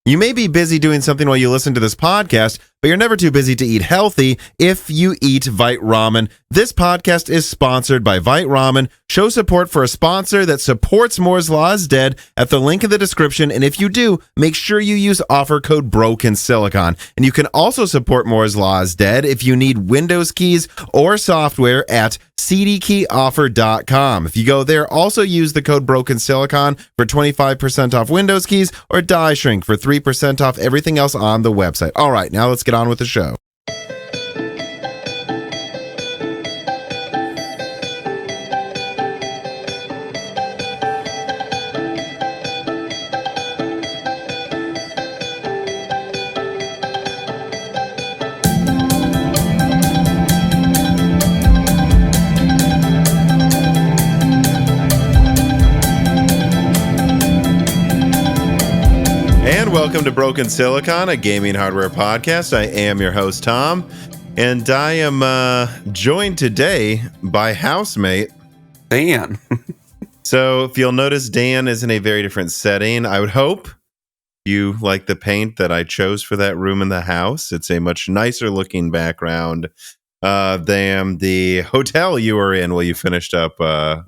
You may be busy doing something while you listen to this podcast, but you're never too busy to eat healthy if you eat Vite Ramen. This podcast is sponsored by Vite Ramen. Show support for a sponsor that supports Moore's Law is Dead at the link in the description. And if you do, make sure you use offer code BrokenSilicon. And you can also support Moore's Law is Dead if you need Windows keys or software at cdkeyoffer.com. If you go there, also use the code BrokenSilicon for 25% off Windows keys or Die Shrink for 3% off everything else on the website. All right, now let's get on with the show. Welcome to Broken Silicon, a gaming hardware podcast. I am your host, Tom, and I am joined today by housemate Dan. So if you'll notice, Dan is in a very different setting. I would hope you like the paint that I chose for that room in the house. It's a much nicer looking background than the hotel you were in while you finished up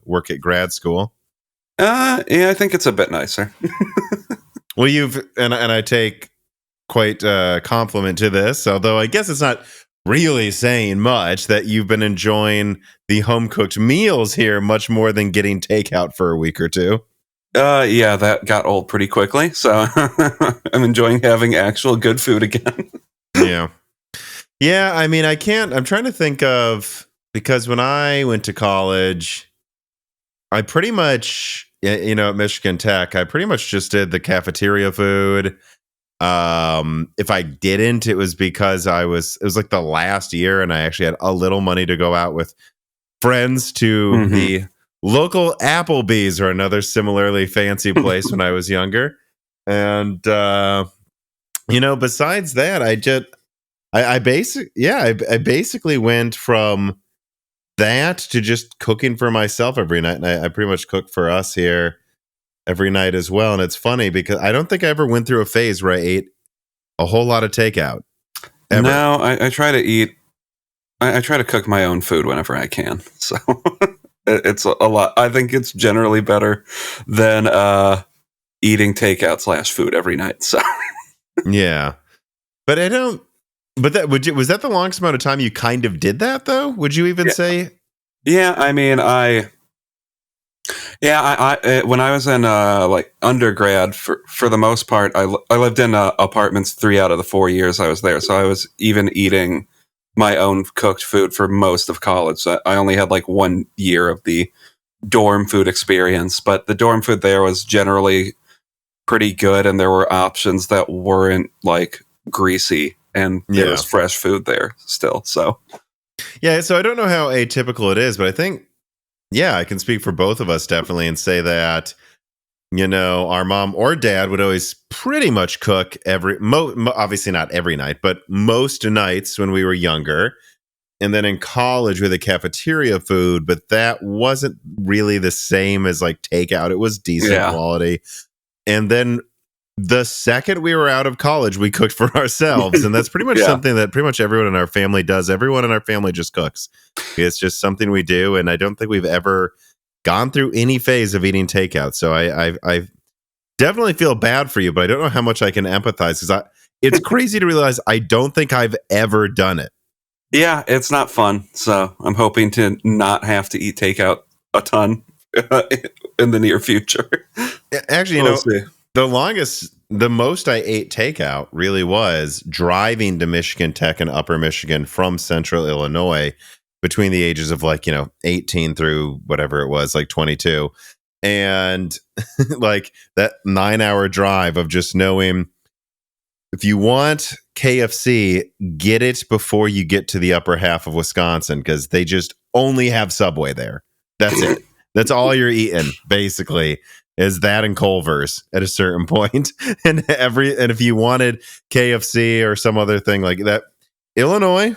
work at grad school. Yeah, I think it's a bit nicer. Well, and I take quite compliment to this, although I guess it's not really saying much that you've been enjoying the home-cooked meals here much more than getting takeout for a week or two. Yeah, that got old pretty quickly, so I'm enjoying having actual good food again. Yeah, I mean, I'm trying to think of, because when I went to college, I pretty much... at Michigan Tech, I pretty much just did the cafeteria food. If I didn't, it was because it was like the last year and I actually had a little money to go out with friends to the local Applebee's or another similarly fancy place when I was younger. And, besides that, I basically went from that to just cooking for myself every night, and I pretty much cook for us here every night as well. And it's funny because I don't think I ever went through a phase where I ate a whole lot of takeout ever. No, I try to eat. I try to cook my own food whenever I can. So it's a lot. I think it's generally better than eating takeout / food every night. So yeah, but I don't. But was that the longest amount of time you kind of did that, though? Would you even say? Yeah, I mean, I when I was in undergrad, for the most part, I lived in apartments 3 out of the 4 years I was there, so I was even eating my own cooked food for most of college. So I only had 1 year of the dorm food experience, but the dorm food there was generally pretty good, and there were options that weren't greasy. And there was fresh food there still. So I don't know how atypical it is, but I think, I can speak for both of us definitely and say that, our mom or dad would always pretty much cook obviously not every night, but most nights when we were younger. And then in college with the cafeteria food, but that wasn't really the same as takeout. It was decent quality. And then the second we were out of college, we cooked for ourselves. And that's pretty much something that pretty much everyone in our family does. Everyone in our family just cooks. It's just something we do. And I don't think we've ever gone through any phase of eating takeout. So I definitely feel bad for you, but I don't know how much I can empathize, because it's crazy to realize I don't think I've ever done it. Yeah, it's not fun. So I'm hoping to not have to eat takeout a ton in the near future. Actually, we'll see. The most I ate takeout really was driving to Michigan Tech and Upper Michigan from Central Illinois between the ages of 18 through whatever it was, 22. And that 9-hour drive of just knowing, if you want KFC, get it before you get to the upper half of Wisconsin, because they just only have Subway there. That's it. That's all you're eating, basically. Is that in Culver's at a certain point. And if you wanted KFC or some other thing like that, Illinois,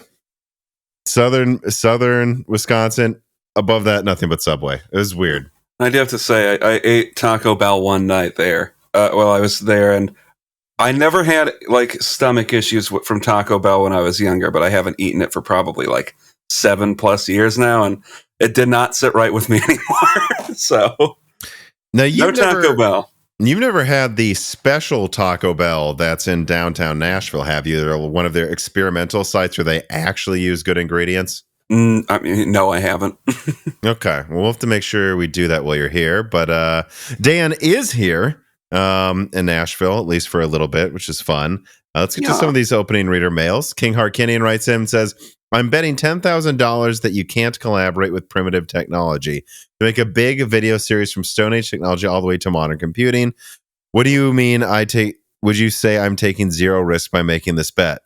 southern Wisconsin, above that, nothing but Subway. It was weird. I do have to say, I ate Taco Bell one night there while I was there, and I never had like stomach issues from Taco Bell when I was younger, but I haven't eaten it for probably like 7+ years now, and it did not sit right with me anymore. So Now Taco Bell. You've never had the special Taco Bell that's in downtown Nashville, have you? They're one of their experimental sites where they actually use good ingredients. I mean, no, I haven't. Okay, well, we'll have to make sure we do that while you're here. But Dan is here in Nashville, at least for a little bit, which is fun. Let's get to some of these opening reader mails. King Harkinian writes in and says, I'm betting $10,000 that you can't collaborate with primitive technology to make a big video series from Stone Age technology all the way to modern computing. What do you mean would you say I'm taking zero risk by making this bet?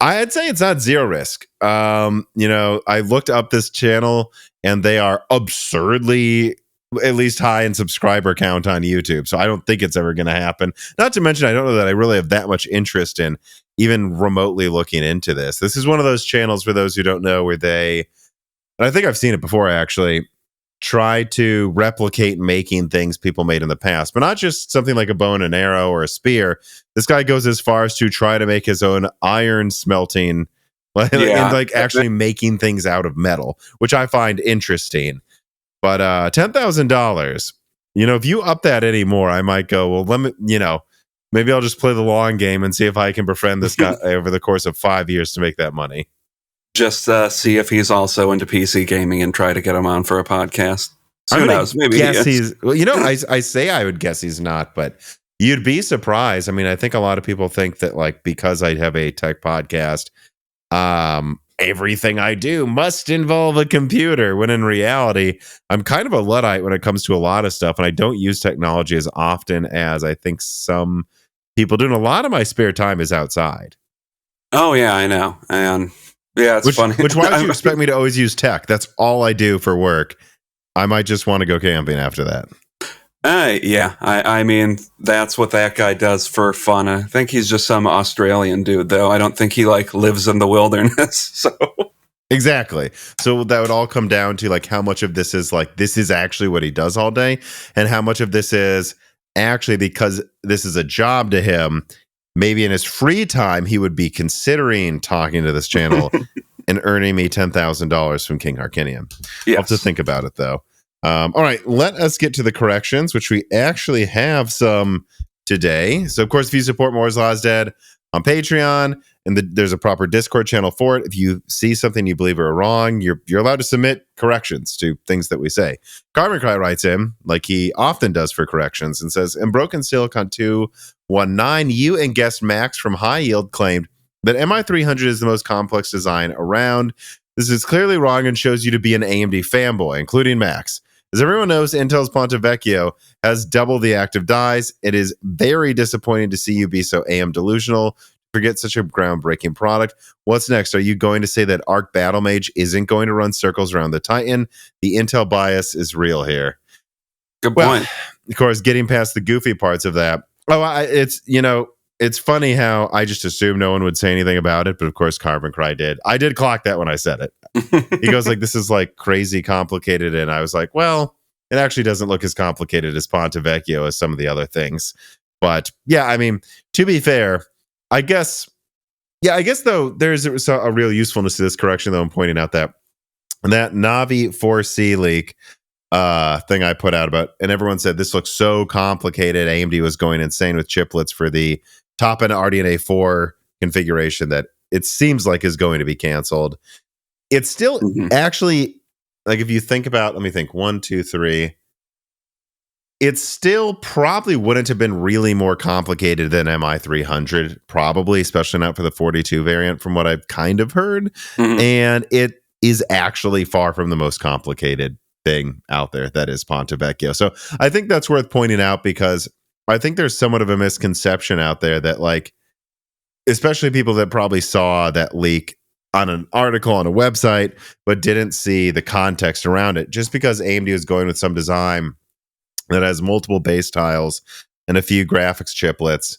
I'd say it's not zero risk. I looked up this channel and they are absurdly at least high in subscriber count on YouTube. So I don't think it's ever going to happen. Not to mention, I don't know that I really have that much interest in even remotely looking into this. This is one of those channels, for those who don't know, where and I think I've seen it before actually, try to replicate making things people made in the past, but not just something like a bow and an arrow or a spear. This guy goes as far as to try to make his own iron smelting, and actually making things out of metal, which I find interesting. But $10,000, if you up that anymore, I might go, well, let me, maybe I'll just play the long game and see if I can befriend this guy over the course of 5 years to make that money. Just see if he's also into PC gaming and try to get him on for a podcast. Who knows? Maybe he's. Well, I say I would guess he's not, but you'd be surprised. I mean, I think a lot of people think that because I have a tech podcast, everything I do must involve a computer. When in reality, I'm kind of a Luddite when it comes to a lot of stuff, and I don't use technology as often as I think some people do. And a lot of my spare time is outside. Oh yeah, I know, and. Yeah, it's funny. Which why would you expect me to always use tech? That's all I do for work. I might just want to go camping after that. Yeah, I mean, that's what that guy does for fun. I think he's just some Australian dude, though. I don't think he lives in the wilderness. So exactly. So that would all come down to how much of this is this is actually what he does all day, and how much of this is actually because this is a job to him. Maybe in his free time, he would be considering talking to this channel and earning me $10,000 from King Harkinian. Yes. I'll have to think about it, though. All right, let us get to the corrections, which we actually have some today. So, of course, if you support Moore's Law is Dead on Patreon, and there's a proper Discord channel for it. If you see something you believe are wrong, you're allowed to submit corrections to things that we say. Carbon Cry writes in, like he often does for corrections, and says, in Broken Silicon 219, you and guest Max from High Yield claimed that MI300 is the most complex design around. This is clearly wrong and shows you to be an AMD fanboy, including Max. As everyone knows, Intel's Ponte Vecchio has double the active dies. It is very disappointing to see you be so AM delusional. Forget such a groundbreaking product. What's next? Are you going to say that Arc Battle Mage isn't going to run circles around the Titan? The Intel bias is real here. Good point. Of course, getting past the goofy parts of that. It's funny how I just assumed no one would say anything about it, but of course Carbon Cry did. I did clock that when I said it. He goes this is crazy complicated, and I was like, well, it actually doesn't look as complicated as Ponte Vecchio as some of the other things. But yeah, I mean, to be fair, I guess though there's a real usefulness to this correction, though. I'm pointing out that Navi 4C leak thing I put out about, and everyone said this looks so complicated. AMD was going insane with chiplets for the top end RDNA 4 configuration that it seems like is going to be canceled. It's still actually, if you think about, let me think, 1, 2, 3. It still probably wouldn't have been really more complicated than MI300, probably, especially not for the 42 variant, from what I've kind of heard. And it is actually far from the most complicated thing out there that is Ponte Vecchio. So I think that's worth pointing out, because I think there's somewhat of a misconception out there that, especially people that probably saw that leak on an article on a website, but didn't see the context around it. Just because AMD is going with some design that has multiple base tiles and a few graphics chiplets,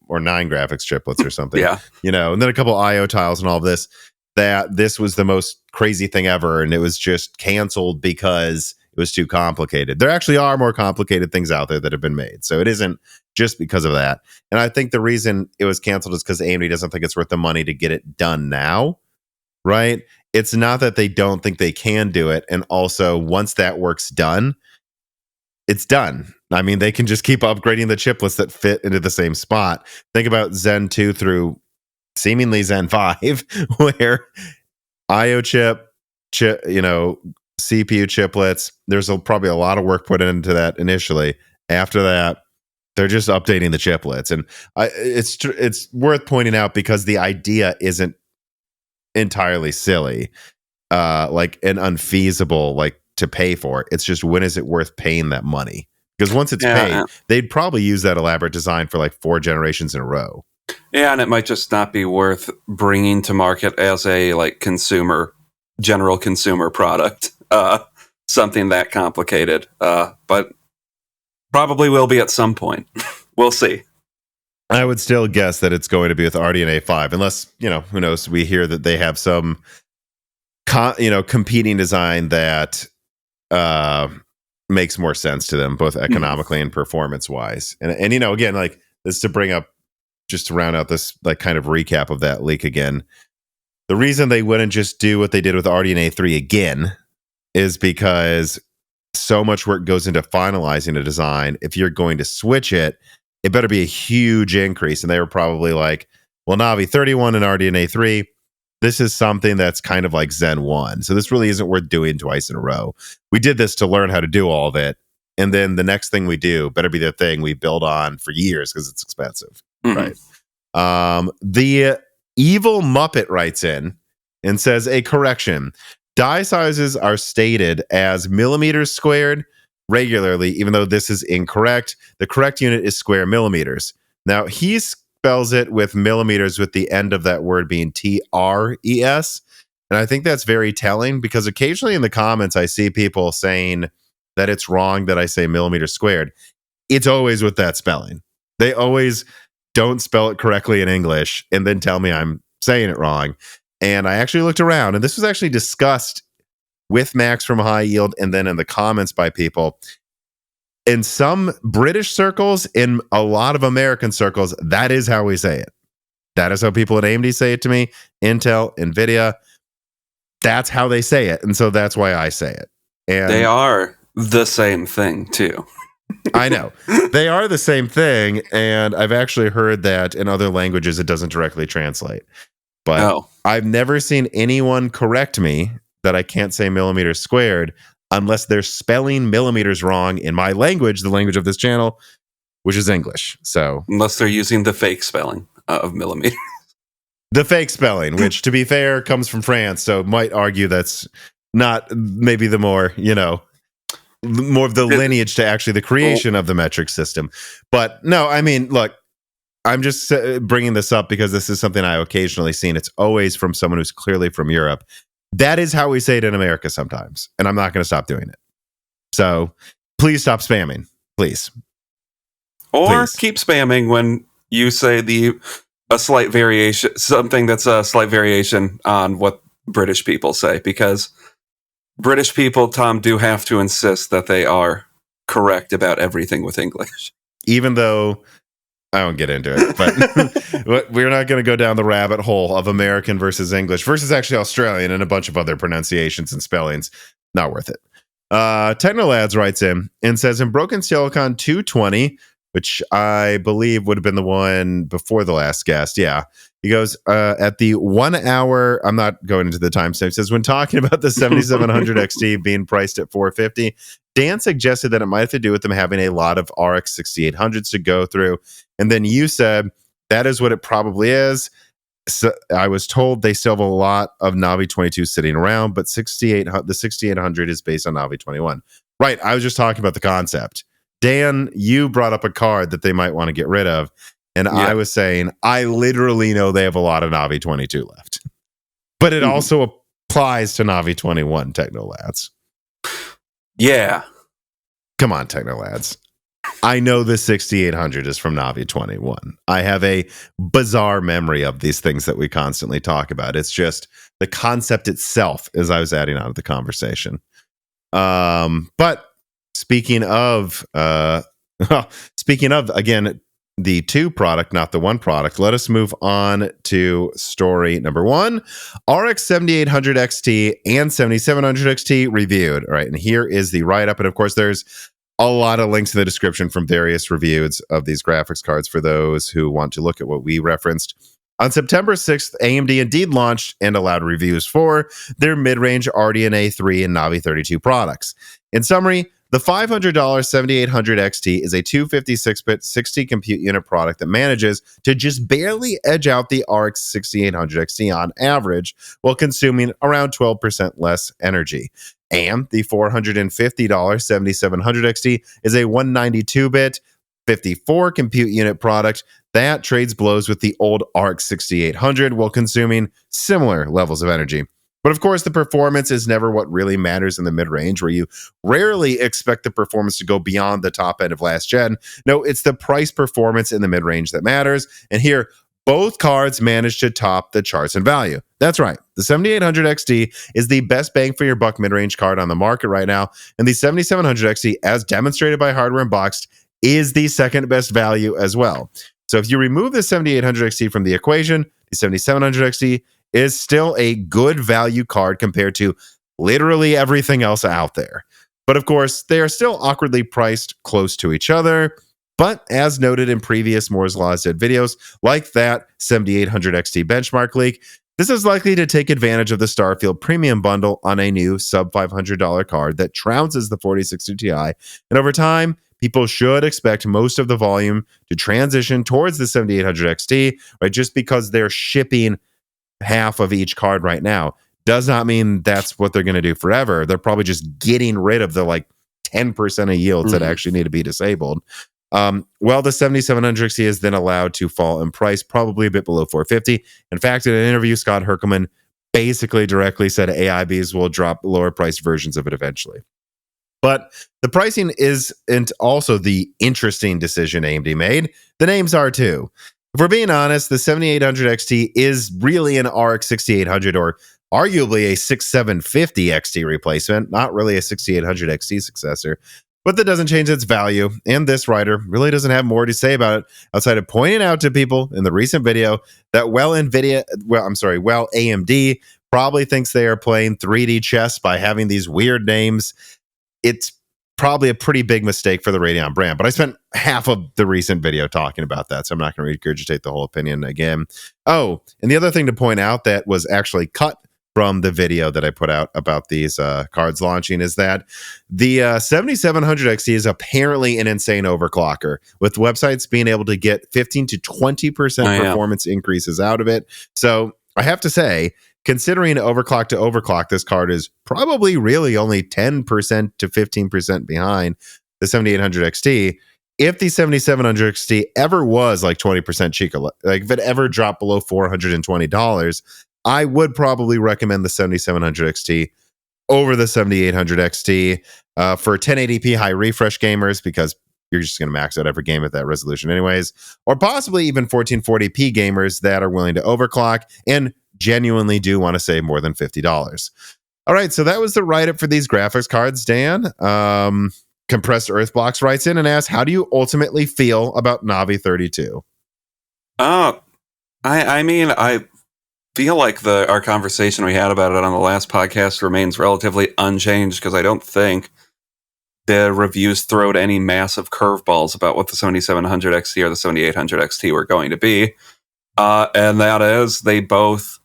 or 9 graphics chiplets or something. Yeah. And then a couple IO tiles and all of this, that this was the most crazy thing ever. And it was just canceled because it was too complicated. There actually are more complicated things out there that have been made. So it isn't just because of that. And I think the reason it was canceled is because AMD doesn't think it's worth the money to get it done now, right? It's not that they don't think they can do it. And also, once that work's done, it's done. I mean, they can just keep upgrading the chiplets that fit into the same spot. Think about Zen 2 through seemingly Zen 5, where IO chip, CPU chiplets, there's probably a lot of work put into that initially. After that, they're just updating the chiplets. And it's worth pointing out because the idea isn't entirely silly, and unfeasible, to pay for. It's just, when is it worth paying that money? Because once it's paid, they'd probably use that elaborate design for 4 generations in a row. Yeah, and it might just not be worth bringing to market as a general consumer product, something that complicated. But probably will be at some point. We'll see. I would still guess that it's going to be with RDNA 5, unless, who knows, we hear that they have some competing design that makes more sense to them, both economically and performance wise. And again, this to bring up, just to round out this kind of recap of that leak again, the reason they wouldn't just do what they did with RDNA 3 again is because so much work goes into finalizing a design. If you're going to switch it, it better be a huge increase. And they were probably like, well, Navi 31 and RDNA 3, this is something that's kind of like Zen 1. So this really isn't worth doing twice in a row. We did this to learn how to do all of it. And then the next thing we do better be the thing we build on for years because it's expensive. Right. The Evil Muppet writes in and says, a correction. Die sizes are stated as millimeters squared regularly, even though this is incorrect. The correct unit is square millimeters. Now, he spells it with millimeters with the end of that word being TRES. And I think that's very telling because occasionally in the comments, I see people saying that it's wrong that I say millimeters squared. It's always with that spelling. They always don't spell it correctly in English and then tell me I'm saying it wrong. And I actually looked around, and this was actually discussed with Max from High Yield and then in the comments by people. In some British circles, in a lot of American circles, that is how we say it. That is how people at AMD say it to me. Intel, Nvidia, that's how they say it. And so that's why I say it. And they are the same thing, too. I know. They are the same thing. And I've actually heard that in other languages, it doesn't directly translate. But I've never seen anyone correct me that I can't say millimeters squared unless they're spelling millimeters wrong in my language, the language of this channel, which is English. So unless they're using the fake spelling of millimeters. The fake spelling, which, to be fair, comes from France. So might argue that's not maybe the more, more of the lineage to actually the creation of the metric system. But no, I mean, look, I'm just bringing this up because this is something I occasionally see, and it's always from someone who's clearly from Europe. That is how we say it in America sometimes, and I'm not going to stop doing it. So please stop spamming, please. Or keep spamming when you say a slight variation, something that's a slight variation on what British people say, because British people, Tom, do have to insist that they are correct about everything with English. Even though I won't get into it, but we're not going to go down the rabbit hole of American versus English versus actually Australian and a bunch of other pronunciations and spellings. Not worth it. Technolads writes in and says, in Broken Silicon 220, which I believe would have been the one before the last guest. Yeah. He goes, at the 1 hour, I'm not going into the timestamp, says, when talking about the 7700 XT being priced at $450, Dan suggested that it might have to do with them having a lot of RX 6800s to go through. And then you said, that is what it probably is. So I was told they still have a lot of Navi 22 sitting around, but the 6800 is based on Navi 21. Right. I was just talking about the concept. Dan, you brought up a card that they might want to get rid of. And I was saying, I literally know they have a lot of Navi 22 left. But it also applies to Navi 21, Technolads. Yeah. Come on, Technolads. I know the 6800 is from Navi 21. I have a bizarre memory of these things that we constantly talk about. It's just the concept itself, as I was adding on to the conversation. But speaking of again, the two product, not the one product, let us move on to story number one. RX 7800 XT and 7700 XT reviewed. All right, and here is the write-up. And of course, there's a lot of links in the description from various reviews of these graphics cards for those who want to look at what we referenced. On September 6th, AMD indeed launched and allowed reviews for their mid-range RDNA 3 and Navi 32 products. In summary, the $500 7800 XT is a 256-bit 60 compute unit product that manages to just barely edge out the RX 6800 XT on average while consuming around 12% less energy. And the $450 7700 XT is a 192-bit 54 compute unit product that trades blows with the old RX 6800 while consuming similar levels of energy. But of course, the performance is never what really matters in the mid-range, where you rarely expect the performance to go beyond the top end of last gen. No, it's the price performance in the mid-range that matters. And here, both cards managed to top the charts in value. That's right. The 7800 XT is the best bang for your buck mid-range card on the market right now. And the 7700 XT, as demonstrated by Hardware Unboxed, is the second best value as well. So if you remove the 7800 XT from the equation, the 7700 XT is still a good value card compared to literally everything else out there. But of course, they are still awkwardly priced close to each other. But as noted in previous Moore's Law's Dead videos, like that 7800 XT benchmark leak, this is likely to take advantage of the Starfield premium bundle on a new sub $500 card that trounces the 4060 Ti. And over time, people should expect most of the volume to transition towards the 7800 XT, right? Just because they're shipping half of each card right now does not mean that's what they're going to do forever. They're probably just getting rid of the like 10% of yields that actually need to be disabled. Well, the 7700 XT is then allowed to fall in price, probably a bit below 450. In fact, in an interview, Scott Herkelman basically directly said AIBs will drop lower priced versions of it eventually. But the pricing isn't also the interesting decision AMD made. The names are too. If we're being honest, the 7800 XT is really an RX 6800 or arguably a 6750 XT replacement, not really a 6800 XT successor. But that doesn't change its value, and this writer really doesn't have more to say about it outside of pointing out to people in the recent video that AMD probably thinks they are playing 3D chess by having these weird names. It's probably a pretty big mistake for the Radeon brand, but I spent half of the recent video talking about that, so I'm not going to regurgitate the whole opinion again. Oh, and the other thing to point out that was actually cut from the video that I put out about these cards launching is that the 7700 XT is apparently an insane overclocker, with websites being able to get 15 to 20% performance increases out of it. So I have to say, considering overclock to overclock, this card is probably really only 10% to 15% behind the 7800 XT. If the 7700 XT ever was like 20% cheaper, like if it ever dropped below $420, I would probably recommend the 7700 XT over the 7800 XT for 1080p high refresh gamers, because you're just going to max out every game at that resolution anyways, or possibly even 1440p gamers that are willing to overclock and genuinely do want to save more than $50. All right, so that was the write-up for these graphics cards, Dan. Compressed Earthblocks writes in and asks, how do you ultimately feel about Navi 32? I mean, I feel like our conversation we had about it on the last podcast remains relatively unchanged, because I don't think the reviews throwed any massive curveballs about what the 7700 XT or the 7800 XT were going to be. And that is, they both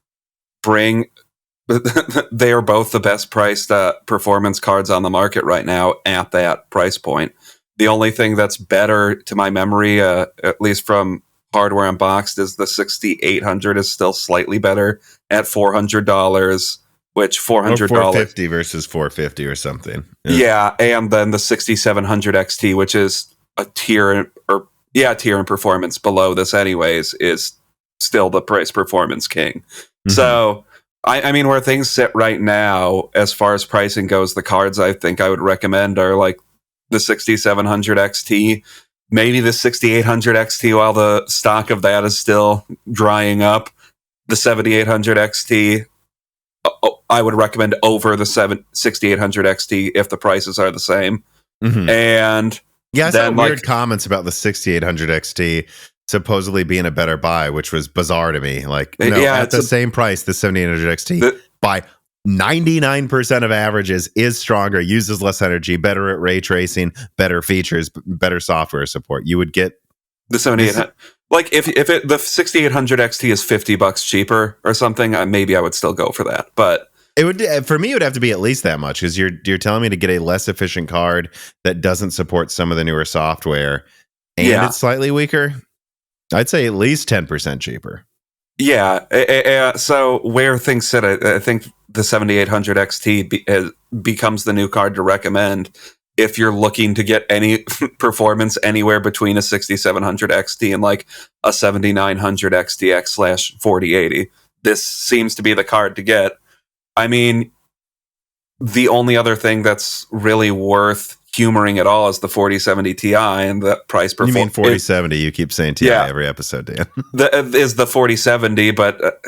they are both the best priced performance cards on the market right now at that price point. The only thing that's better to my memory, at least from Hardware Unboxed, is the 6800 is still slightly better at $400, which $400 $450 versus $450 or something. Yeah, and then the 6700 XT, which is a tier in performance below this anyways, is still the price performance king. Mm-hmm. So I mean, where things sit right now as far as pricing goes, the cards I think I would recommend are like the 6700 XT, maybe the 6800 XT while the stock of that is still drying up, the 7800 XT, I would recommend over the 6800 XT if the prices are the same. Mhm. And Yeah, I saw then, weird comments about the 6800 XT supposedly being a better buy, which was bizarre to me. Like, no, Yeah, at the same price, the 7800 XT the- by 99% of averages is stronger, uses less energy, better at ray tracing, better features, better software support. You would get the 7800. Like if the 6800 XT is $50 cheaper or something, maybe I would still go for that. But it would, for me, it would have to be at least that much, because you're telling me to get a less efficient card that doesn't support some of the newer software, and Yeah. it's slightly weaker. I'd say at least 10% cheaper. Yeah. So where things sit, I think the 7800 XT becomes the new card to recommend if you're looking to get any performance anywhere between a 6700 XT and like a 7900 XTX/4080. This seems to be the card to get. I mean, the only other thing that's really worth humoring at all is the 4070 Ti, and the price You mean 4070? You keep saying Ti every episode, Dan. Is the 4070, but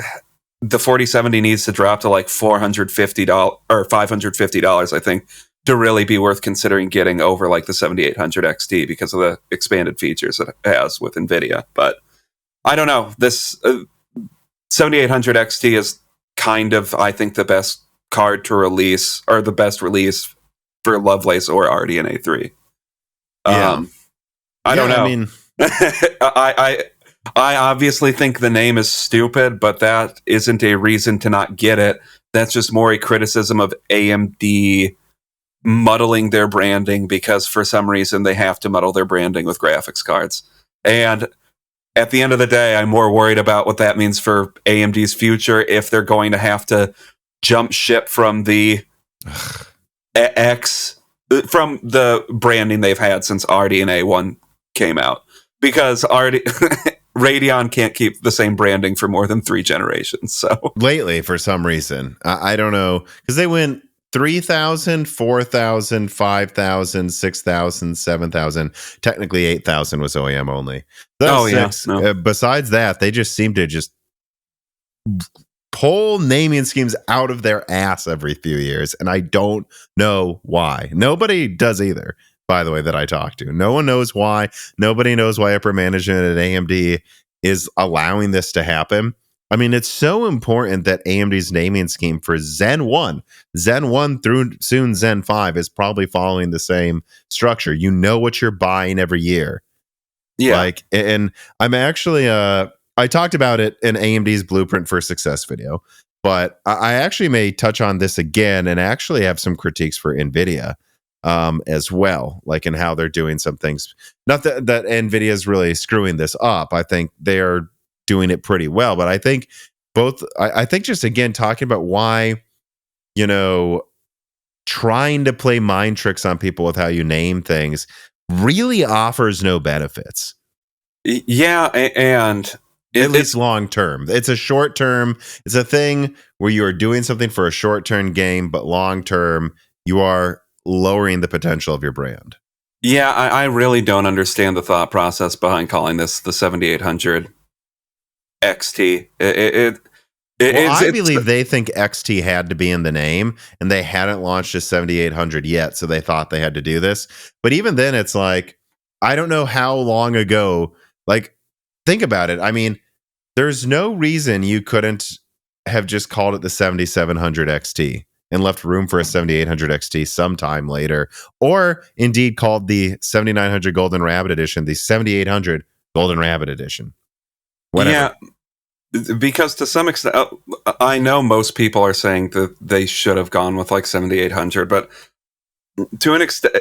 the 4070 needs to drop to like $450 or $550, I think, to really be worth considering getting over like the 7800 XT because of the expanded features it has with Nvidia. But I don't know. This 7800 XT is kind of, I think, the best card to release, or the best release for Lovelace or RDNA 3. I don't know. I mean, I obviously think the name is stupid, but that isn't a reason to not get it. That's just more a criticism of AMD muddling their branding, because for some reason they have to muddle their branding with graphics cards. And at the end of the day, I'm more worried about what that means for AMD's future, if they're going to have to jump ship from the from the branding they've had since RDNA 1 came out. Because Radeon can't keep the same branding for more than 3 generations. So lately, for some reason, I don't know, because they went 3,000, 4,000, 5,000, 6,000, 7,000. Technically, 8,000 was OEM only. Besides that, they just seem to just pull naming schemes out of their ass every few years, and I don't know why. Nobody does either, by the way, that I talk to. No one knows why. Nobody knows why upper management at AMD is allowing this to happen. I mean, it's so important that AMD's naming scheme for Zen 1 through soon Zen 5 is probably following the same structure. You know what you're buying every year. yeah. Like, and I'm actually, I talked about it in AMD's Blueprint for Success video, but I actually may touch on this again and actually have some critiques for Nvidia as well, like in how they're doing some things. Not that Nvidia is really screwing this up. I think they're doing it pretty well, but I think I think just again talking about why, trying to play mind tricks on people with how you name things really offers no benefits. Yeah, and at least long term. It's a short term. It's a thing where you are doing something for a short term game, but long term you are lowering the potential of your brand. Yeah, I really don't understand the thought process behind calling this the 7800 XT. I believe they think XT had to be in the name, and they hadn't launched a 7800 yet, so they thought they had to do this. But even then, it's like, I don't know how long ago. Like, think about it. I mean, there's no reason you couldn't have just called it the 7700 XT and left room for a 7800 XT sometime later, or indeed called the 7900 Golden Rabbit Edition the 7800 Golden Rabbit Edition. Whatever. Yeah. Because to some extent, I know most people are saying that they should have gone with like 7800, but to an extent,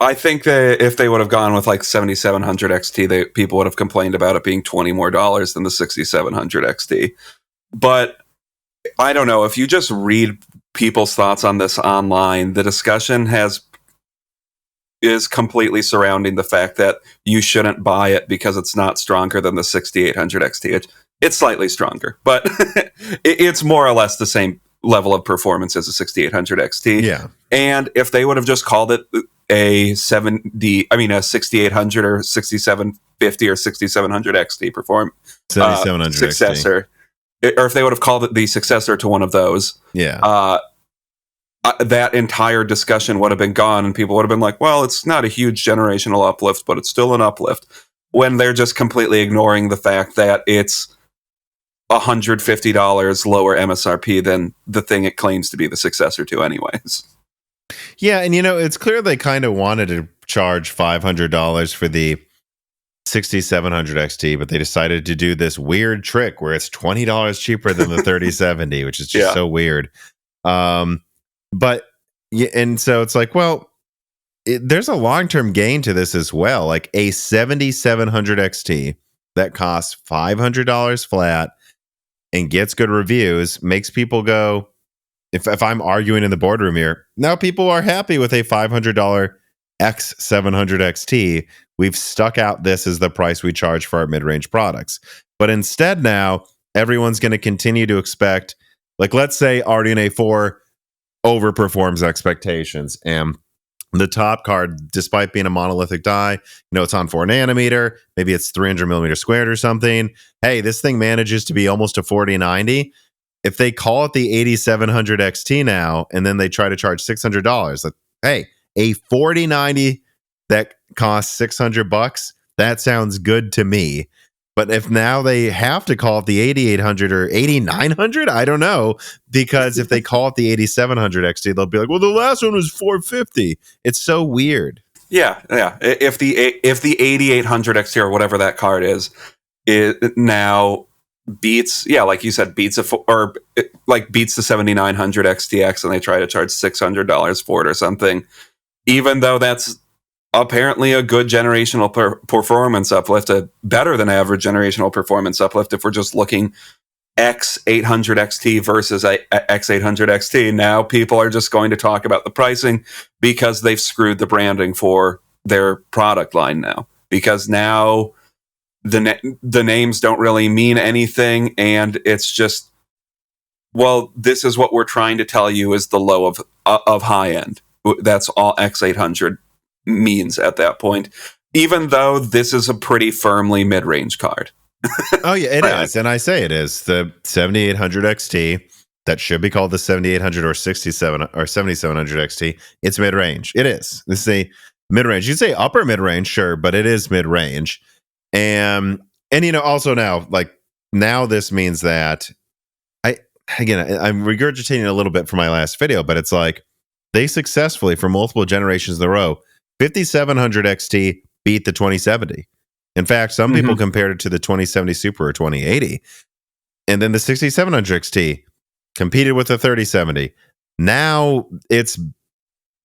I think that if they would have gone with like 7700 XT, people would have complained about it being $20 more than the 6700 XT. But I don't know, if you just read people's thoughts on this online, the discussion is completely surrounding the fact that you shouldn't buy it because it's not stronger than the 6800 XT. It's slightly stronger, but it's more or less the same level of performance as a 6800 XT. Yeah. And if they would have just called it a 6800 or 6750 or 6700 XT 7700 successor, or if they would have called it the successor to one of those, Yeah. That entire discussion would have been gone, and people would have been like, well, it's not a huge generational uplift, but it's still an uplift, when they're just completely ignoring the fact that it's $150 lower MSRP than the thing it claims to be the successor to anyways. Yeah, and it's clear they kind of wanted to charge $500 for the 6700 XT, but they decided to do this weird trick where it's $20 cheaper than the 3070, which is just so weird. But and so it's like, well, there's a long-term gain to this as well. Like a 7700 XT that costs $500 flat and gets good reviews makes people go, if I'm arguing in the boardroom here, now people are happy with a $500 X700 XT. We've stuck out this as the price we charge for our mid-range products. But instead now, everyone's going to continue to expect, like, let's say RDNA 4 overperforms expectations, and the top card, despite being a monolithic die, it's on 4 nanometer, maybe it's 300 millimeter squared or something. Hey, this thing manages to be almost a 4090. If they call it the 8700 XT now, and then they try to charge $600, like, hey, a 4090 that costs $600, that sounds good to me. But if now they have to call it the 8800 or 8900, I don't know, because if they call it the 8700 XT, they'll be like, well, the last one was 450. It's so weird. Yeah. If the 8800 XT or whatever that card is, it now beats, like you said, beats beats the 7900 XTX, and they try to charge $600 for it or something, even though that's apparently a good generational performance uplift, a better than average generational performance uplift. If we're just looking X800 XT versus X800 XT, now people are just going to talk about the pricing because they've screwed the branding for their product line now, because now the names don't really mean anything, and it's just, well, this is what we're trying to tell you is the low of high end. That's all X800 means at that point, even though this is a pretty firmly mid-range card. Oh yeah, it is, and I say it is. The 7800 XT that should be called the 7800 or 67 or 7700 XT. It's mid-range. It is. This is a mid-range. You'd say upper mid-range, sure, but it is mid-range. And also now this means that I'm regurgitating a little bit from my last video, but it's like they successfully, for multiple generations in a row, 5700 XT beat the 2070. In fact, some people compared it to the 2070 Super or 2080. And then the 6700 XT competed with the 3070. Now it's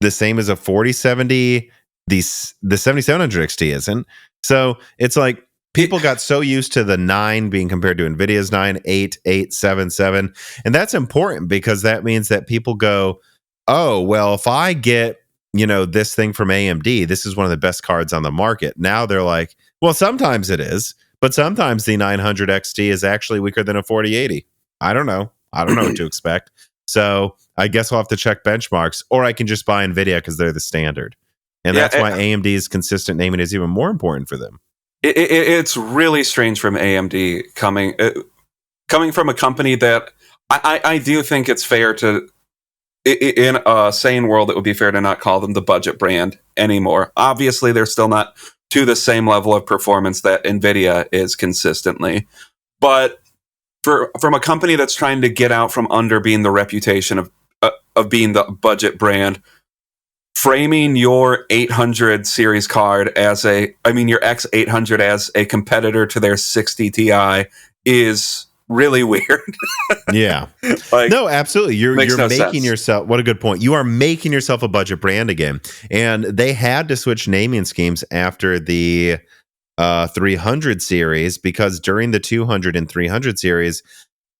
the same as a 4070. The 7700 XT isn't. So it's like people got so used to the 9 being compared to NVIDIA's 9, 8, 8, 7, 7. And that's important because that means that people go, oh, well, if I get this thing from AMD, this is one of the best cards on the market. Now they're like, well, sometimes it is, but sometimes the 900 XT is actually weaker than a 4080. I don't know what to expect. So I guess I'll have to check benchmarks, or I can just buy NVIDIA because they're the standard. And that's why AMD's consistent naming is even more important for them. It's really strange from AMD coming from a company that I do think it's fair to, in a sane world, it would be fair to not call them the budget brand anymore. Obviously, they're still not to the same level of performance that NVIDIA is consistently. But from a company that's trying to get out from under being the reputation of being the budget brand, framing your 800 series card as your X800 as a competitor to their 60 Ti is really weird. Yeah. No, absolutely. You're making sense. Yourself, what a good point. You are making yourself a budget brand again. And they had to switch naming schemes after the 300 series, because during the 200 and 300 series,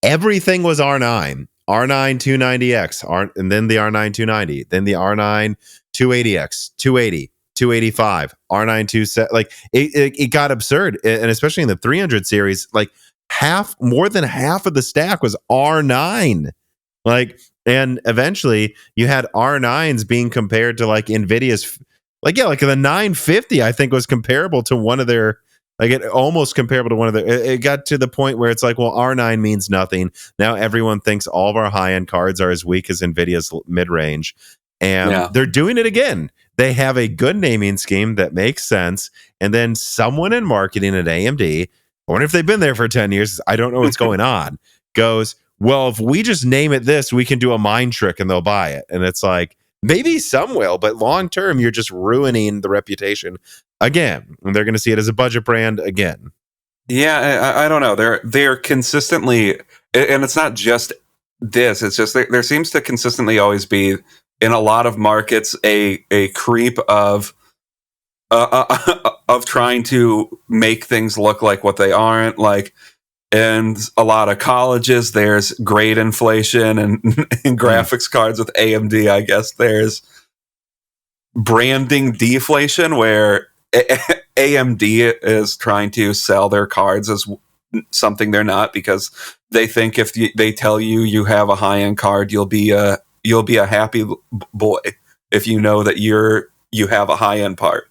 everything was R9. R9 290X, and then the R9 290, then the R9 280X, 280, 285, R9 270. Like it got absurd. And especially in the 300 series, like more than half of the stack was R9. And eventually you had R9s being compared to like NVIDIA's, like the 950, I think, was comparable to one of their Like it almost comparable to one of the. It got to the point where it's like, well, R9 means nothing. Now everyone thinks all of our high end cards are as weak as Nvidia's mid range, and they're doing it again. They have a good naming scheme that makes sense, and then someone in marketing at AMD, I wonder if they've been there for 10 years. I don't know what's going on. Goes, well, if we just name it this, we can do a mind trick and they'll buy it. And it's like, maybe some will, but long term, you're just ruining the reputation again. And they're going to see it as a budget brand again. Yeah, I don't know. They're consistently, and it's not just this. It's just there seems to consistently always be in a lot of markets a creep of trying to make things look like what they aren't. Like in a lot of colleges, there's grade inflation and graphics cards with AMD. I guess there's branding deflation where AMD is trying to sell their cards as something they're not, because they think if they tell you have a high-end card, you'll be a happy boy if you know that you have a high-end part.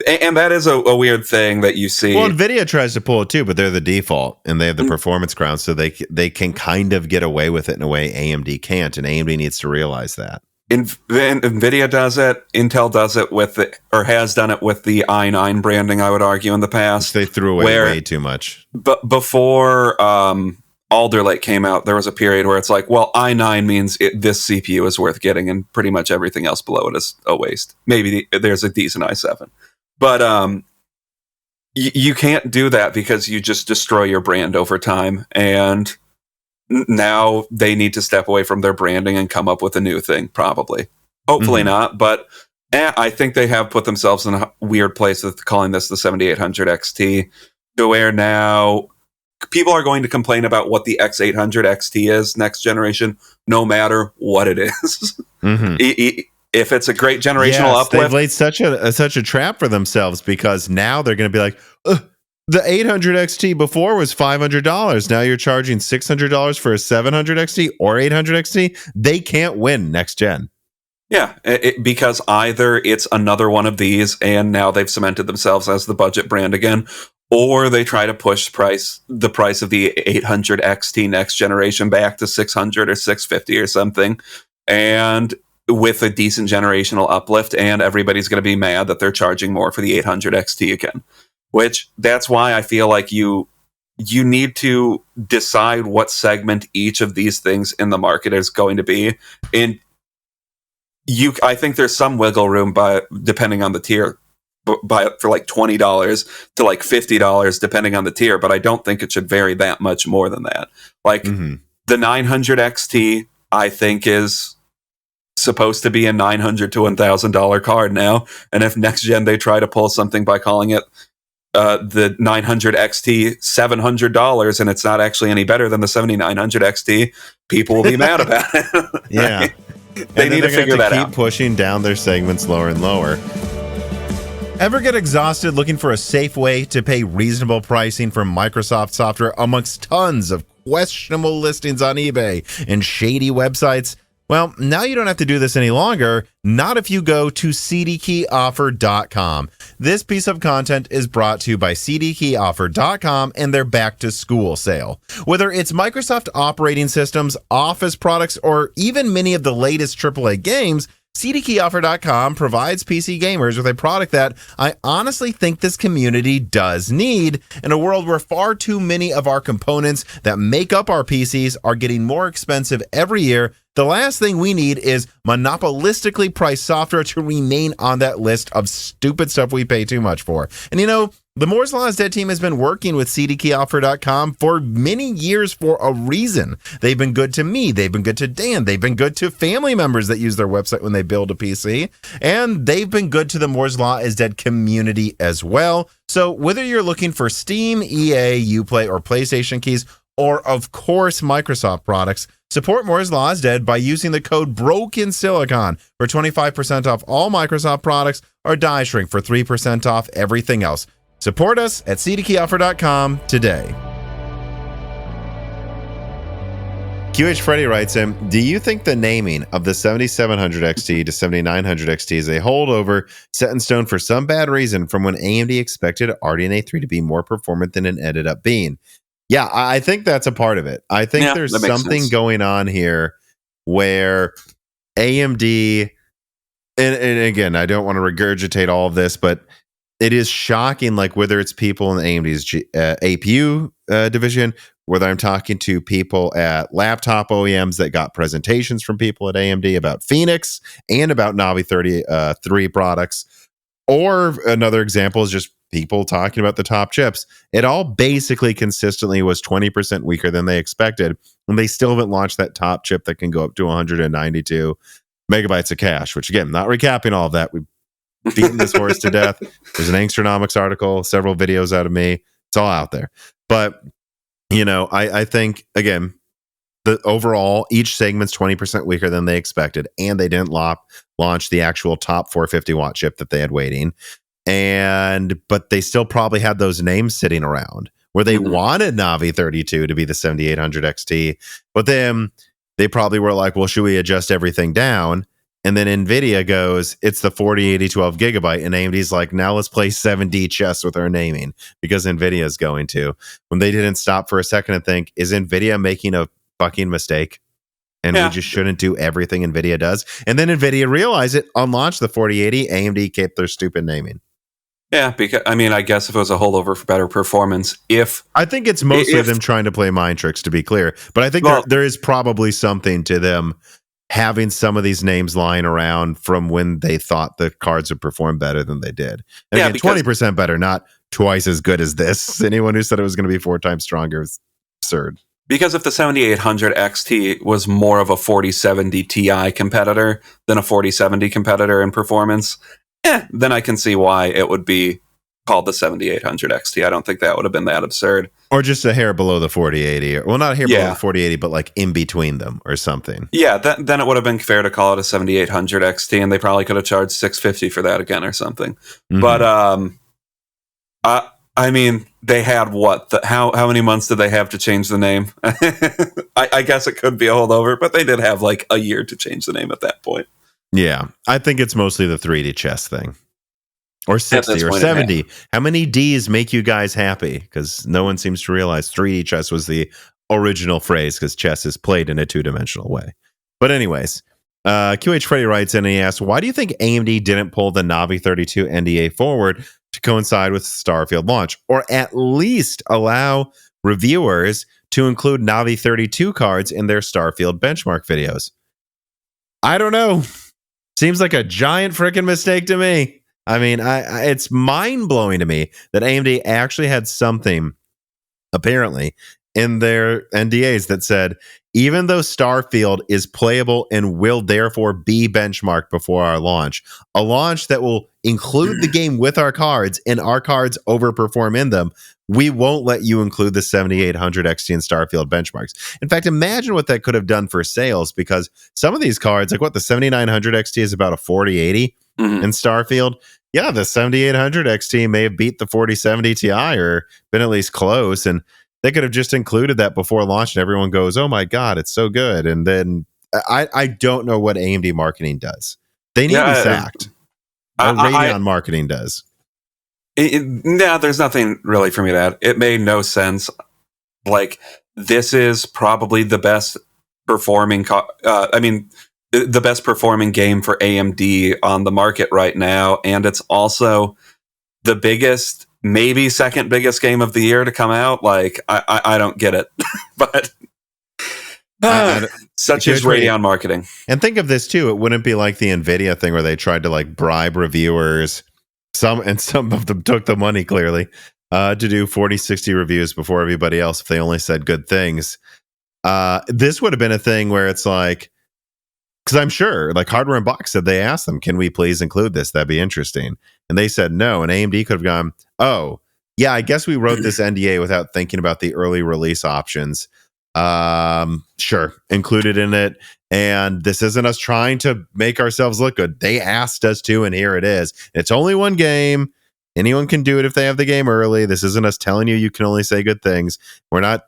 And that is a weird thing that you see. Well, Nvidia tries to pull it too, but they're the default and they have the performance crown, so they can kind of get away with it in a way AMD can't, and AMD needs to realize that. Nvidia does it. Intel does it or has done it with the i9 branding, I would argue, in the past. They threw away way too much. But before Alder Lake came out, there was a period where it's like, well, i9 means this CPU is worth getting, and pretty much everything else below it is a waste. Maybe there's a decent i7. But you can't do that because you just destroy your brand over time. And now they need to step away from their branding and come up with a new thing, probably. Hopefully not, but I think they have put themselves in a weird place with calling this the 7800 XT, to where now people are going to complain about what the X800 XT is next generation, no matter what it is. If it's a great generational uplift. They've laid such a trap for themselves, because now they're going to be like, the 800 XT before was $500. Now you're charging $600 for a 700 XT or 800 XT. They can't win next gen. Yeah, because either it's another one of these and now they've cemented themselves as the budget brand again, or they try to push the price of the 800 XT next generation back to 600 or 650 or something, and with a decent generational uplift, and everybody's going to be mad that they're charging more for the 800 XT again. Which, that's why I feel like you need to decide what segment each of these things in the market is going to be. And I think there's some wiggle room depending on the tier, for like $20 to like $50 depending on the tier, but I don't think it should vary that much more than that. Like the 900 XT, I think, is supposed to be a $900 to $1,000 card now, and if next gen they try to pull something by calling it the 900 XT $700 and it's not actually any better than the 7900 XT, people will be mad about it. Yeah. They need to figure that out. Keep pushing down their segments lower and lower. Ever get exhausted looking for a safe way to pay reasonable pricing for Microsoft software amongst tons of questionable listings on eBay and shady websites? Well, now you don't have to do this any longer, not if you go to cdkeyoffer.com. This piece of content is brought to you by cdkeyoffer.com and their back to school sale. Whether it's Microsoft operating systems, Office products, or even many of the latest AAA games, cdkeyoffer.com provides PC gamers with a product that I honestly think this community does need. In a world where far too many of our components that make up our PCs are getting more expensive every year, the last thing we need is monopolistically priced software to remain on that list of stupid stuff we pay too much for. And you know, the Moore's Law is Dead team has been working with cdkeyoffer.com for many years for a reason. They've been good to me. They've been good to Dan. They've been good to family members that use their website when they build a PC. And they've been good to the Moore's Law is Dead community as well. So whether you're looking for Steam, EA, Uplay, or PlayStation keys, or of course Microsoft products, support Moore's Law is Dead by using the code BROKENSILICON for 25% off all Microsoft products, or Die Shrink for 3% off everything else. Support us at cdkeyoffer.com today. QH Freddy writes in, do you think the naming of the 7700 XT to 7900 XT is a holdover set in stone for some bad reason from when AMD expected RDNA 3 to be more performant than it ended up being? Yeah, I think that's a part of it. I think there's something going on here where AMD, and again, I don't want to regurgitate all of this, but it is shocking, like whether it's people in AMD's APU division, whether I'm talking to people at laptop OEMs that got presentations from people at AMD about Phoenix and about Navi 33 products, or another example is just people talking about the top chips. It all basically consistently was 20% weaker than they expected, and they still haven't launched that top chip that can go up to 192 megabytes of cache, which again, not recapping all of that. We've beaten this horse to death. There's an Angstronomics article, several videos out of me. It's all out there. But, you know, I think, again, the overall, each segment's 20% weaker than they expected, and they didn't launch the actual top 450 watt chip that they had waiting. But they still probably had those names sitting around where they wanted Navi 32 to be the 7800 XT, but then they probably were like, well, should we adjust everything down? And then Nvidia goes, it's the 4080 12 gigabyte. And AMD's like, now let's play 7D chess with our naming because Nvidia is going to. When they didn't stop for a second and think, is Nvidia making a fucking mistake? And we just shouldn't do everything Nvidia does. And then Nvidia realized it, unlaunched the 4080. AMD kept their stupid naming. Yeah, because I mean, I guess if it was a holdover for better performance, I think it's mostly them trying to play mind tricks, to be clear. But I think there is probably something to them having some of these names lying around from when they thought the cards would perform better than they did. And again, 20% better, not twice as good as this. Anyone who said it was going to be 4 times stronger is absurd. Because if the 7800 XT was more of a 4070 Ti competitor than a 4070 competitor in performance, then I can see why it would be called the 7800 XT. I don't think that would have been that absurd. Or just a hair below the 4080. Well, not a hair below the 4080, but like in between them or something. Yeah, then it would have been fair to call it a 7800 XT, and they probably could have charged $650 for that again or something. Mm-hmm. But I mean, they had what? How many months did they have to change the name? I guess it could be a holdover, but they did have like a year to change the name at that point. Yeah, I think it's mostly the 3D chess thing. Or 60 or 70. How many Ds make you guys happy? Because no one seems to realize 3D chess was the original phrase, because chess is played in a two-dimensional way. But anyways, QH Freddy writes in and he asks, why do you think AMD didn't pull the Navi 32 NDA forward to coincide with Starfield launch? Or at least allow reviewers to include Navi 32 cards in their Starfield benchmark videos? I don't know. Seems like a giant freaking mistake to me. I mean, it's mind-blowing to me that AMD actually had something, apparently, in their NDAs that said, even though Starfield is playable and will therefore be benchmarked before our launch, a launch that will include the game with our cards and our cards overperform in them, we won't let you include the 7800 XT and Starfield benchmarks. In fact, imagine what that could have done for sales, because some of these cards, like the 7900 XT is about a 4080 in Starfield. Yeah, the 7800 XT may have beat the 4070 Ti or been at least close, and they could have just included that before launch and everyone goes, oh my God, it's so good. And then I don't know what AMD marketing does. They need to be sacked. Radeon marketing does. No, there's nothing really for me to add. It made no sense. Like, this is probably the best performing, the best performing game for AMD on the market right now. And it's also the biggest, maybe second biggest game of the year to come out. Like, I don't get it. But such is Radeon marketing. And think of this too. It wouldn't be like the Nvidia thing where they tried to like bribe reviewers. Some of them took the money clearly to do 40, 60 reviews before everybody else if they only said good things. This would have been a thing where it's like, because I'm sure like Hardware Unboxed said they asked them, can we please include this? That'd be interesting. And they said no. And AMD could have gone, oh, yeah, I guess we wrote this NDA without thinking about the early release options. Sure, included in it. And this isn't us trying to make ourselves look good. They asked us to, and here it is. It's only one game. Anyone can do it if they have the game early. This isn't us telling you can only say good things.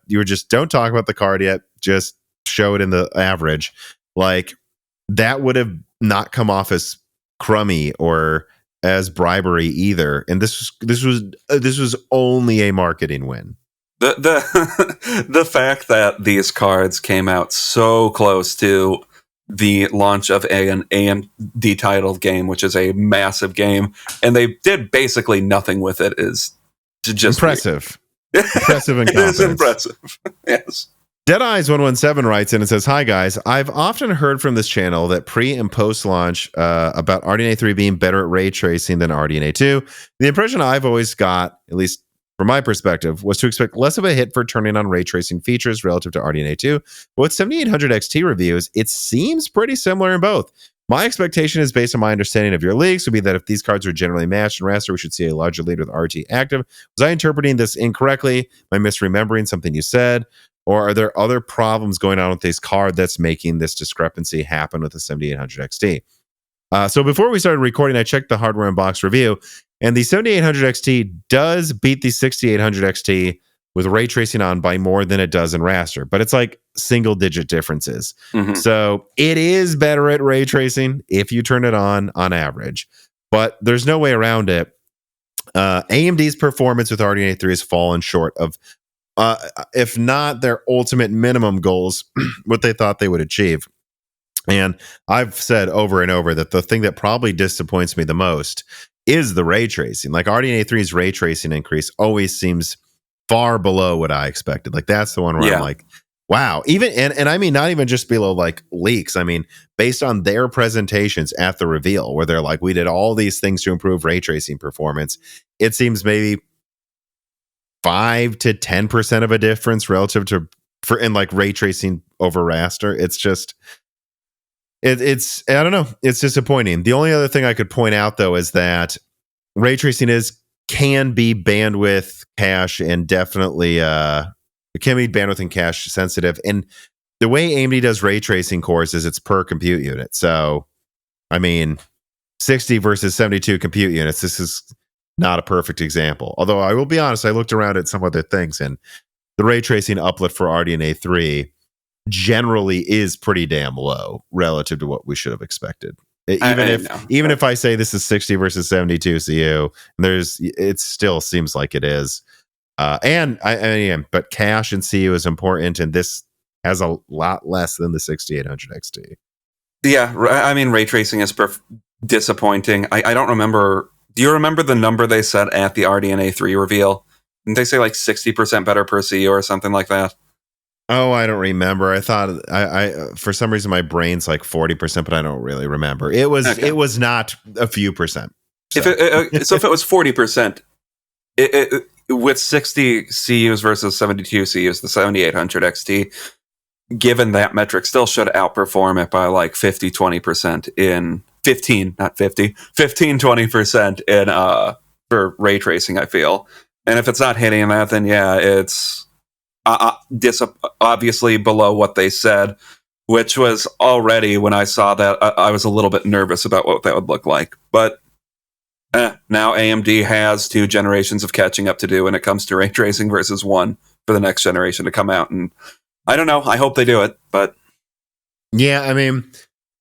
You just don't talk about the card yet. Just show it in the average, like that would have not come off as crummy or as bribery either. And this was only a marketing win. The fact that these cards came out so close to the launch of an AMD titled game, which is a massive game, and they did basically nothing with it, is just impressive. Impressive and it is impressive. Yes. Deadeyes117 writes in and says, "Hi guys, I've often heard from this channel that pre and post launch about RDNA 3 being better at ray tracing than RDNA 2. The impression I've always got, at least from my perspective, was to expect less of a hit for turning on ray tracing features relative to RDNA 2. But with 7800 XT reviews, it seems pretty similar in both. My expectation is based on my understanding of your leaks would be that if these cards are generally matched in raster, we should see a larger lead with RT active. Was I interpreting this incorrectly? Am I misremembering something you said? Or are there other problems going on with this card that's making this discrepancy happen with the 7800 XT? So before we started recording, I checked the hardware and box review, and the 7800 XT does beat the 6800 XT with ray tracing on by more than it does in raster, but it's like single-digit differences. Mm-hmm. So it is better at ray tracing if you turn it on average, but there's no way around it. AMD's performance with RDNA 3 has fallen short of if not their ultimate minimum goals, what they thought they would achieve. And I've said over and over that the thing that probably disappoints me the most is the ray tracing. Like RDNA 3's ray tracing increase always seems far below what I expected. Like that's the one where I'm like, wow. Even and I mean not even just below like leaks. I mean, based on their presentations at the reveal, where they're like, we did all these things to improve ray tracing performance. It seems maybe 5 to 10% of a difference relative to for in like ray tracing over raster. It's just it's I don't know, it's disappointing. The only other thing I could point out though is that ray tracing can be bandwidth cache and definitely it can be bandwidth and cache sensitive, and the way AMD does ray tracing cores is it's per compute unit. So I mean 60 versus 72 compute units, this is not a perfect example. Although I will be honest, I looked around at some other things, and the ray tracing uplift for RDNA 3 generally is pretty damn low relative to what we should have expected. Even if I say this is 60 versus 72 CU, it still seems like it is. But cache and CU is important, and this has a lot less than the 6800 XT. Yeah, I mean, ray tracing is disappointing. I don't remember. Do you remember the number they said at the RDNA 3 reveal? Didn't they say like 60% better per CU or something like that? Oh, I don't remember. I thought I for some reason my brain's like 40%, but I don't really remember. It was not a few percent. So if it was 40%, with 60 CUs versus 72 CUs, the 7800 XT, given that metric, still should outperform it by like 20% in 15-20% in for ray tracing, I feel. And if it's not hitting that, then yeah, it's obviously below what they said, which was already, when I saw that, I was a little bit nervous about what that would look like. But now AMD has 2 generations of catching up to do when it comes to ray tracing versus 1 for the next generation to come out. And I don't know. I hope they do it, but yeah, I mean,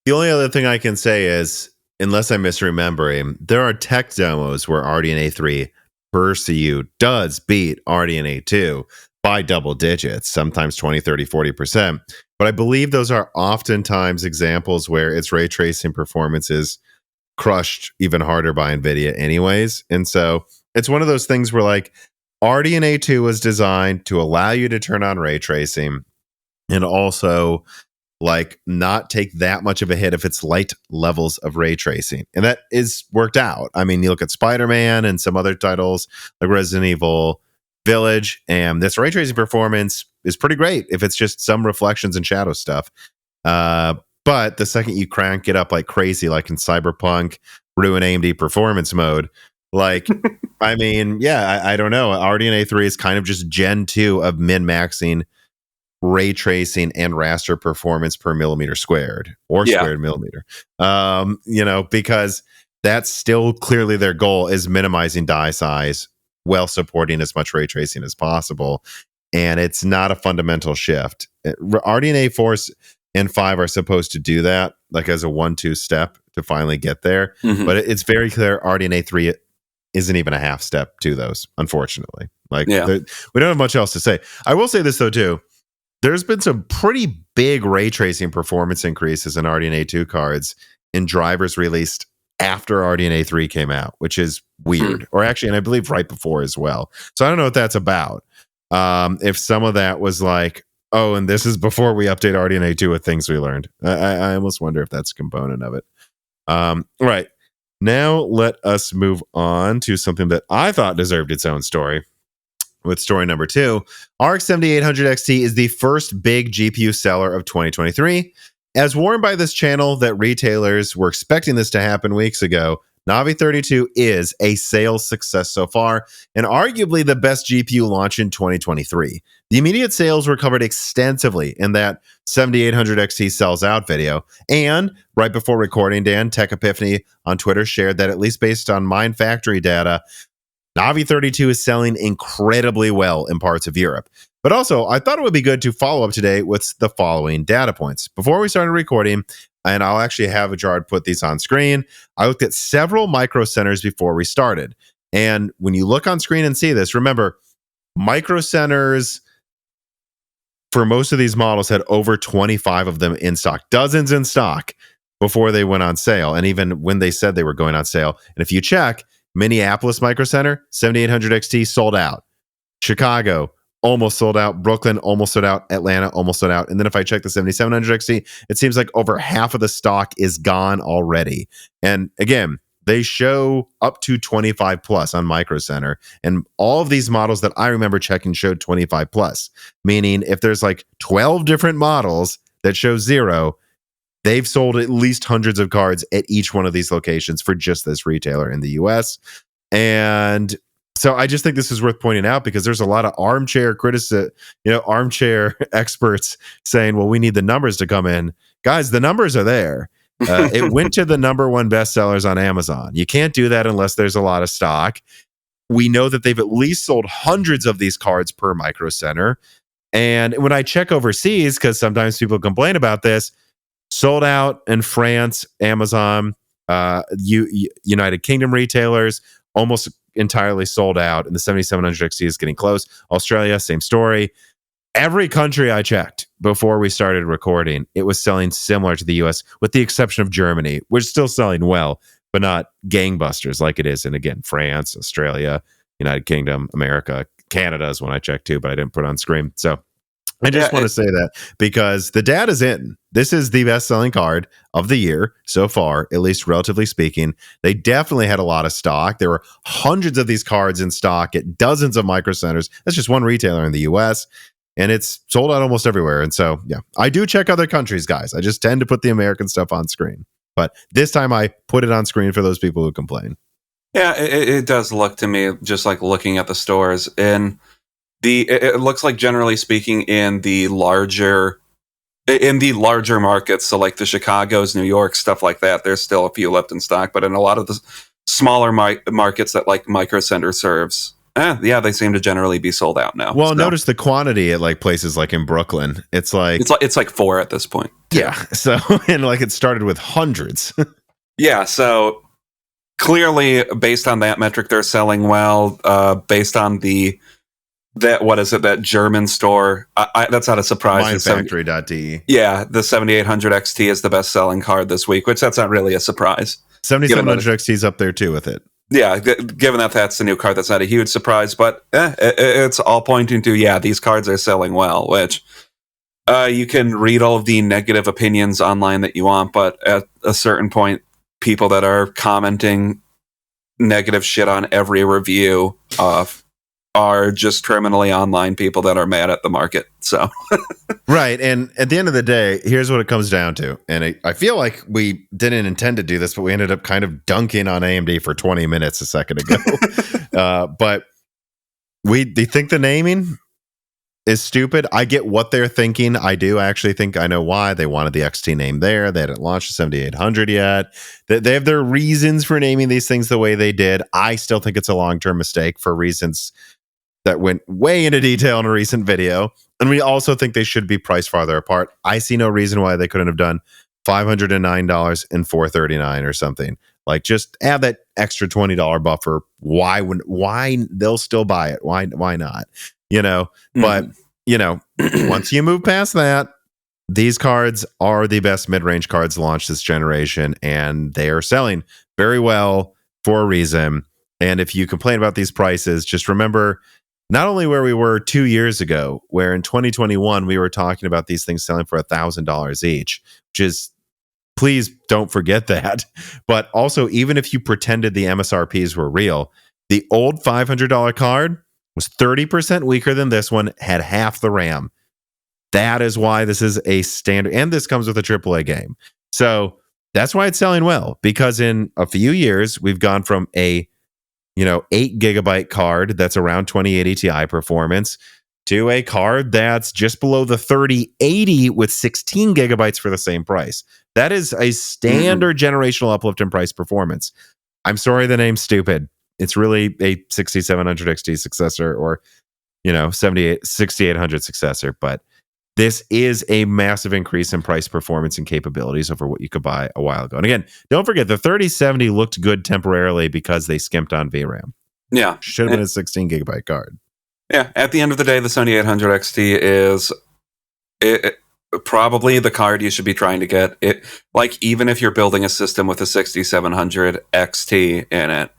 the only other thing I can say is, unless I'm misremembering, there are tech demos where RDNA 3 per CU does beat RDNA 2 by double digits, sometimes 20, 30, 40%. But I believe those are oftentimes examples where its ray tracing performance is crushed even harder by Nvidia anyways. And so it's one of those things where like RDNA 2 was designed to allow you to turn on ray tracing and also like not take that much of a hit if it's light levels of ray tracing. And that is worked out. I mean, you look at Spider-Man and some other titles like Resident Evil Village, and this ray tracing performance is pretty great if it's just some reflections and shadow stuff. But the second you crank it up like crazy, like in Cyberpunk, ruin AMD performance mode, like, I mean, yeah, I don't know. RDNA 3 is kind of just Gen 2 of min-maxing ray tracing and raster performance per millimeter squared or squared millimeter. Because that's still clearly their goal is minimizing die size while supporting as much ray tracing as possible. and it's not a fundamental shift. RDNA 4 and 5 are supposed to do that, like as a 1-2 step to finally get there. Mhm. But it's very clear RDNA 3 isn't even a half step to those, unfortunately. Like, we don't have much else to say. I will say this, though, too. There's been some pretty big ray tracing performance increases in RDNA 2 cards in drivers released after RDNA 3 came out, which is weird. Or actually, and I believe right before as well. So I don't know what that's about. If some of that was like, oh, and this is before we update RDNA 2 with things we learned. I almost wonder if that's a component of it. Right. Now let us move on to something that I thought deserved its own story. With story number 2, RX 7800 XT is the first big GPU seller of 2023. As warned by this channel that retailers were expecting this to happen weeks ago, Navi 32 is a sales success so far, and arguably the best GPU launch in 2023. The immediate sales were covered extensively in that 7800 XT sells out video, and right before recording, Dan, Tech Epiphany on Twitter shared that at least based on Mind Factory data, Navi 32 is selling incredibly well in parts of Europe. But also, I thought it would be good to follow up today with the following data points. Before we started recording, and I'll actually have Gerard put these on screen, I looked at several micro centers before we started. And when you look on screen and see this, remember, micro centers for most of these models had over 25 of them in stock, dozens in stock before they went on sale. And even when they said they were going on sale. And if you check, Minneapolis Micro Center, 7800 XT sold out. Chicago, almost sold out. Brooklyn, almost sold out. Atlanta, almost sold out. And then if I check the 7700 XT, it seems like over half of the stock is gone already. And again, they show up to 25 plus on Micro Center. And all of these models that I remember checking showed 25 plus, meaning if there's like 12 different models that show 0, they've sold at least hundreds of cards at each one of these locations for just this retailer in the US. And so I just think this is worth pointing out because there's a lot of armchair armchair experts saying, well, we need the numbers to come in. Guys, the numbers are there. It went to the number 1 bestsellers on Amazon. You can't do that unless there's a lot of stock. We know that they've at least sold hundreds of these cards per Micro Center. And when I check overseas, because sometimes people complain about this, sold out in France, Amazon, United Kingdom retailers, almost entirely sold out. And the 7700 XT is getting close. Australia, same story. Every country I checked before we started recording, it was selling similar to the US, with the exception of Germany, which is still selling well, but not gangbusters like it is in, again, France, Australia, United Kingdom, America. Canada is one I checked too, but I didn't put on screen. So I just want to say that because the data's in. This is the best-selling card of the year so far, at least relatively speaking. They definitely had a lot of stock. There were hundreds of these cards in stock at dozens of micro centers. That's just one retailer in the U.S., and it's sold out almost everywhere. And so, yeah, I do check other countries, guys. I just tend to put the American stuff on screen. But this time I put it on screen for those people who complain. Yeah, it does look to me just like looking at the stores. And it looks like, generally speaking, in the larger markets, so like the Chicagos, New York, stuff like that, there's still a few left in stock. But in a lot of the smaller markets that like Micro Center serves, they seem to generally be sold out now. Well, notice the quantity at like places like in Brooklyn. It's like 4 at this point. Yeah. So, and like it started with hundreds. Yeah. So clearly, based on that metric, they're selling well. Based on that German store, that's not a surprise. Mindfactory.de. Yeah, the 7800 XT is the best selling card this week, which that's not really a surprise. 7700 XT is up there too with it. Yeah, given that that's the new card, that's not a huge surprise, but it's all pointing to, these cards are selling well, which you can read all of the negative opinions online that you want, but at a certain point, people that are commenting negative shit on every review are just criminally online people that are mad at the market. So right. And at the end of the day, here's what it comes down to. And I feel like we didn't intend to do this, but we ended up kind of dunking on AMD for 20 minutes a second ago. But they think the naming is stupid. I get what they're thinking. I do actually think I know why they wanted the XT name there. They hadn't launched the 7800 yet. They have their reasons for naming these things the way they did. I still think it's a long-term mistake for reasons that went way into detail in a recent video. And we also think they should be priced farther apart. I see no reason why they couldn't have done $509 and $439 or something. Like, just add that extra $20 buffer. Why they'll still buy it? Why not? But once you move past that, these cards are the best mid-range cards launched this generation, and they are selling very well for a reason. And if you complain about these prices, just remember not only where we were 2 years ago, where in 2021 we were talking about these things selling for $1,000 each, which is, please don't forget that. But also, even if you pretended the MSRPs were real, the old $500 card was 30% weaker than this one, had half the RAM. That is why this is a standard, and this comes with a AAA game. So that's why it's selling well, because in a few years, we've gone from a 8 gigabyte card that's around 2080 Ti performance to a card that's just below the 3080 with 16 gigabytes for the same price. That is a standard generational uplift in price performance. I'm sorry, the name's stupid. It's really a 6700 XT successor, or 6800 successor, but this is a massive increase in price performance and capabilities over what you could buy a while ago. And again, don't forget, the 3070 looked good temporarily because they skimped on VRAM. Yeah. Should have been a 16 gigabyte card. Yeah. At the end of the day, the 7800 XT is probably the card you should be trying to get. Like, even if you're building a system with a 6700 XT in it,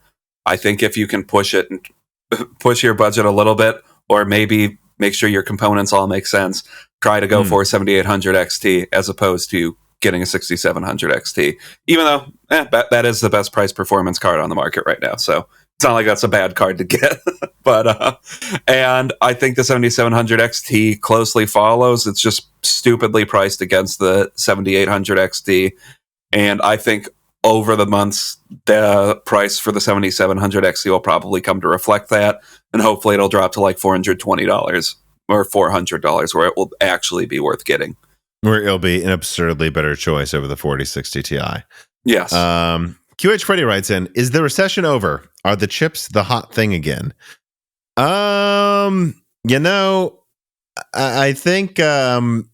I think if you can push your budget a little bit, or maybe make sure your components all make sense, try to go for a 7800 XT as opposed to getting a 6700 XT, even though that is the best price performance card on the market right now. So it's not like that's a bad card to get. But and I think the 7700 XT closely follows. It's just stupidly priced against the 7800 XT. And I think over the months, the price for the 7700 XT will probably come to reflect that. And hopefully it'll drop to like $420 or $400, where it will actually be worth getting. Where it'll be an absurdly better choice over the 4060 Ti. Yes. QH Freddy writes in, is the recession over? Are the chips the hot thing again? I think you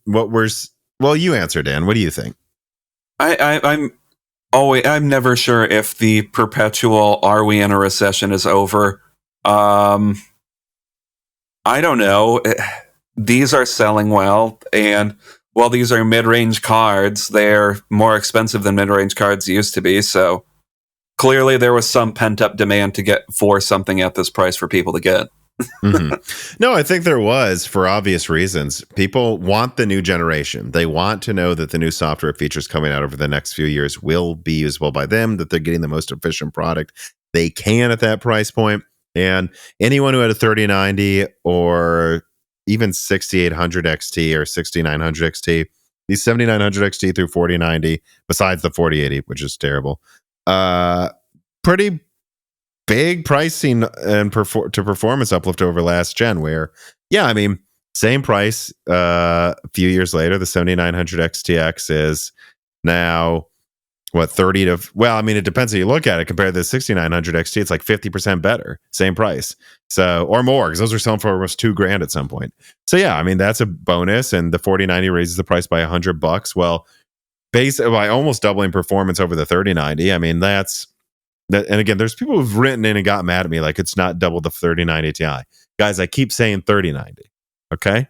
answer, Dan. What do you think? I'm never sure if the perpetual "are we in a recession" is over. I don't know. These are selling well, and while these are mid-range cards, they're more expensive than mid-range cards used to be. So clearly, there was some pent-up demand to get for something at this price for people to get. No, I think there was, for obvious reasons. People want the new generation. They want to know that the new software features coming out over the next few years will be usable by them, that they're getting the most efficient product they can at that price point. And anyone who had a 3090 or even 6800 XT or 6900 XT, these 7900 XT through 4090, besides the 4080, which is terrible, pretty big pricing and to performance uplift over last gen, where, same price. A few years later, the 7900 XTX is now what, 30 to, it depends how you look at it. Compared to the 6900 XT, it's like 50% better, same price. So, or more, because those are selling for almost $2,000 at some point. So that's a bonus. And the 4090 raises the price by $100. Well, basically by almost doubling performance over the 3090. That's that. And again, there's people who've written in and got mad at me like it's not double the 3090 Ti. Guys, I keep saying 3090. Okay,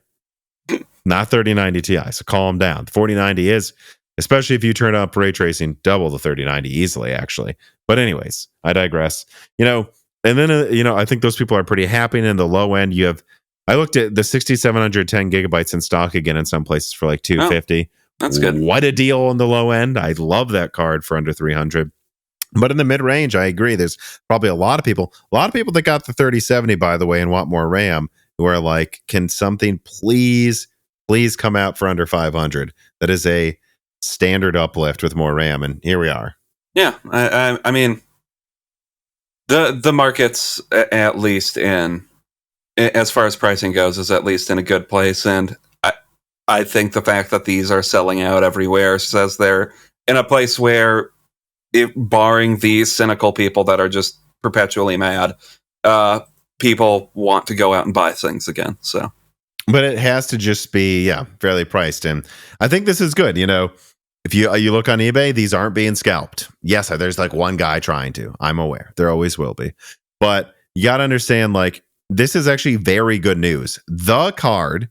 not 3090 Ti. So calm down. The 4090 is, especially if you turn up ray tracing, double the 3090 easily, actually. But anyways, I digress. And then I think those people are pretty happy. And in the low end, I looked at the 6710 gigabytes in stock again in some places for like $250. That's good. What a deal on the low end. I love that card for under $300. But in the mid range, I agree. There's probably a lot of people that got the 3070, by the way, and want more RAM, who are like, can something please come out for under 500? That is a standard uplift with more RAM, and here we are. Yeah, I mean, the market's at least in, as far as pricing goes, is at least in a good place, and I think the fact that these are selling out everywhere says they're in a place where, barring these cynical people that are just perpetually mad, people want to go out and buy things again. So, but it has to just be fairly priced, and I think this is good. If you look on eBay, these aren't being scalped. Yes, there's like one guy trying to. I'm aware there always will be, but you got to understand, like, this is actually very good news. The card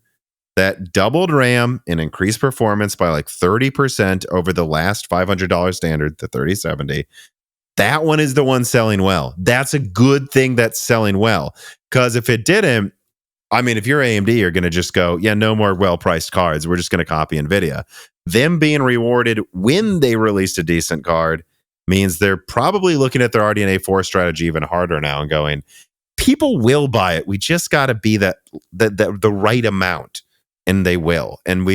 that doubled RAM and increased performance by like 30% over the last $500 standard, the 3070. That one is the one selling well. That's a good thing that's selling well. Because if it didn't, I mean, if you're AMD, you're going to just go, no more well-priced cards. We're just going to copy Nvidia. Them being rewarded when they released a decent card means they're probably looking at their RDNA 4 strategy even harder now and going, people will buy it. We just got to be the right amount, and they will. And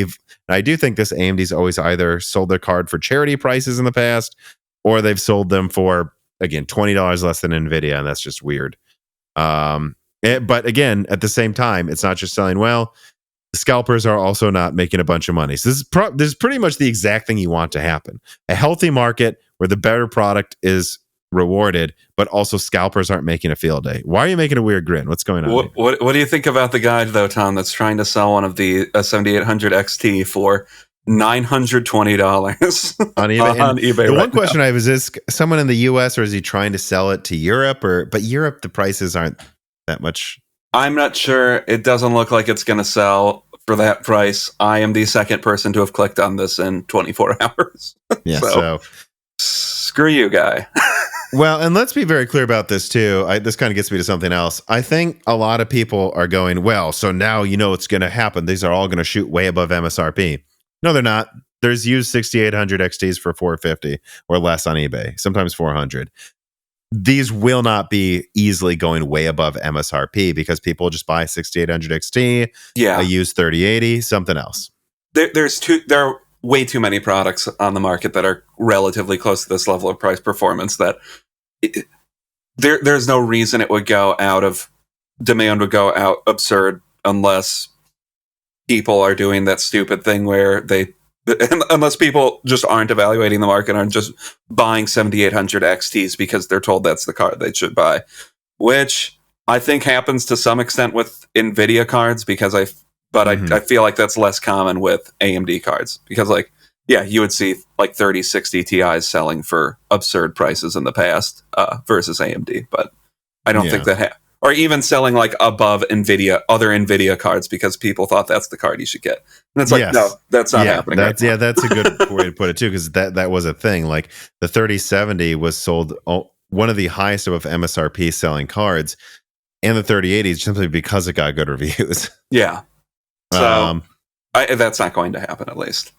I do think this AMD's always either sold their card for charity prices in the past, or they've sold them for, again, $20 less than Nvidia, and that's just weird. But again, at the same time, it's not just selling well. The scalpers are also not making a bunch of money. So this is pretty much the exact thing you want to happen. A healthy market where the better product is rewarded, but also scalpers aren't making a field day. Why are you making a weird grin? What's going on? What do you think about the guy, though, Tom, that's trying to sell one of the 7800 XT for $920 on eBay? on eBay. The one question I have is this someone in the US, or is he trying to sell it to Europe? But Europe, the prices aren't that much. I'm not sure. It doesn't look like it's going to sell for that price. I am the second person to have clicked on this in 24 hours. Yeah, so screw you, guy. Well, and let's be very clear about this too. This kind of gets me to something else. I think a lot of people are going, well, so now it's going to happen. These are all going to shoot way above MSRP. No, they're not. There's used 6800 XTs for $450 or less on eBay, sometimes $400. These will not be easily going way above MSRP because people just buy 6800 XT. Yeah, I use 3080, something else. There are way too many products on the market that are relatively close to this level of price performance that there's no reason it would go out of demand, would go out absurd unless people are doing that stupid thing where unless people just aren't evaluating the market, aren't just buying 7800 XTs because they're told that's the card they should buy, which I think happens to some extent with Nvidia cards because I feel like that's less common with AMD cards because you would see like 3060 Ti's selling for absurd prices in the past versus AMD, but I don't think that or even selling like above other Nvidia cards because people thought that's the card you should get. And it's like, no, that's not happening. That's a good way to put it too, because that was a thing. Like the 3070 was sold one of the highest above MSRP selling cards, and the 3080 simply because it got good reviews. Yeah. So that's not going to happen, at least.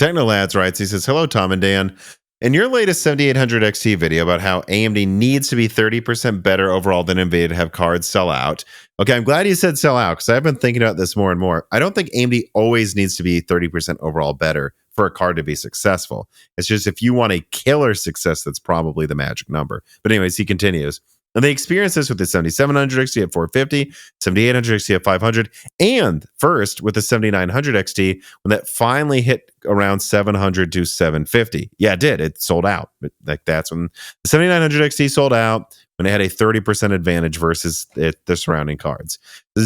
Technolads writes, he says, hello, Tom and Dan. In your latest 7800 XT video about how AMD needs to be 30% better overall than Nvidia to have cards sell out. Okay, I'm glad you said sell out because I've been thinking about this more and more. I don't think AMD always needs to be 30% overall better for a card to be successful. It's just if you want a killer success, that's probably the magic number. But anyways, he continues. And they experienced this with the 7700 XT at 450, 7800 XT at 500, and first with the 7900 XT when that finally hit around 700 to 750. Yeah, it did. It sold out. That's when the 7900 XT sold out when it had a 30% advantage versus the surrounding cards.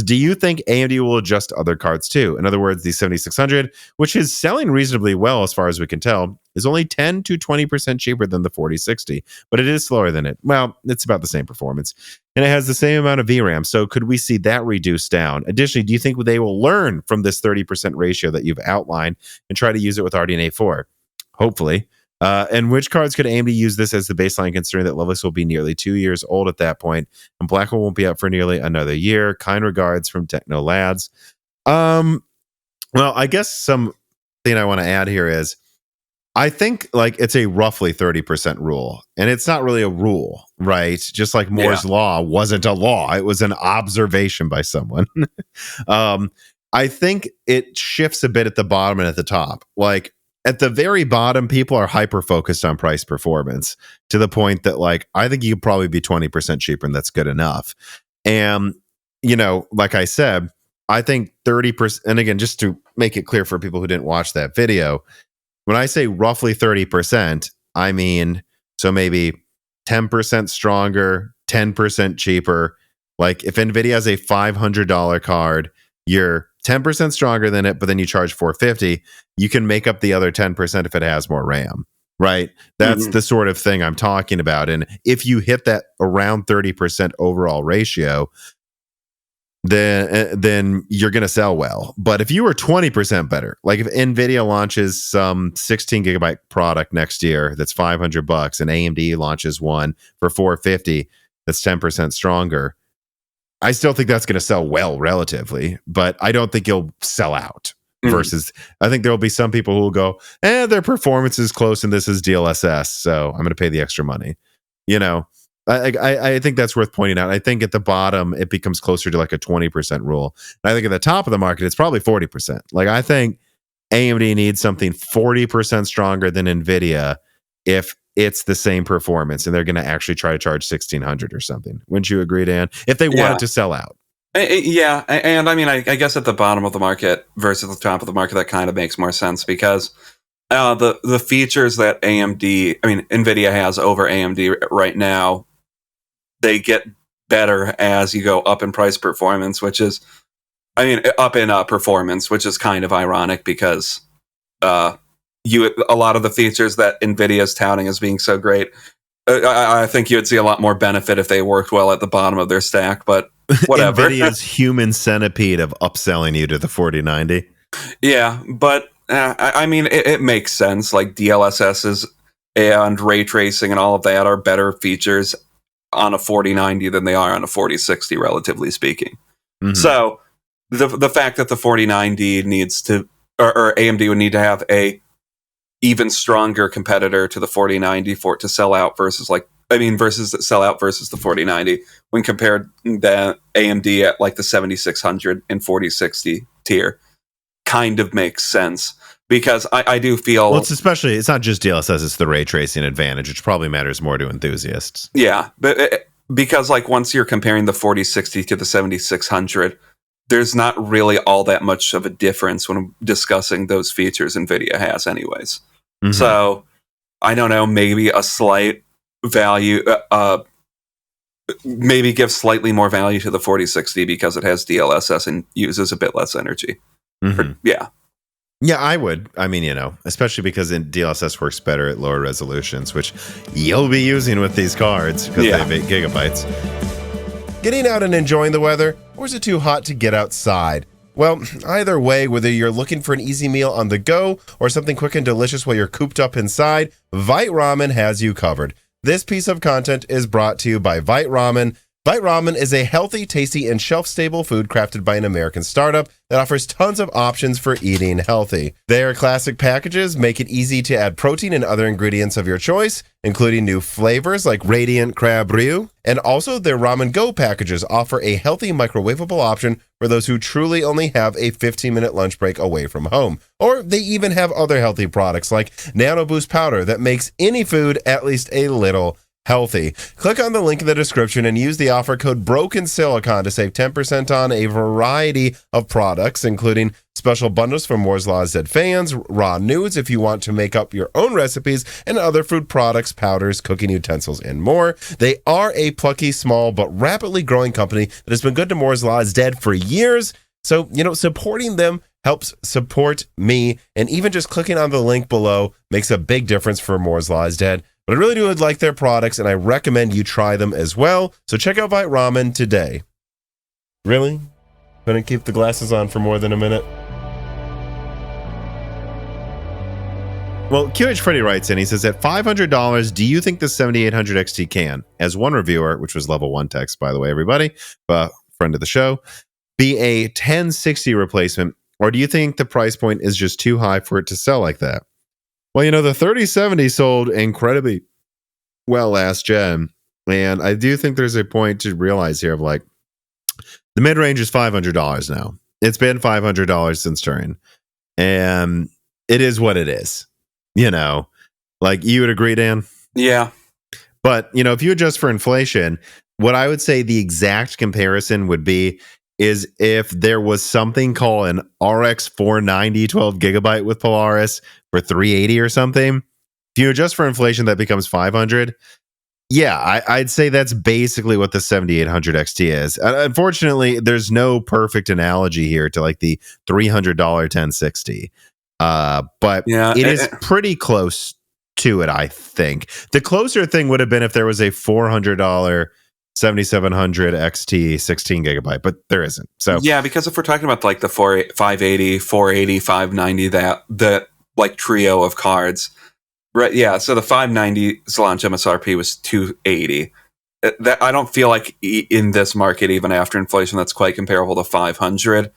Do you think AMD will adjust other cards too? In other words, the 7600, which is selling reasonably well as far as we can tell, is only 10 to 20% cheaper than the 4060, but it is slower than it. Well, it's about the same performance, and it has the same amount of VRAM. So could we see that reduced down? Additionally, do you think they will learn from this 30% ratio that you've outlined and try to use it with RDNA 4? Hopefully. And which cards could AMD use this as the baseline, considering that Lovelace will be nearly 2 years old at that point, and Blackwell won't be out for nearly another year? Kind regards from Technolads. Well, I guess something I want to add here is I think like it's a roughly 30% rule, and it's not really a rule, right? Just like Moore's law wasn't a law. It was an observation by someone. I think it shifts a bit at the bottom and at the top. Like at the very bottom, people are hyper-focused on price performance to the point that like, I think you could probably be 20% cheaper and that's good enough. And, like I said, I think 30%, and again, just to make it clear for people who didn't watch that video, when I say roughly 30%, I mean, so maybe 10% stronger, 10% cheaper, Like if Nvidia has a $500 card, you're 10% stronger than it, but then you charge $450. You can make up the other 10% if it has more RAM, right? That's the sort of thing I'm talking about. And if you hit that around 30% overall ratio, then you're going to sell well. But if you were 20% better, like if Nvidia launches some 16 gigabyte product next year that's $500 and AMD launches one for $450 that's 10% stronger, I still think that's going to sell well relatively, but I don't think you'll sell out. Versus, I think there'll be some people who will go, their performance is close and this is DLSS, so I'm going to pay the extra money. You know, I think that's worth pointing out. I think at the bottom, it becomes closer to like a 20% rule. And I think at the top of the market, it's probably 40%. Like I think AMD needs something 40% stronger than Nvidia if it's the same performance and they're going to actually try to charge $1,600 or something. Wouldn't you agree, Dan? If they want it to sell out. Yeah, and I mean, I guess at the bottom of the market versus the top of the market, that kind of makes more sense because the features that Nvidia has over AMD right now, they get better as you go up in price performance, which is, up in performance, which is kind of ironic because a lot of the features that Nvidia is touting as being so great, I think you would see a lot more benefit if they worked well at the bottom of their stack, but whatever. NVIDIA's human centipede of upselling you to the 4090. Yeah, but it makes sense. Like DLSS and ray tracing and all of that are better features on a 4090 than they are on a 4060, relatively speaking. So the fact that the 4090 needs to, or AMD would need to have a even stronger competitor to the 4090 for it to sell out versus sell out versus the 4090 when compared to AMD at like the 7600 and 4060 tier kind of makes sense because I do feel... Well, it's not just DLSS, it's the ray tracing advantage, which probably matters more to enthusiasts. Yeah, but because like once you're comparing the 4060 to the 7600, there's not really all that much of a difference when discussing those features NVIDIA has anyways. So, I don't know, maybe a slight value, maybe give slightly more value to the 4060 because it has DLSS and uses a bit less energy. Yeah, I would. Especially because DLSS works better at lower resolutions, which you'll be using with these cards because they have 8 gigabytes. Getting out and enjoying the weather, or is it too hot to get outside? Well, either way, whether you're looking for an easy meal on the go or something quick and delicious while you're cooped up inside, Vite Ramen has you covered. This piece of content is brought to you by Vite Ramen. Vite Ramen is a healthy, tasty, and shelf-stable food crafted by an American startup that offers tons of options for eating healthy. Their classic packages make it easy to add protein and other ingredients of your choice, including new flavors like Radiant Crab Ryu. And also, their Ramen Go packages offer a healthy microwavable option for those who truly only have a 15-minute lunch break away from home. Or they even have other healthy products like Nano Boost Powder that makes any food at least a little healthy. Click on the link in the description and use the offer code BROKENSILICON to save 10% on a variety of products, including special bundles for Moore's Law's Dead fans, raw nudes if you want to make up your own recipes, and other food products, powders, cooking utensils, and more. They are a plucky, small, but rapidly growing company that has been good to Moore's Law's Dead for years. So, supporting them helps support me, and even just clicking on the link below makes a big difference for Moore's Law's Dead. But I really do like their products, and I recommend you try them as well. So check out Vite Ramen today. Really? Couldn't keep the glasses on for more than a minute? Well, QH Freddy writes in, he says, at $500, do you think the 7800 XT can, as one reviewer, which was level 1 text, by the way, everybody, friend of the show, be a 1060 replacement, or do you think the price point is just too high for it to sell like that? Well, the 3070 sold incredibly well last gen, and I do think there's a point to realize here of like, the mid-range is $500 now. It's been $500 since Turing, and it is what it is. Like you would agree, Dan? Yeah. But, if you adjust for inflation, what I would say the exact comparison would be is if there was something called an RX 490 12 gigabyte with Polaris for $380 or something. If you adjust for inflation, that becomes $500. Yeah, I'd say that's basically what the 7800 XT is. Unfortunately, there's no perfect analogy here to like the $300 1060. But Yeah, it is pretty close to it, I think. The closer thing would have been if there was a $400 7700 XT 16 gigabyte, but there isn't. So yeah, because if we're talking about like the 580, 480, 590, that like trio of cards, right? Yeah, so the 590's launch MSRP was 280. That I don't feel like in this market, even after inflation, that's quite comparable to 500.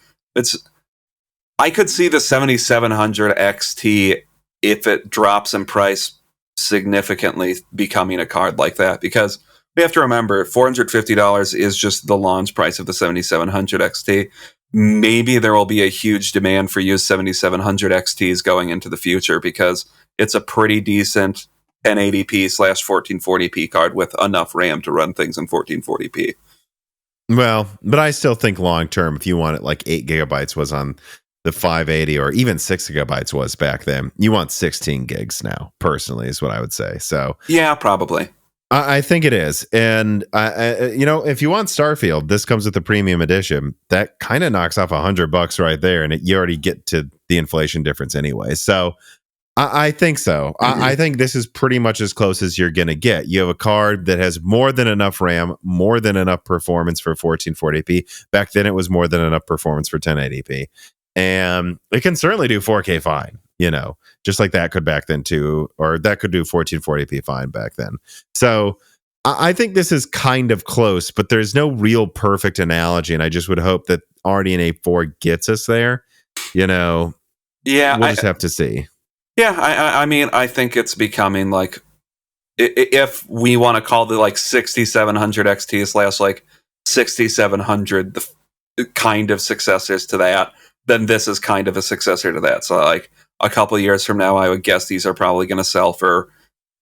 I could see the 7700 XT, if it drops in price significantly, becoming a card like that, because we have to remember $450 is just the launch price of the 7700 XT. Maybe there will be a huge demand for used 7700 XTs going into the future because it's a pretty decent 1080p/1440p card with enough RAM to run things in 1440p. well, but I still think long term, if you want it like 8 gigabytes was on the 580 or even 6 gigabytes was back then, you want 16 gigs now, personally, is what I would say. So yeah, probably. I think it is. And, if you want Starfield, this comes with the premium edition. That kind of knocks off $100 right there. And you already get to the inflation difference anyway. So I think so. Mm-hmm. I think this is pretty much as close as you're going to get. You have a card that has more than enough RAM, more than enough performance for 1440p. Back then, it was more than enough performance for 1080p. And it can certainly do 4K fine, just like that could back then too, or that could do 1440p fine back then. So I think this is kind of close, but there's no real perfect analogy. And I just would hope that RDNA 4 gets us there. Yeah, we'll just have to see. Yeah, I mean, I think it's becoming like, if we want to call the like 6700 XT / like 6700 the kind of successors to that, then this is kind of a successor to that. So like a couple of years from now, I would guess these are probably going to sell for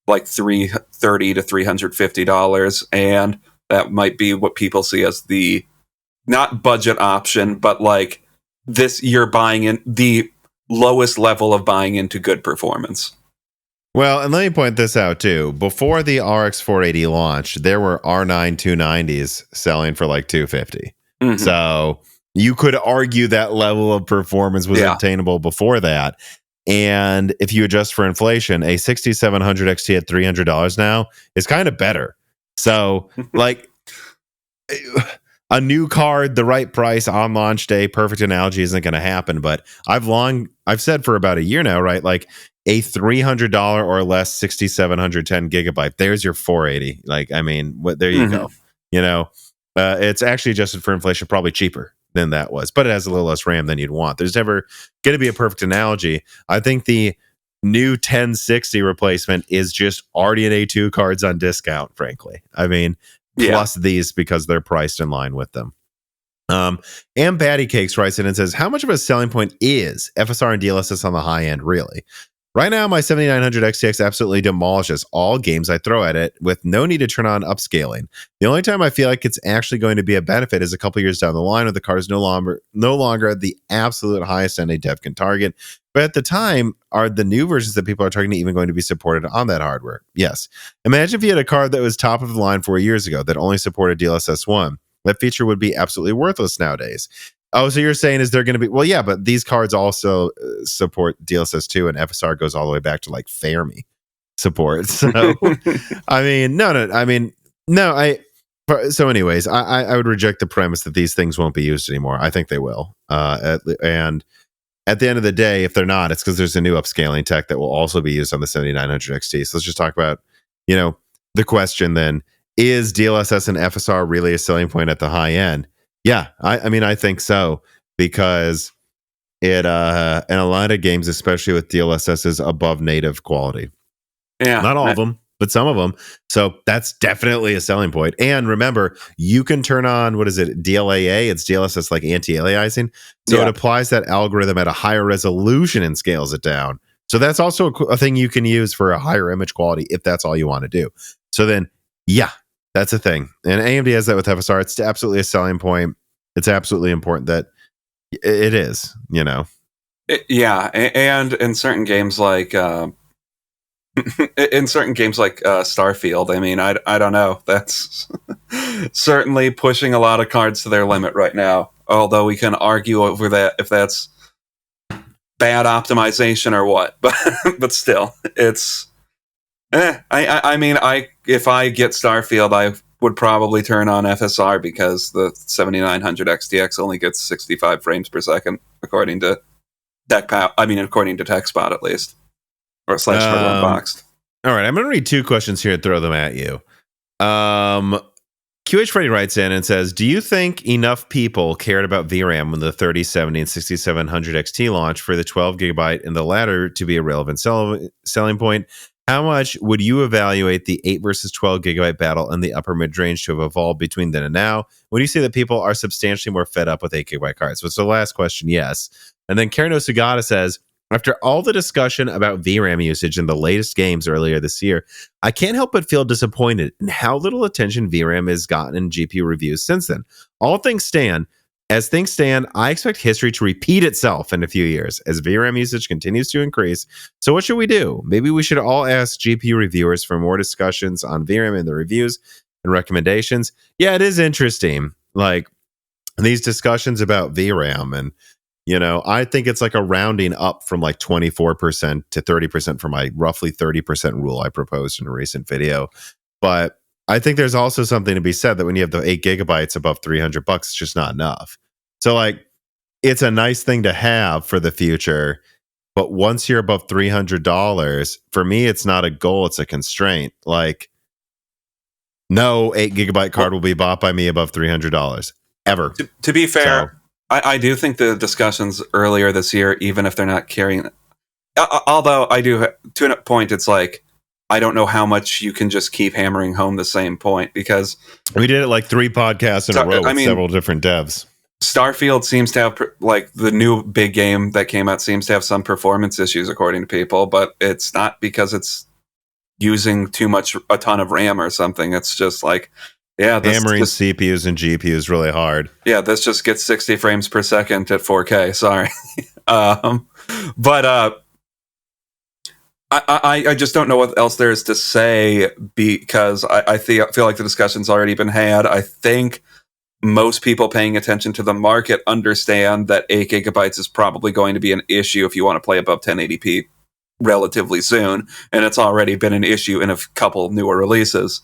like $330 to $350, and that might be what people see as the not budget option, but like this, you're buying in the lowest level of buying into good performance. Well, and let me point this out too. Before the RX 480 launched, there were R9 290s selling for like $250. Mm-hmm. So you could argue that level of performance was obtainable before that. And if you adjust for inflation, a 6700 XT at $300 now is kind of better. So like a new card, the right price on launch day, perfect analogy isn't going to happen. But I've said for about a year now, right? Like a $300 or less 6710 gigabyte. There's your 480. Like, I mean, there you go. It's actually adjusted for inflation, probably cheaper than that was, but it has a little less RAM than you'd want. There's never going to be a perfect analogy. I think the new 1060 replacement is just RDNA 2 cards on discount, frankly. I mean, plus these because they're priced in line with them. And Patty Cakes writes in and says, how much of a selling point is FSR and DLSS on the high end, really? Right now, my 7900 XTX absolutely demolishes all games I throw at it with no need to turn on upscaling. The only time I feel like it's actually going to be a benefit is a couple years down the line when the card is no longer the absolute highest end a dev can target. But at the time, are the new versions that people are targeting even going to be supported on that hardware? Yes. Imagine if you had a card that was top of the line 4 years ago that only supported DLSS 1. That feature would be absolutely worthless nowadays. Oh, so you're saying is there going to be... Well, yeah, but these cards also support DLSS 2, and FSR goes all the way back to like Fermi support. So, I mean, so anyways, I would reject the premise that these things won't be used anymore. I think they will. And at the end of the day, if they're not, it's because there's a new upscaling tech that will also be used on the 7900 XT. So let's just talk about, the question then, is DLSS and FSR really a selling point at the high end? Yeah, I mean, I think so, because it, in a lot of games, especially with DLSS, is above native quality. Yeah. Not all of them, but some of them. So that's definitely a selling point. And remember, you can turn on, what is it, DLAA? It's DLSS like anti-aliasing. So it applies that algorithm at a higher resolution and scales it down. So that's also a thing you can use for a higher image quality if that's all you want to do. So then, yeah, that's a thing. And AMD has that with FSR. It's absolutely a selling point. It's absolutely important that it is, Yeah. And in certain games like In certain games like Starfield, I mean, I don't know. That's certainly pushing a lot of cards to their limit right now. Although we can argue over that if that's bad optimization or what, but still, it's. I mean, if I get Starfield, I would probably turn on FSR because the 7900 XTX only gets 65 frames per second, according to according to TechSpot at least, or / Unboxed. All right, I'm going to read two questions here and throw them at you. QH Freddy writes in and says, do you think enough people cared about VRAM when the 3070 and 6700 XT launched for the 12 gigabyte and the latter to be a relevant selling point? How much would you evaluate the 8 versus 12 gigabyte battle in the upper mid-range to have evolved between then and now? Would you say that people are substantially more fed up with 8 gigabyte cards? So the last question, yes. And then Karen Osugata says, after all the discussion about VRAM usage in the latest games earlier this year, I can't help but feel disappointed in how little attention VRAM has gotten in GPU reviews since then. As things stand, I expect history to repeat itself in a few years as VRAM usage continues to increase. So what should we do? Maybe we should all ask GPU reviewers for more discussions on VRAM in the reviews and recommendations. Yeah, it is interesting. Like these discussions about VRAM, and I think it's like a rounding up from like 24% to 30% for my roughly 30% rule I proposed in a recent video. But I think there's also something to be said that when you have the 8 gigabytes above $300, it's just not enough. So like, it's a nice thing to have for the future, but once you're above $300, for me, it's not a goal, it's a constraint. Like, no 8 gigabyte card will be bought by me above $300 ever. To be fair, I do think the discussions earlier this year, even if they're not carrying, although I do, to a point, it's like, I don't know how much you can just keep hammering home the same point, because we did it like 3 podcasts in a row with several different devs. Starfield seems to have, like, the new big game that came out seems to have some performance issues according to people, but it's not because it's using a ton of RAM or something. It's just like, hammering CPUs and GPUs really hard. Yeah, this just gets 60 frames per second at 4K. Sorry. But I just don't know what else there is to say, because I feel like the discussion's already been had. I think most people paying attention to the market understand that 8 gigabytes is probably going to be an issue if you want to play above 1080p relatively soon, and it's already been an issue in a couple newer releases.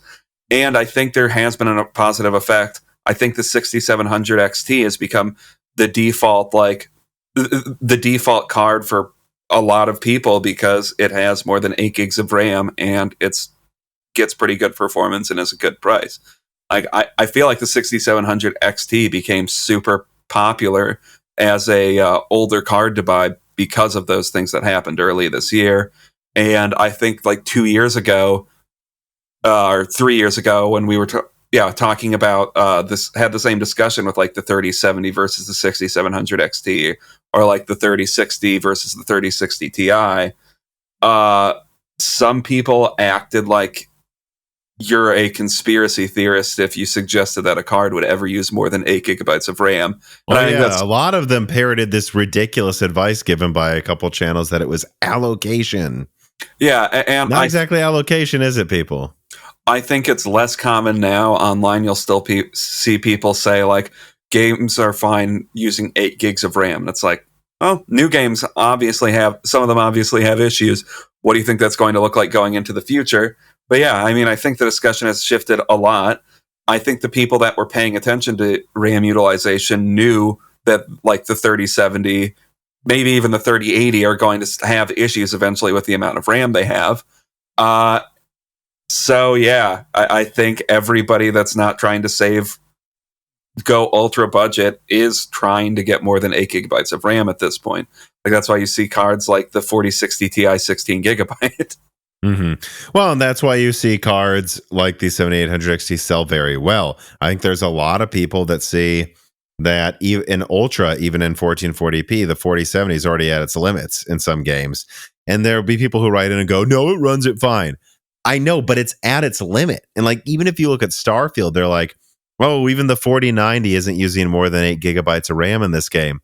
And I think there has been a positive effect. I think the 6700 XT has become the default, the default card for a lot of people, because it has more than 8 gigs of RAM and gets pretty good performance and is a good price. I feel like the 6700 XT became super popular as a older card to buy because of those things that happened early this year. And I think like 2 years ago, or 3 years ago, when we were talking about this, had the same discussion with like the 3070 versus the 6700 XT, or like the 3060 versus the 3060 Ti. Some people acted like you're a conspiracy theorist if you suggested that a card would ever use more than 8 gigabytes of RAM. A lot of them parroted this ridiculous advice given by a couple channels that it was allocation. Yeah, and not exactly allocation, is it, people? I think it's less common now. Online, you'll still see people say, like, games are fine using 8 gigs of RAM. And it's like, well, new games obviously some of them obviously have issues. What do you think that's going to look like going into the future? But yeah, I mean, I think the discussion has shifted a lot. I think the people that were paying attention to RAM utilization knew that, like, the 3070, maybe even the 3080 are going to have issues eventually with the amount of RAM they have. So yeah, I think everybody that's not trying to go ultra budget is trying to get more than 8 gigabytes of RAM at this point. Like, that's why you see cards like the 4060 Ti 16 gigabyte. Mm-hmm. Well, and that's why you see cards like the 7800 XT sell very well. I think there's a lot of people that see that even in Ultra, even in 1440p, the 4070 is already at its limits in some games. And there'll be people who write in and go, no, it runs it fine. I know, but it's at its limit. And like, even if you look at Starfield, they're like, oh, even the 4090 isn't using more than 8 gigabytes of RAM in this game.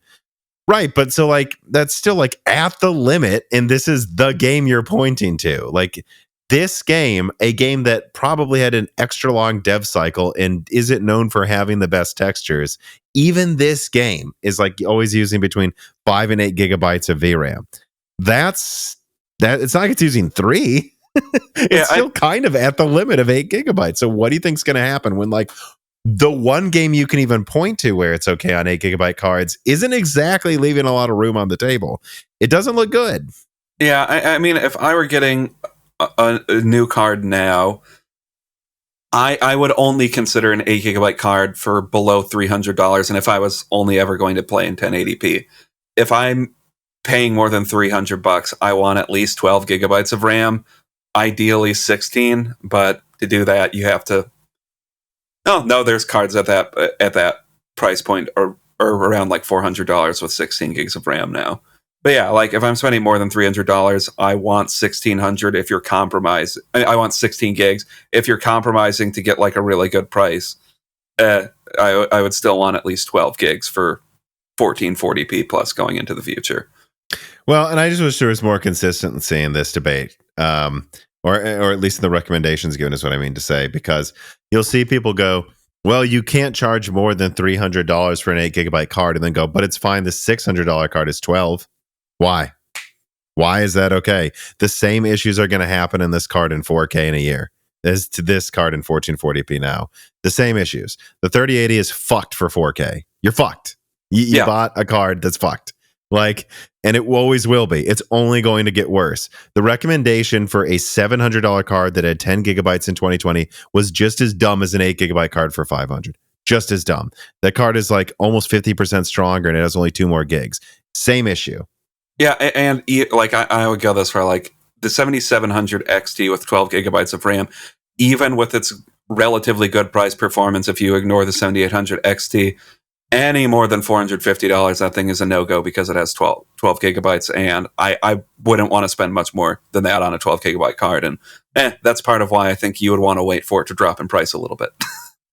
Right, but so like that's still like at the limit, and this is the game you're pointing to. Like this game, a game that probably had an extra long dev cycle and isn't known for having the best textures. Even this game is like always using between 5 and 8 gigabytes of VRAM. That's that. It's not like it's using 3. It's still kind of at the limit of 8 gigabytes. So what do you think's going to happen when like the one game you can even point to where it's okay on 8 gigabyte cards isn't exactly leaving a lot of room on the table? It doesn't look good. Yeah, I mean, if I were getting a new card now, I would only consider an 8 gigabyte card for below $300. And if I was only ever going to play in 1080p, if I'm paying more than $300, I want at least 12 gigabytes of RAM, ideally 16. But to do that, you have to. Oh no, there's cards at that price point or around like $400 with 16 gigs of RAM now. But yeah, like if I'm spending more than $300, I want 1600. If you're compromised, I want 16 gigs. If you're compromising to get like a really good price, I would still want at least 12 gigs for 1440p plus going into the future. Well, and I just wish there was more consistency in this debate. Or at least in the recommendations given is what I mean to say, because you'll see people go, well, you can't charge more than $300 for an 8 gigabyte card, and then go, but it's fine. The $600 card is 12. Why? Why is that okay? The same issues are going to happen in this card in 4K in a year as to this card in 1440p now. The same issues. The 3080 is fucked for 4K. You're fucked. You bought a card that's fucked. Like, and it always will be. It's only going to get worse. The recommendation for a $700 card that had 10 gigabytes in 2020 was just as dumb as an 8 gigabyte card for 500. Just as dumb. That card is like almost 50% stronger and it has only 2 more gigs. Same issue. Yeah, and like I would go this far, like the 7700 XT with 12 gigabytes of RAM, even with its relatively good price performance, if you ignore the 7800 XT, any more than $450, that thing is a no-go because it has 12 gigabytes, and I wouldn't want to spend much more than that on a 12 gigabyte card, and that's part of why I think you would want to wait for it to drop in price a little bit.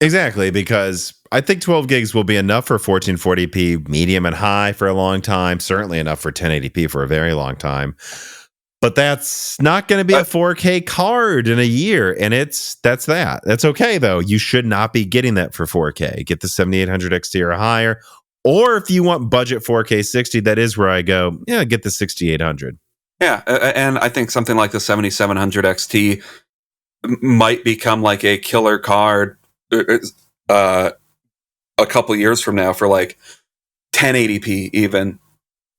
Exactly, because I think 12 gigs will be enough for 1440p medium and high for a long time, certainly enough for 1080p for a very long time. But that's not going to be a 4K card in a year, and that's that. That's okay, though. You should not be getting that for 4K. Get the 7800 XT or higher, or if you want budget 4K 60, that is where I go, yeah, get the 6800. Yeah, and I think something like the 7700 XT might become like a killer card a couple years from now for like 1080p even.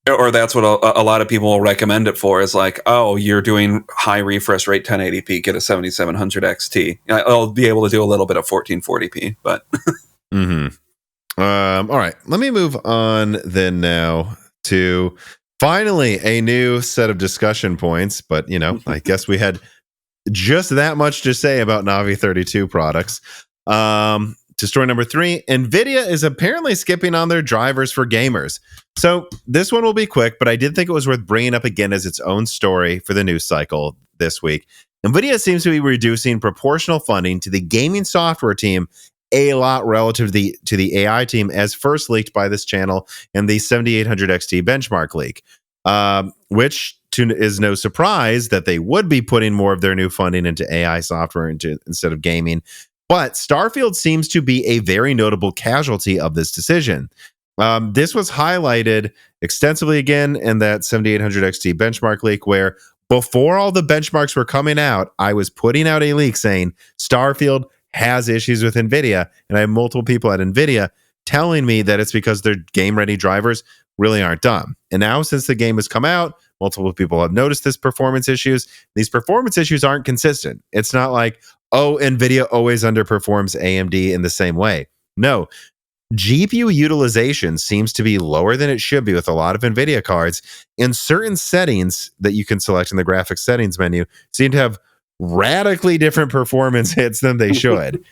Or that's what a lot of people will recommend it for, is like, oh, you're doing high refresh rate 1080p, get a 7700 XT. I'll be able to do a little bit of 1440p, but. All right, let me move on then now to finally a new set of discussion points. But, you know, I guess we had just that much to say about Navi 32 products. To story number 3, Nvidia is apparently skipping on their drivers for gamers. So this one will be quick, but I did think it was worth bringing up again as its own story for the news cycle this week. Nvidia seems to be reducing proportional funding to the gaming software team a lot relative to the AI team, as first leaked by this channel in the 7800 XT benchmark leak, which is no surprise that they would be putting more of their new funding into AI software instead of gaming. But Starfield seems to be a very notable casualty of this decision. This was highlighted extensively again in that 7800 XT benchmark leak, where before all the benchmarks were coming out, I was putting out a leak saying Starfield has issues with Nvidia, and I have multiple people at Nvidia telling me that it's because their game-ready drivers really aren't done. And now, since the game has come out, multiple people have noticed this performance issues. These performance issues aren't consistent. It's not like, oh, Nvidia always underperforms AMD in the same way. No, GPU utilization seems to be lower than it should be with a lot of Nvidia cards, and certain settings that you can select in the graphics settings menu seem to have radically different performance hits than they should.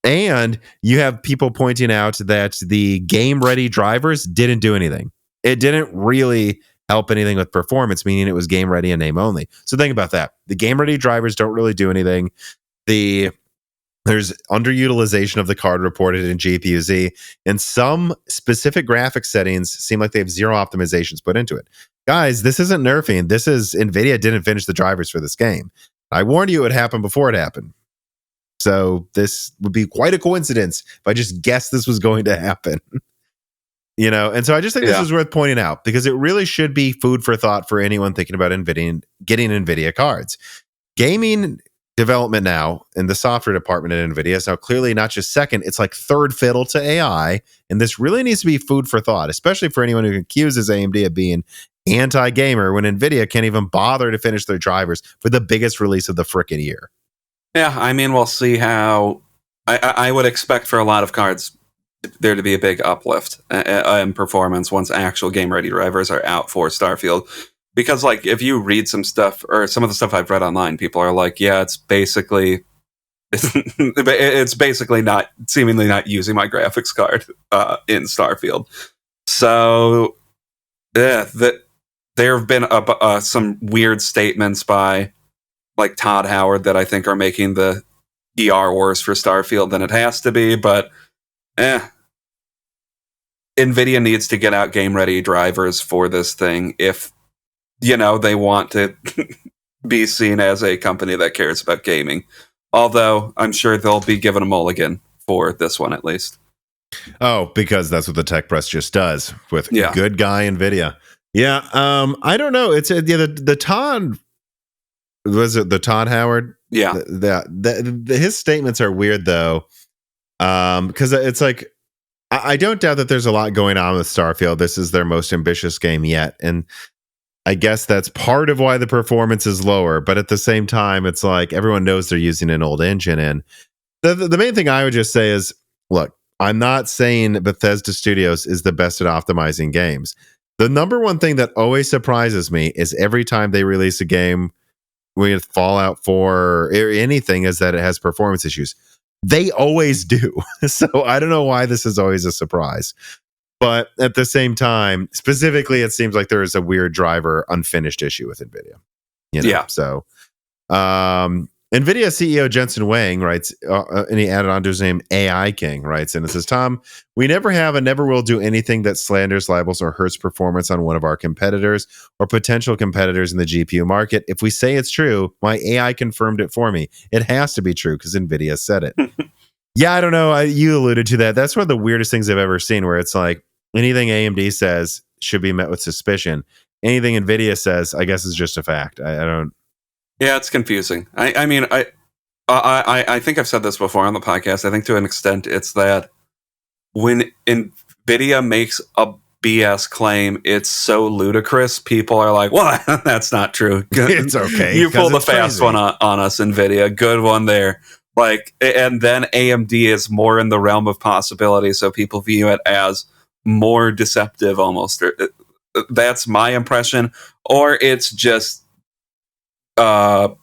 And you have people pointing out that the game-ready drivers didn't do anything. It didn't really help anything with performance, meaning it was game-ready and name only. So think about that. The game-ready drivers don't really do anything. The There's underutilization of the card reported in GPU-Z, and some specific graphics settings seem like they have zero optimizations put into it. Guys, this isn't nerfing. This is NVIDIA didn't finish the drivers for this game. I warned you it would happen before it happened. So this would be quite a coincidence if I just guessed this was going to happen. And so I just think this is worth pointing out because it really should be food for thought for anyone thinking about getting NVIDIA cards. Gaming development now in the software department at NVIDIA is now clearly not just second, it's like third fiddle to AI. And this really needs to be food for thought, especially for anyone who accuses AMD of being anti-gamer when NVIDIA can't even bother to finish their drivers for the biggest release of the frickin' year. Yeah, I mean, we'll see how... I would expect for a lot of cards there to be a big uplift in performance once actual game-ready drivers are out for Starfield. Because, like, if you read some stuff, or some of the stuff I've read online, people are like, yeah, it's basically not, seemingly not using my graphics card in Starfield. So, yeah, there have been some weird statements by, like, Todd Howard that I think are making the ER worse for Starfield than it has to be, but, NVIDIA needs to get out game-ready drivers for this thing if they want to be seen as a company that cares about gaming. Although, I'm sure they'll be given a mulligan for this one, at least. Oh, because that's what the tech press just does with good guy NVIDIA. Yeah, I don't know. It's the Todd... Was it the Todd Howard? Yeah. His statements are weird, though, because it's like... I don't doubt that there's a lot going on with Starfield. This is their most ambitious game yet, and I guess that's part of why the performance is lower, but at the same time, it's like everyone knows they're using an old engine. And the main thing I would just say is, look, I'm not saying Bethesda Studios is the best at optimizing games. The number one thing that always surprises me is every time they release a game with Fallout 4 or anything is that it has performance issues. They always do. So I don't know why this is always a surprise. But at the same time, specifically, it seems like there is a weird driver unfinished issue with NVIDIA. Yeah. So NVIDIA CEO Jensen Huang writes, and he added onto his name AI King, writes, and it says, Tom, we never have and never will do anything that slanders, libels, or hurts performance on one of our competitors or potential competitors in the GPU market. If we say it's true, my AI confirmed it for me. It has to be true because NVIDIA said it. Yeah, I don't know. You alluded to that. That's one of the weirdest things I've ever seen where it's like, anything AMD says should be met with suspicion. Anything NVIDIA says, I guess, is just a fact. I don't. Yeah, it's confusing. I mean, I think I've said this before on the podcast. I think to an extent, it's that when NVIDIA makes a BS claim, it's so ludicrous. People are like, "Well, that's not true." It's okay. You pulled a fast one on us, NVIDIA. Good one there. Like, and then AMD is more in the realm of possibility, so people view it as more deceptive almost. That's my impression. Or it's just the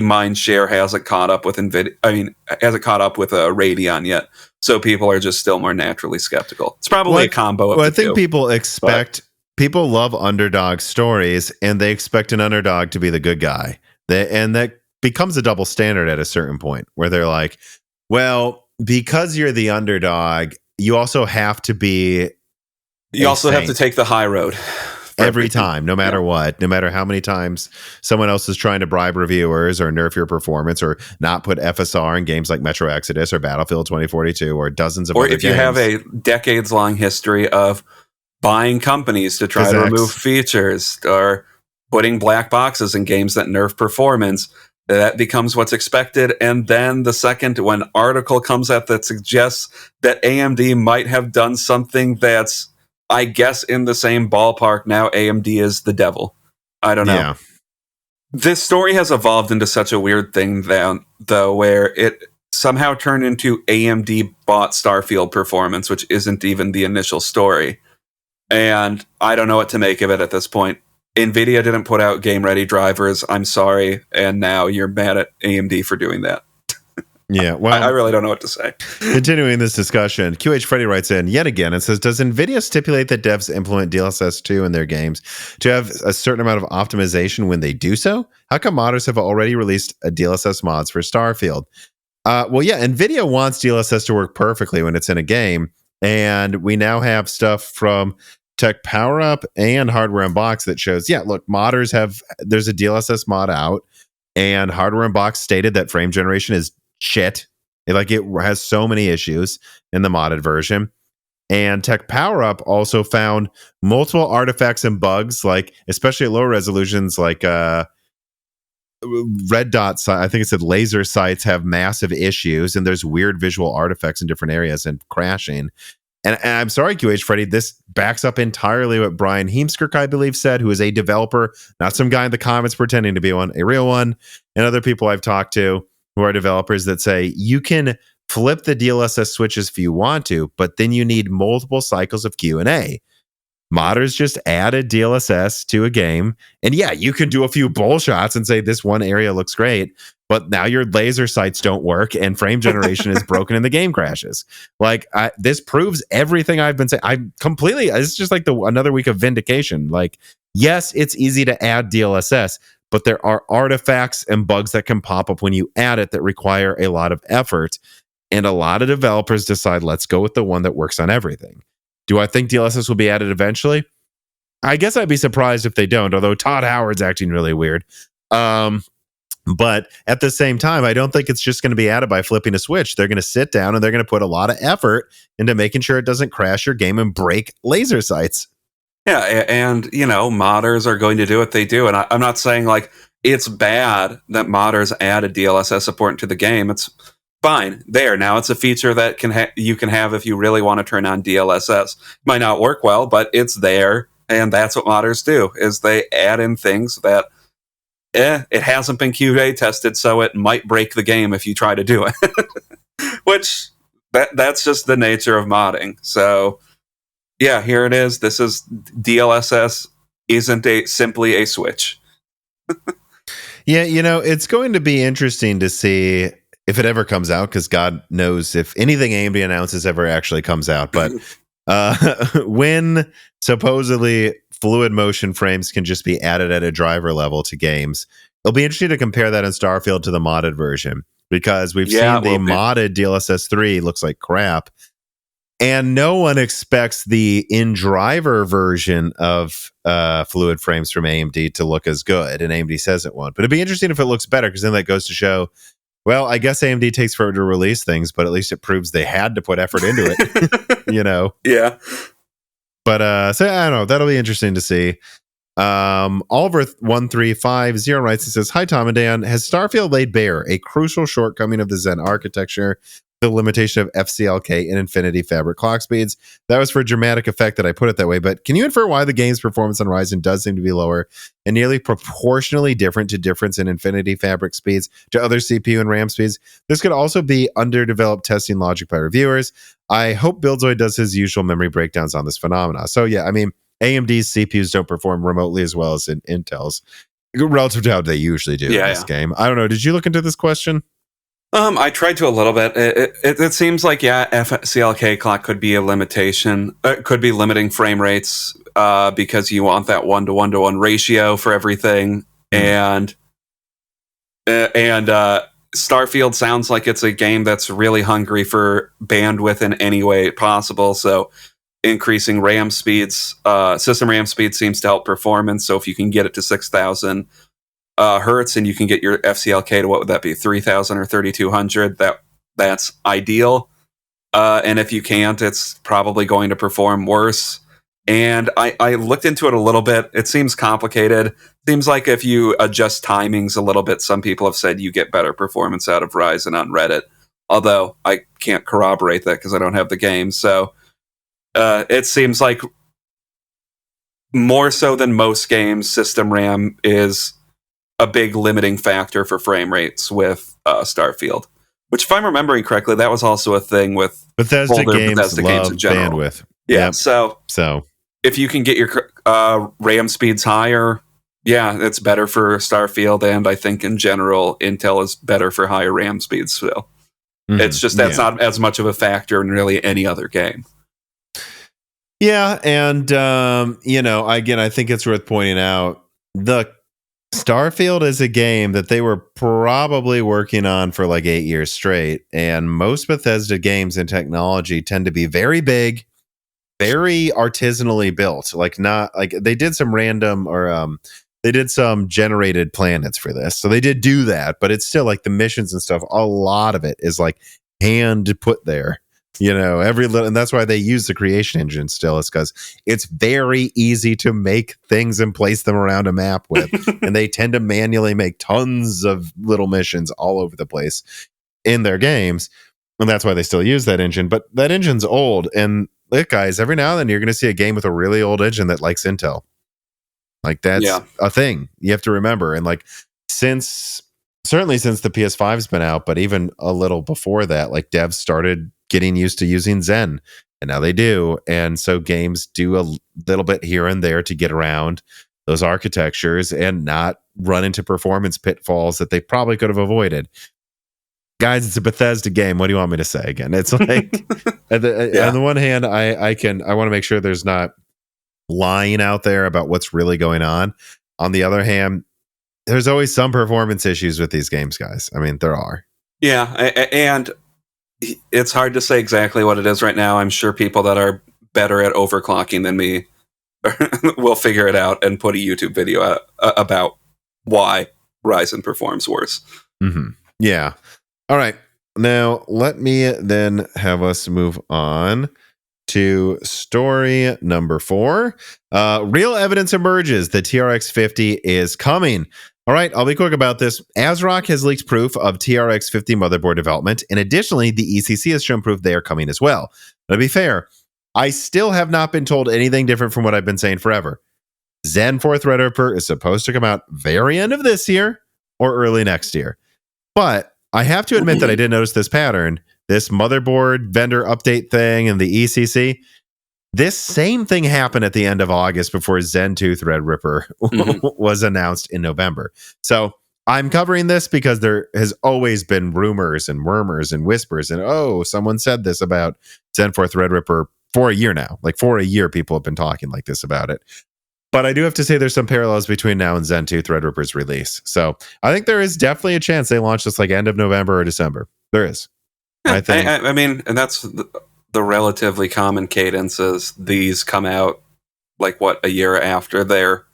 mind share hasn't caught up with NVIDIA. I mean, hasn't caught up with Radeon yet. So people are just still more naturally skeptical. It's probably a combo of I think people expect... People love underdog stories, and they expect an underdog to be the good guy. And that becomes a double standard at a certain point, where they're like, well, because you're the underdog... You also have to be. You also have to take the high road every time, no matter what, no matter how many times someone else is trying to bribe reviewers or nerf your performance or not put FSR in games like Metro Exodus or Battlefield 2042 or dozens of other games. Or if you have a decades-long history of buying companies to try to remove features or putting black boxes in games that nerf performance. That becomes what's expected. And then the second, when article comes out that suggests that AMD might have done something that's, I guess, in the same ballpark, now AMD is the devil. I don't know. Yeah. This story has evolved into such a weird thing, though, where it somehow turned into AMD bought Starfield performance, which isn't even the initial story. And I don't know what to make of it at this point. NVIDIA didn't put out game-ready drivers. I'm sorry. And now you're mad at AMD for doing that. Yeah, well, I really don't know what to say. Continuing this discussion, QH Freddy writes in yet again and says, does NVIDIA stipulate that devs implement DLSS 2 in their games to have a certain amount of optimization when they do so? How come modders have already released a DLSS mods for Starfield? Well, yeah, Nvidia wants DLSS to work perfectly when it's in a game, and we now have stuff from Tech Power Up and Hardware Unbox that shows, yeah, look, modders there's a DLSS mod out, and Hardware Unbox stated that frame generation is shit. It has so many issues in the modded version. And Tech Power Up also found multiple artifacts and bugs, like especially at lower resolutions, like red dot I think it said laser sights have massive issues, and there's weird visual artifacts in different areas and crashing. And I'm sorry, QH Freddy, this backs up entirely what Brian Heemskirk, I believe, said, who is a developer, not some guy in the comments pretending to be one, a real one, and other people I've talked to who are developers that say you can flip the DLSS switches if you want to, but then you need multiple cycles of Q&A. Modders just added DLSS to a game, and yeah, you can do a few bull shots and say this one area looks great, but now your laser sights don't work and frame generation is broken and the game crashes. Like, this proves everything I've been saying. It's just like another week of vindication. Like, yes, it's easy to add DLSS, but there are artifacts and bugs that can pop up when you add it that require a lot of effort. And a lot of developers decide, let's go with the one that works on everything. Do I think DLSS will be added eventually? I guess I'd be surprised if they don't, although Todd Howard's acting really weird. But at the same time, I don't think it's just going to be added by flipping a switch. They're going to sit down and they're going to put a lot of effort into making sure it doesn't crash your game and break laser sights. Yeah, and, modders are going to do what they do. And I'm not saying, like, it's bad that modders added DLSS support into the game. It's fine. There, now it's a feature that you can have if you really want to turn on DLSS. Might not work well, but it's there, and that's what modders do, is they add in things that it hasn't been QA tested, so it might break the game if you try to do it. Which, that's just the nature of modding. So, yeah, here it is. This is DLSS isn't simply a switch. Yeah, it's going to be interesting to see if it ever comes out, because God knows if anything AMD announces ever actually comes out. But when supposedly fluid motion frames can just be added at a driver level to games, it'll be interesting to compare that in Starfield to the modded version, because we've seen the modded DLSS 3 looks like crap. And no one expects the in-driver version of fluid frames from AMD to look as good, and AMD says it won't. But it'd be interesting if it looks better, because then that goes to show, well, I guess AMD takes forever to release things, but at least it proves they had to put effort into it. Yeah. But so I don't know. That'll be interesting to see. Oliver1350 writes and says, "Hi Tom and Dan, has Starfield laid bare a crucial shortcoming of the Zen architecture, the limitation of FCLK and Infinity Fabric clock speeds? That was for dramatic effect that I put it that way, but can you infer why the game's performance on Ryzen does seem to be lower and nearly proportionally different to difference in Infinity Fabric speeds to other CPU and RAM speeds? This could also be underdeveloped testing logic by reviewers. I hope Buildzoid does his usual memory breakdowns on this phenomena." So yeah, I mean, AMD's CPUs don't perform remotely as well as in Intel's, relative to how they usually do in this game. I don't know. Did you look into this question? I tried to a little bit. It seems like, FCLK clock could be a limitation. It could be limiting frame rates because you want that 1-to-1-to-1 ratio for everything. And Starfield sounds like it's a game that's really hungry for bandwidth in any way possible. So increasing RAM speeds, system RAM speed seems to help performance. So if you can get it to 6,000 hertz and you can get your FCLK to, what would that be, 3,000 or 3,200, that's ideal. And if you can't, it's probably going to perform worse. And I looked into it a little bit. It seems complicated. Seems like if you adjust timings a little bit, some people have said you get better performance out of Ryzen on Reddit. Although I can't corroborate that because I don't have the game. So it seems like more so than most games, system RAM is a big limiting factor for frame rates with Starfield. Which, if I'm remembering correctly, that was also a thing with Bethesda games in general. Bandwidth. Yeah, so if you can get your RAM speeds higher, it's better for Starfield, and I think in general, Intel is better for higher RAM speeds still. Mm-hmm. It's just that's not as much of a factor in really any other game. Yeah, and again, I think it's worth pointing out the Starfield is a game that they were probably working on for like 8 years straight. And most Bethesda games in technology tend to be very big, very artisanally built. Like not like they did some random or they did some generated planets for this. So they did do that, but it's still like the missions and stuff. A lot of it is like hand put there. Every little, and that's why they use the creation engine still, is because it's very easy to make things and place them around a map with. And they tend to manually make tons of little missions all over the place in their games. And that's why they still use that engine. But that engine's old. And look, guys, every now and then you're going to see a game with a really old engine that likes Intel. Like that's a thing you have to remember. And like certainly since the PS5's been out, but even a little before that, like devs started getting used to using Zen, and now they do. And so games do a little bit here and there to get around those architectures and not run into performance pitfalls that they probably could have avoided. Guys, it's a Bethesda game. What do you want me to say again? It's like on the one hand, I want to make sure there's not lying out there about what's really going on. On the other hand, there's always some performance issues with these games, guys. I mean, there are. Yeah, and it's hard to say exactly what it is right now. I'm sure people that are better at overclocking than me will figure it out and put a YouTube video out about why Ryzen performs worse. Mm-hmm. Yeah. All right. Now, let me then have us move on to story number 4. Real evidence emerges that TRX 50 is coming. All right, I'll be quick about this. ASRock has leaked proof of TRX 50 motherboard development, and additionally, the ECC has shown proof they are coming as well. But to be fair, I still have not been told anything different from what I've been saying forever. Zen 4 Threadripper is supposed to come out very end of this year or early next year. But I have to admit that I did notice this pattern, this motherboard vendor update thing and the ECC. This same thing happened at the end of August before Zen 2 Threadripper was announced in November. So I'm covering this because there has always been rumors and murmurs and whispers and, someone said this about Zen 4 Threadripper for a year now. Like for a year, people have been talking like this about it. But I do have to say there's some parallels between now and Zen 2 Threadripper's release. So I think there is definitely a chance they launch this like end of November or December. There is. I think. I mean, and that's the relatively common cadence is these come out like a year after their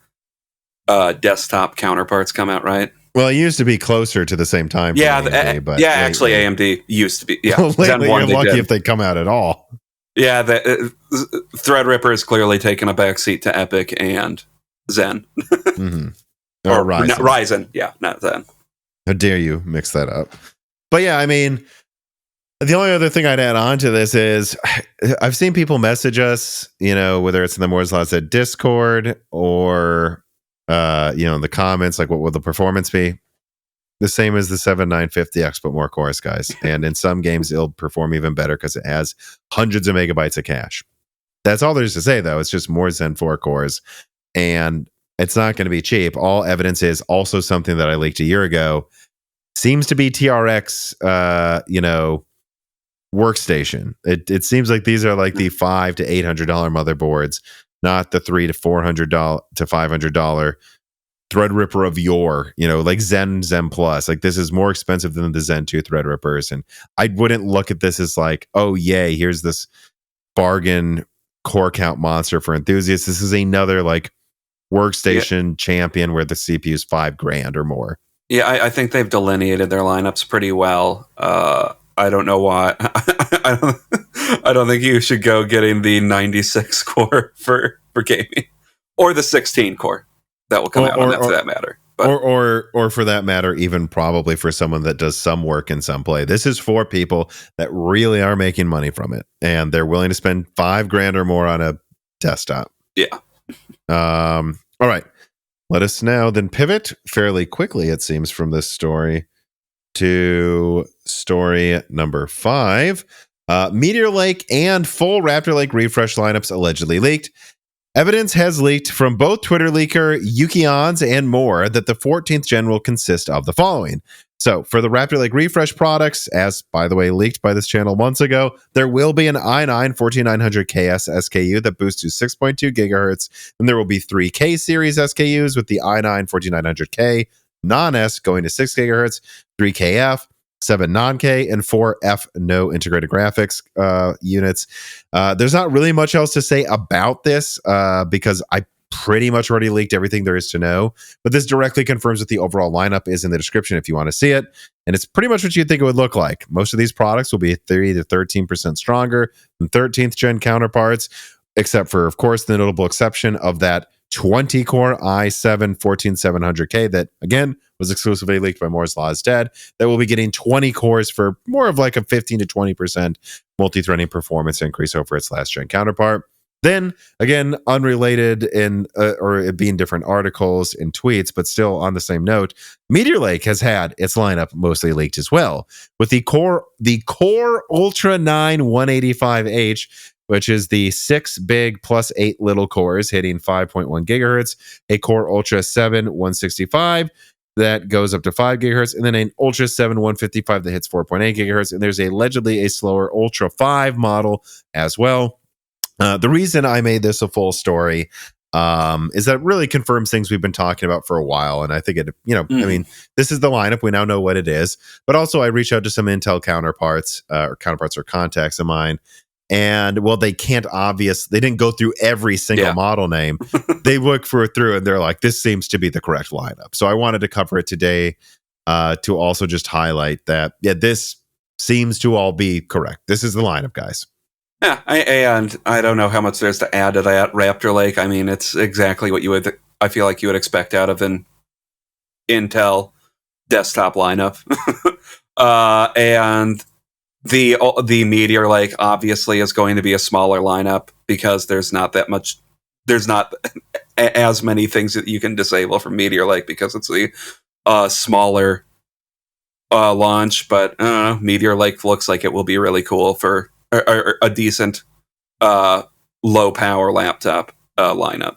desktop counterparts come out, right? Well, it used to be closer to the same time. Yeah, AMD, actually, AMD used to be. Yeah, lately, Zen 1, you're lucky if they come out at all. Yeah, Threadripper has clearly taken a backseat to Epic and Zen. Mm-hmm. Or Ryzen. No, Ryzen, yeah, not Zen. How dare you mix that up? But yeah, I mean, the only other thing I'd add on to this is I've seen people message us, whether it's in the Moore's Law Said Discord or, in the comments, like, what will the performance be? The same as the 7950X, but more cores, guys. And in some games, it'll perform even better because it has hundreds of megabytes of cache. That's all there's to say, though. It's just more Zen 4 cores. And it's not going to be cheap. All evidence is also something that I leaked a year ago. Seems to be TRX, workstation. It seems like these are like the $500 to $800 motherboards, not the $300 to $400 to $500 Threadripper of yore, like Zen Plus. Like this is more expensive than the Zen 2 Threadrippers. And I wouldn't look at this as like, oh, yay, here's this bargain core count monster for enthusiasts. This is another like workstation champion where the CPU is $5,000 or more. Yeah, I think they've delineated their lineups pretty well. I don't know why. I don't think you should go getting the 96 core for gaming or the 16 core. That will come out on that for that matter. But. Or for that matter, even probably for someone that does some work in some play. This is for people that really are making money from it, and they're willing to spend $5,000 or more on a desktop. Yeah. All right. Let us now then pivot fairly quickly, it seems, from this story to story number 5. Meteor Lake and full Raptor Lake refresh lineups allegedly leaked. Evidence has leaked from both Twitter leaker Yukions and more that the 14th gen will consist of the following. So for the Raptor Lake refresh products, as by the way leaked by this channel months ago, there will be an i9 14900KS SKU that boosts to 6.2 gigahertz, and there will be 3 K series SKUs with the i9 14900K non-S going to 6 gigahertz, 3 KF, 7 non-K, and 4 F no integrated graphics units. There's not really much else to say about this because I pretty much already leaked everything there is to know. But this directly confirms that the overall lineup is in the description if you want to see it. And it's pretty much what you'd think it would look like. Most of these products will be 3 to 13% stronger than 13th gen counterparts, except for, of course, the notable exception of that 20-core i7 14700K that, again, was exclusively leaked by Moore's Law is Dead, that will be getting 20 cores for more of like a 15 to 20% multi-threading performance increase over its last-gen counterpart. Then, again, unrelated in or it being different articles and tweets, but still on the same note, Meteor Lake has had its lineup mostly leaked as well, with the Core Ultra 9 185H, which is the 6 big plus 8 little cores hitting 5.1 gigahertz, a Core Ultra 7 165 that goes up to 5 gigahertz, and then an Ultra 7 155 that hits 4.8 gigahertz, and there's allegedly a slower Ultra 5 model as well. The reason I made this a full story is that it really confirms things we've been talking about for a while. And I think it, I mean, this is the lineup. We now know what it is. But also I reached out to some Intel counterparts or contacts of mine. And well, they didn't go through every single model name. They look through and they're like, this seems to be the correct lineup. So I wanted to cover it today to also just highlight that, this seems to all be correct. This is the lineup, guys. Yeah, and I don't know how much there's to add to that Raptor Lake. I mean, it's exactly what I feel like you would expect out of an Intel desktop lineup. And the Meteor Lake obviously is going to be a smaller lineup because there's not as many things that you can disable from Meteor Lake because it's a smaller launch. But I don't know, Meteor Lake looks like it will be really cool for a decent low power laptop lineup.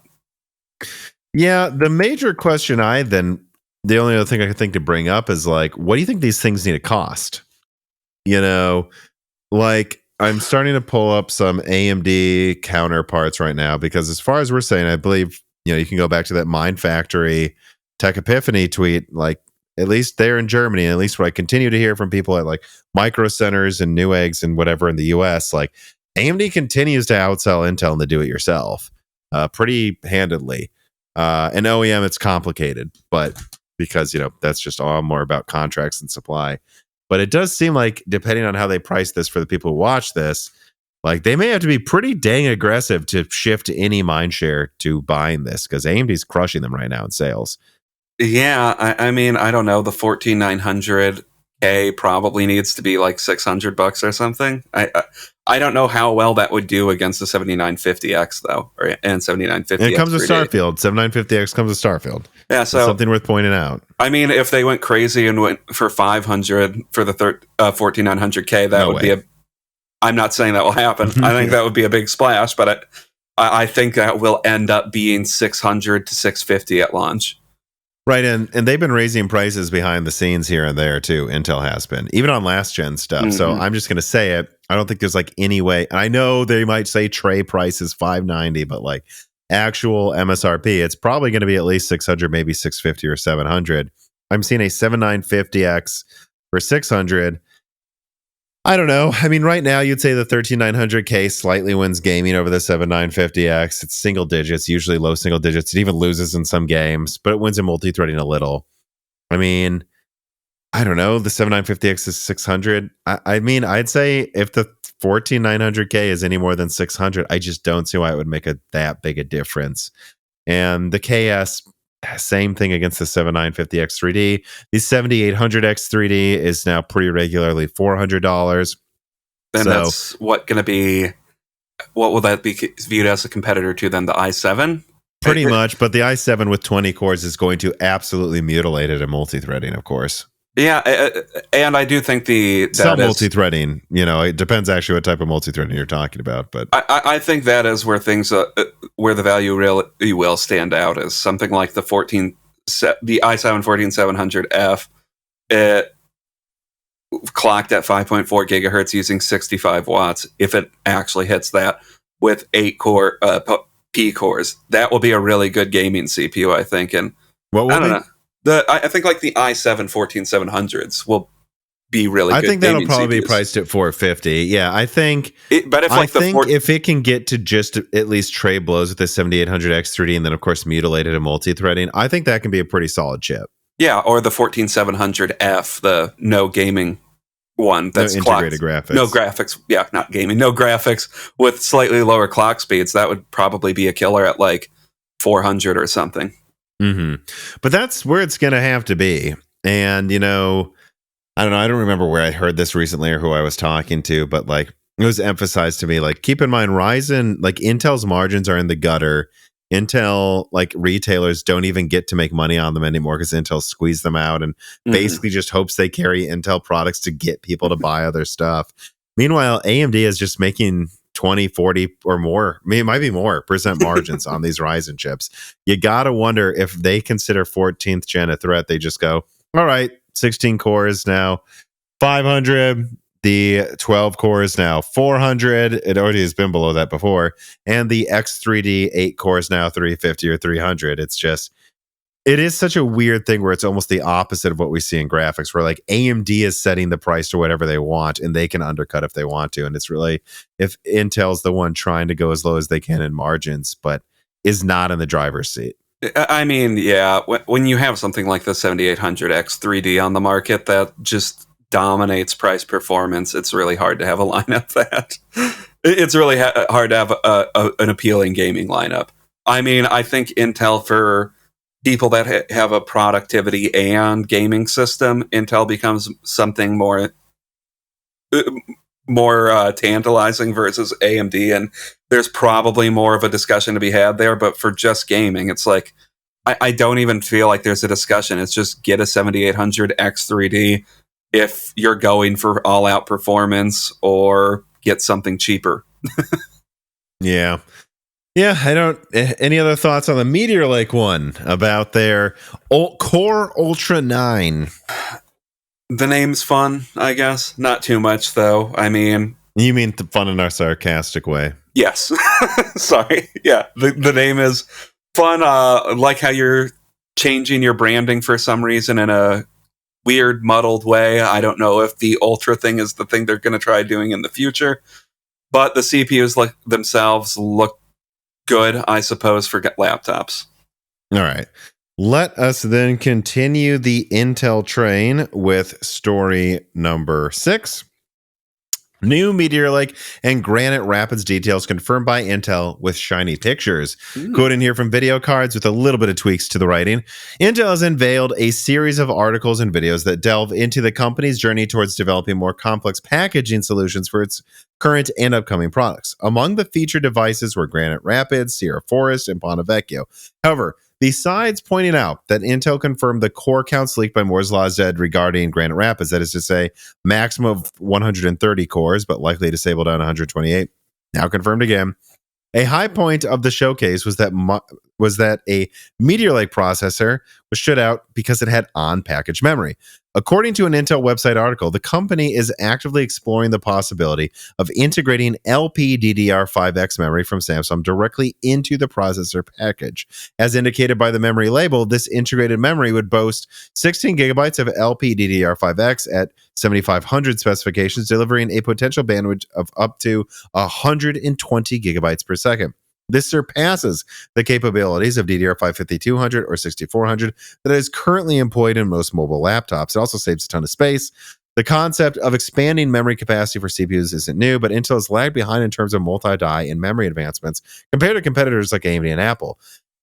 Yeah, the major question the only other thing I could think to bring up is like, what do you think these things need to cost? Like I'm starting to pull up some AMD counterparts right now because as far as we're saying, I believe, you can go back to that Mind Factory Tech Epiphany tweet, like at least there in Germany, and at least what I continue to hear from people at like Micro Centers and Newegg's and whatever in the US, like AMD continues to outsell Intel in the do-it-yourself pretty handedly. And OEM, it's complicated, but because, that's just all more about contracts and supply. But it does seem like, depending on how they price this for the people who watch this, like they may have to be pretty dang aggressive to shift any mind share to buying this because AMD's crushing them right now in sales. Yeah, I mean, I don't know. The 14900K probably needs to be like $600 or something. I don't know how well that would do against the 7950X though, and 7950X. And it comes with Starfield. 7950X comes with Starfield. Yeah, so that's something worth pointing out. I mean, if they went crazy and went for 500 for the 14900K, that would be I'm not saying that will happen. I think that would be a big splash, but I think that will end up being 600 to 650 at launch. Right, and they've been raising prices behind the scenes here and there too. Intel has been, even on last gen stuff. Mm-hmm. So I'm just going to say it. I don't think there's like any way. I know they might say tray price is $590, but like actual MSRP, it's probably going to be at least 600, maybe 650 or 700. I'm seeing a 7950X for 600. I don't know. I mean, right now you'd say the 13900K slightly wins gaming over the 7950X. It's single digits, usually low single digits. It even loses in some games, but it wins in multi-threading a little. I mean, I don't know. The 7950X is 600. I mean, I'd say if the 14900K is any more than 600, I just don't see why it would make that big a difference. And the KS, same thing against the 7950X 3D. The 7800X 3D is now pretty regularly $400. Then that's what will that be viewed as a competitor to then the i7? Pretty much, but the i7 with 20 cores is going to absolutely mutilate it in multi-threading, of course. Yeah, and I do think Some multi-threading, it depends actually what type of multi-threading you're talking about, but I think that is where things where the value really will stand out is something like the i7 14700F. It clocked at 5.4 gigahertz using 65 watts. If it actually hits that with 8 core P cores, that will be a really good gaming CPU, I think. And what will I don't be? know. I think like the i7 14700s will be really good. I think that'll probably CPUs. be priced at 450. Yeah, I think. But if it can get to just at least trade blows with the 7800X 3D, and then of course mutilated and multi-threading, I think that can be a pretty solid chip. Yeah, or the 14700F, the no gaming one that's no integrated graphics. No graphics. Yeah, not gaming. No graphics with slightly lower clock speeds. That would probably be a killer at like 400 or something. Mm-hmm. But that's where it's going to have to be. And, I don't know. I don't remember where I heard this recently or who I was talking to, but like it was emphasized to me, like, keep in mind, Ryzen, like Intel's margins are in the gutter. Intel, like retailers don't even get to make money on them anymore because Intel squeezed them out and basically just hopes they carry Intel products to get people to buy other stuff. Meanwhile, AMD is just making 20, 40 or more, it might be more percent margins on these Ryzen chips. You got to wonder if they consider 14th gen a threat. They just go, all right, 16 cores now, 500. The 12 cores now 400. It already has been below that before. And the X3D 8 cores now 350 or 300. It is such a weird thing where it's almost the opposite of what we see in graphics, where like AMD is setting the price to whatever they want and they can undercut if they want to. And it's really if Intel's the one trying to go as low as they can in margins, but is not in the driver's seat. I mean, yeah, when you have something like the 7800X 3D on the market that just dominates price performance, it's really hard to have a lineup that it's really hard to have an appealing gaming lineup. I mean, I think Intel, for people that have a productivity and gaming system, Intel becomes something more tantalizing versus AMD, and there's probably more of a discussion to be had there. But for just gaming, it's like I don't even feel like there's a discussion. It's just get a 7800X 3D if you're going for all-out performance, or get something cheaper. Yeah. I don't. Any other thoughts on the Meteor Lake one about their Core Ultra 9? The name's fun, I guess. Not too much, though. I mean... You mean fun in a sarcastic way? Yes. Sorry. Yeah, the name is fun. Like how you're changing your branding for some reason in a weird, muddled way. I don't know if the Ultra thing is the thing they're going to try doing in the future, but the CPUs themselves look good, I suppose, for laptops. All right. Let us then continue the Intel train with story number 6. New Meteor Lake and Granite Rapids details confirmed by Intel with shiny pictures. Quoting here from video cards with a little bit of tweaks to the writing. Intel has unveiled a series of articles and videos that delve into the company's journey towards developing more complex packaging solutions for its current and upcoming products. Among the featured devices were Granite Rapids, Sierra Forest, and Ponte Vecchio. However, besides pointing out that Intel confirmed the core counts leaked by Moore's Law Z regarding Granite Rapids, that is to say, maximum of 130 cores, but likely disabled on 128, now confirmed again. A high point of the showcase was that a Meteor Lake processor was stood out because it had on-package memory. According to an Intel website article, the company is actively exploring the possibility of integrating LPDDR5X memory from Samsung directly into the processor package. As indicated by the memory label, this integrated memory would boast 16 gigabytes of LPDDR5X at 7500 specifications, delivering a potential bandwidth of up to 120 gigabytes per second. This surpasses the capabilities of DDR5 5200 or 6400 that is currently employed in most mobile laptops. It also saves a ton of space. The concept of expanding memory capacity for CPUs isn't new, but Intel has lagged behind in terms of multi-die and memory advancements compared to competitors like AMD and Apple.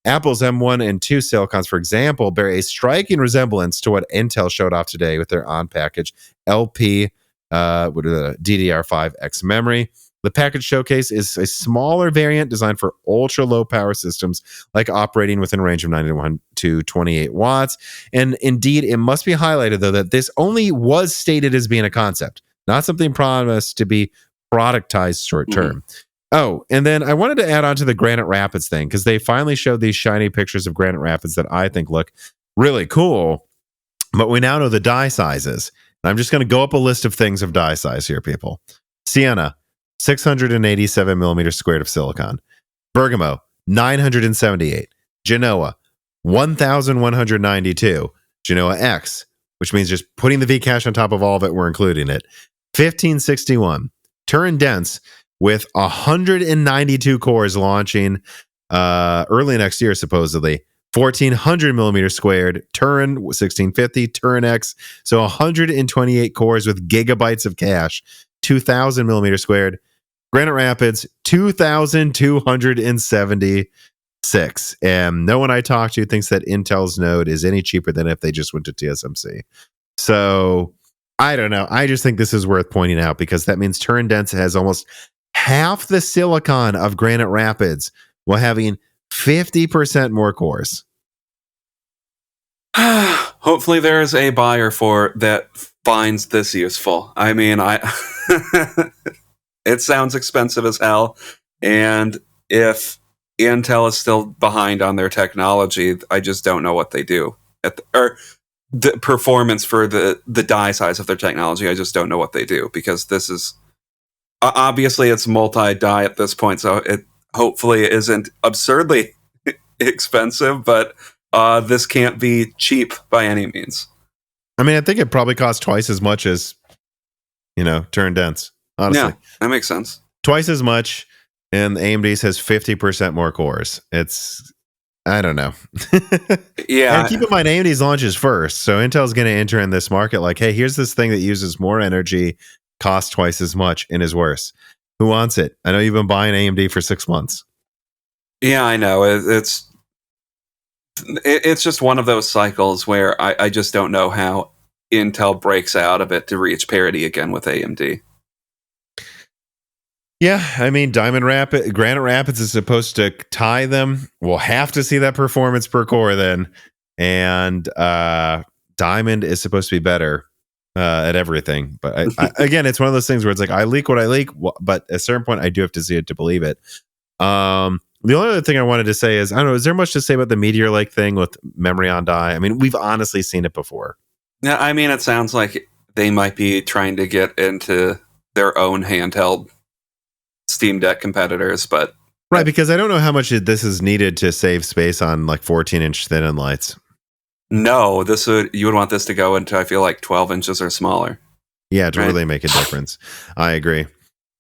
Apple's M1 and 2 silicons, for example, bear a striking resemblance to what Intel showed off today with their on-package LP DDR5X memory. The package showcase is a smaller variant designed for ultra low power systems, like operating within a range of 91 to 28 watts. And indeed, it must be highlighted, though, that this only was stated as being a concept, not something promised to be productized short term. Oh, and then I wanted to add on to the Granite Rapids thing, because they finally showed these shiny pictures of Granite Rapids that I think look really cool. But we now know the die sizes. I'm just going to go up a list of things of die size here, people. Sienna, 687 millimeters squared of silicon. Bergamo, 978. Genoa, 1192. Genoa X, which means just putting the Vcache on top of all of it, we're including it. 1561. Turin Dense with 192 cores launching early next year, supposedly. 1400 millimeters squared. Turin 1650. Turin X. So 128 cores with gigabytes of cache. 2000 millimeters squared. Granite Rapids, 2,276. And no one I talk to thinks that Intel's node is any cheaper than if they just went to TSMC. So I don't know. I just think this is worth pointing out, because that means Turin Dense has almost half the silicon of Granite Rapids while having 50% more cores. Hopefully there is a buyer for that finds this useful. I mean, it sounds expensive as hell, and if Intel is still behind on their technology, I just don't know what they do. Or the performance for the die size of their technology, I just don't know what they do, because this is obviously it's multi-die at this point, so it hopefully isn't absurdly expensive, but this can't be cheap by any means. I mean, I think it probably costs twice as much as, Turin Dense. Honestly. Yeah, that makes sense. Twice as much, and AMD's has 50% more cores. I don't know. Yeah. And keep in mind, AMD's launches first. So Intel's going to enter in this market like, hey, here's this thing that uses more energy, costs twice as much, and is worse. Who wants it? I know you've been buying AMD for 6 months. Yeah, I know. It's just one of those cycles where I just don't know how Intel breaks out of it to reach parity again with AMD. Yeah, I mean, Granite Rapids is supposed to tie them. We'll have to see that performance per core then. And Diamond is supposed to be better at everything. But again, it's one of those things where it's like, I leak what I leak, but at a certain point, I do have to see it to believe it. The only other thing I wanted to say is, I don't know, is there much to say about the Meteor Lake thing with memory on die? I mean, we've honestly seen it before. Yeah, I mean, it sounds like they might be trying to get into their own handheld Steam Deck competitors, but right, because I don't know how much this is needed to save space on like 14-inch thin-end lights. No, you would want this to go into, I feel like, 12 inches or smaller. Yeah, to really make a difference. I agree.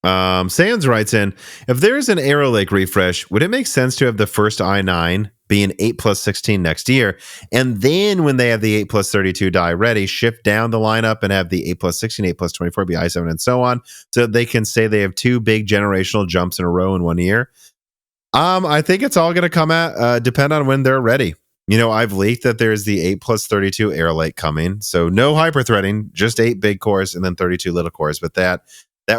Sans writes in, if there's an Arrow Lake refresh, would it make sense to have the first i9 be an 8+16 next year, and then when they have the 8+32 die ready, shift down the lineup and have the 8+16, 8+24 be i7 and so on, so they can say they have two big generational jumps in a row in 1 year? I think it's all going to depend on when they're ready. I've leaked that there's the 8+32 Arrow Lake coming, so no hyperthreading, just 8 big cores and then 32 little cores, but that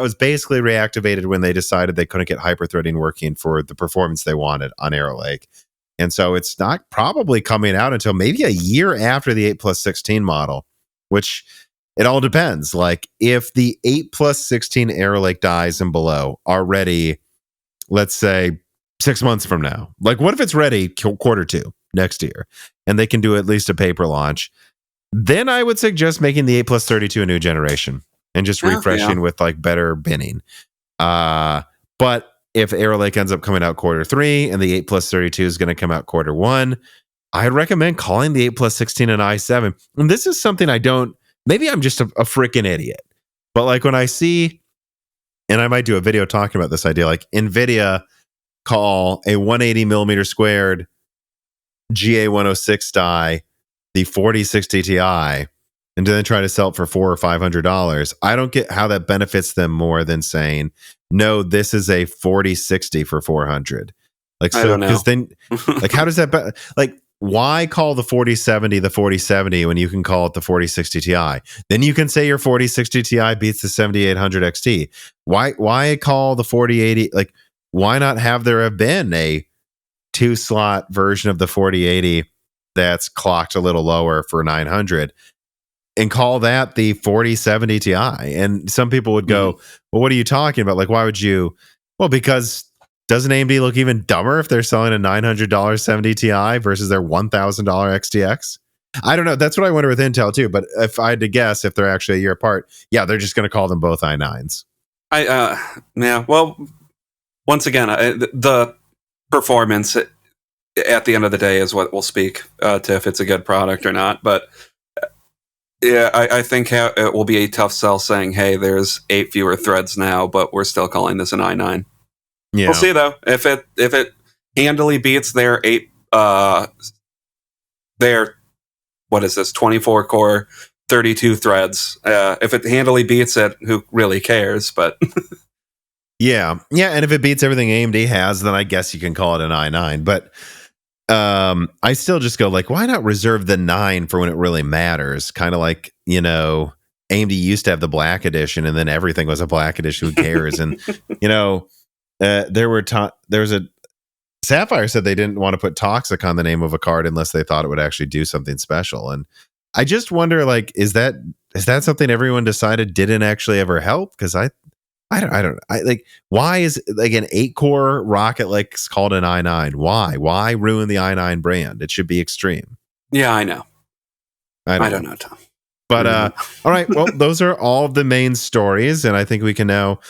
was basically reactivated when they decided they couldn't get hyperthreading working for the performance they wanted on Arrow Lake. And so it's not probably coming out until maybe a year after the 8+16 model, which it all depends. Like, if the 8+16 Arrow Lake dies and below are ready, let's say 6 months from now, like, what if it's ready Q2 next year and they can do at least a paper launch? Then I would suggest making the 8+32 a new generation and just refreshing with like better binning. But if Arrow Lake ends up coming out Q3 and the 8+32 is going to come out Q1, I'd recommend calling the 8+16 an i7. And this is something maybe I'm just a freaking idiot, but like when I see, and I might do a video talking about this idea, like Nvidia call a 180 millimeter squared GA106 die the 4060 Ti, and then try to sell it for $400 or $500. I don't get how that benefits them more than saying, no, this is a 4060 for $400. Like, so, because then, like, how does that like why call the 4070 the 4070 when you can call it the 4060 Ti? Then you can say your 4060 Ti beats the 7800 XT. Why call the 4080? Like, why not have there have been a 2-slot version of the 4080 that's clocked a little lower for 900 and call that the 4070 Ti? And some people would go, well, what are you talking about? Like, why would you? Well, because doesn't AMD look even dumber if they're selling a $900 70 Ti versus their $1,000 XTX? I don't know. That's what I wonder with Intel too. But if I had to guess, if they're actually a year apart, yeah, they're just going to call them both i9s. Yeah. Well, once again, the performance at the end of the day is what will speak to if it's a good product or not. But yeah, I think it will be a tough sell saying, hey, there's 8 fewer threads now, but we're still calling this an i9. Yeah. We'll see though. If it handily beats their 24 core, 32 threads. If it handily beats it, who really cares? But yeah, and if it beats everything AMD has, then I guess you can call it an i9. But I still just go like, why not reserve the 9 for when it really matters? Kind of like, AMD used to have the black edition, and then everything was a black edition. Who cares? And there was a Sapphire said they didn't want to put toxic on the name of a card unless they thought it would actually do something special. And I just wonder, like, is that something everyone decided didn't actually ever help? Because I don't like, why is like an 8-core rocket like called an i9? Why ruin the i9 brand? It should be extreme. Yeah, I know. I don't know, Tom. But all right, well, those are all of the main stories, and I think we can now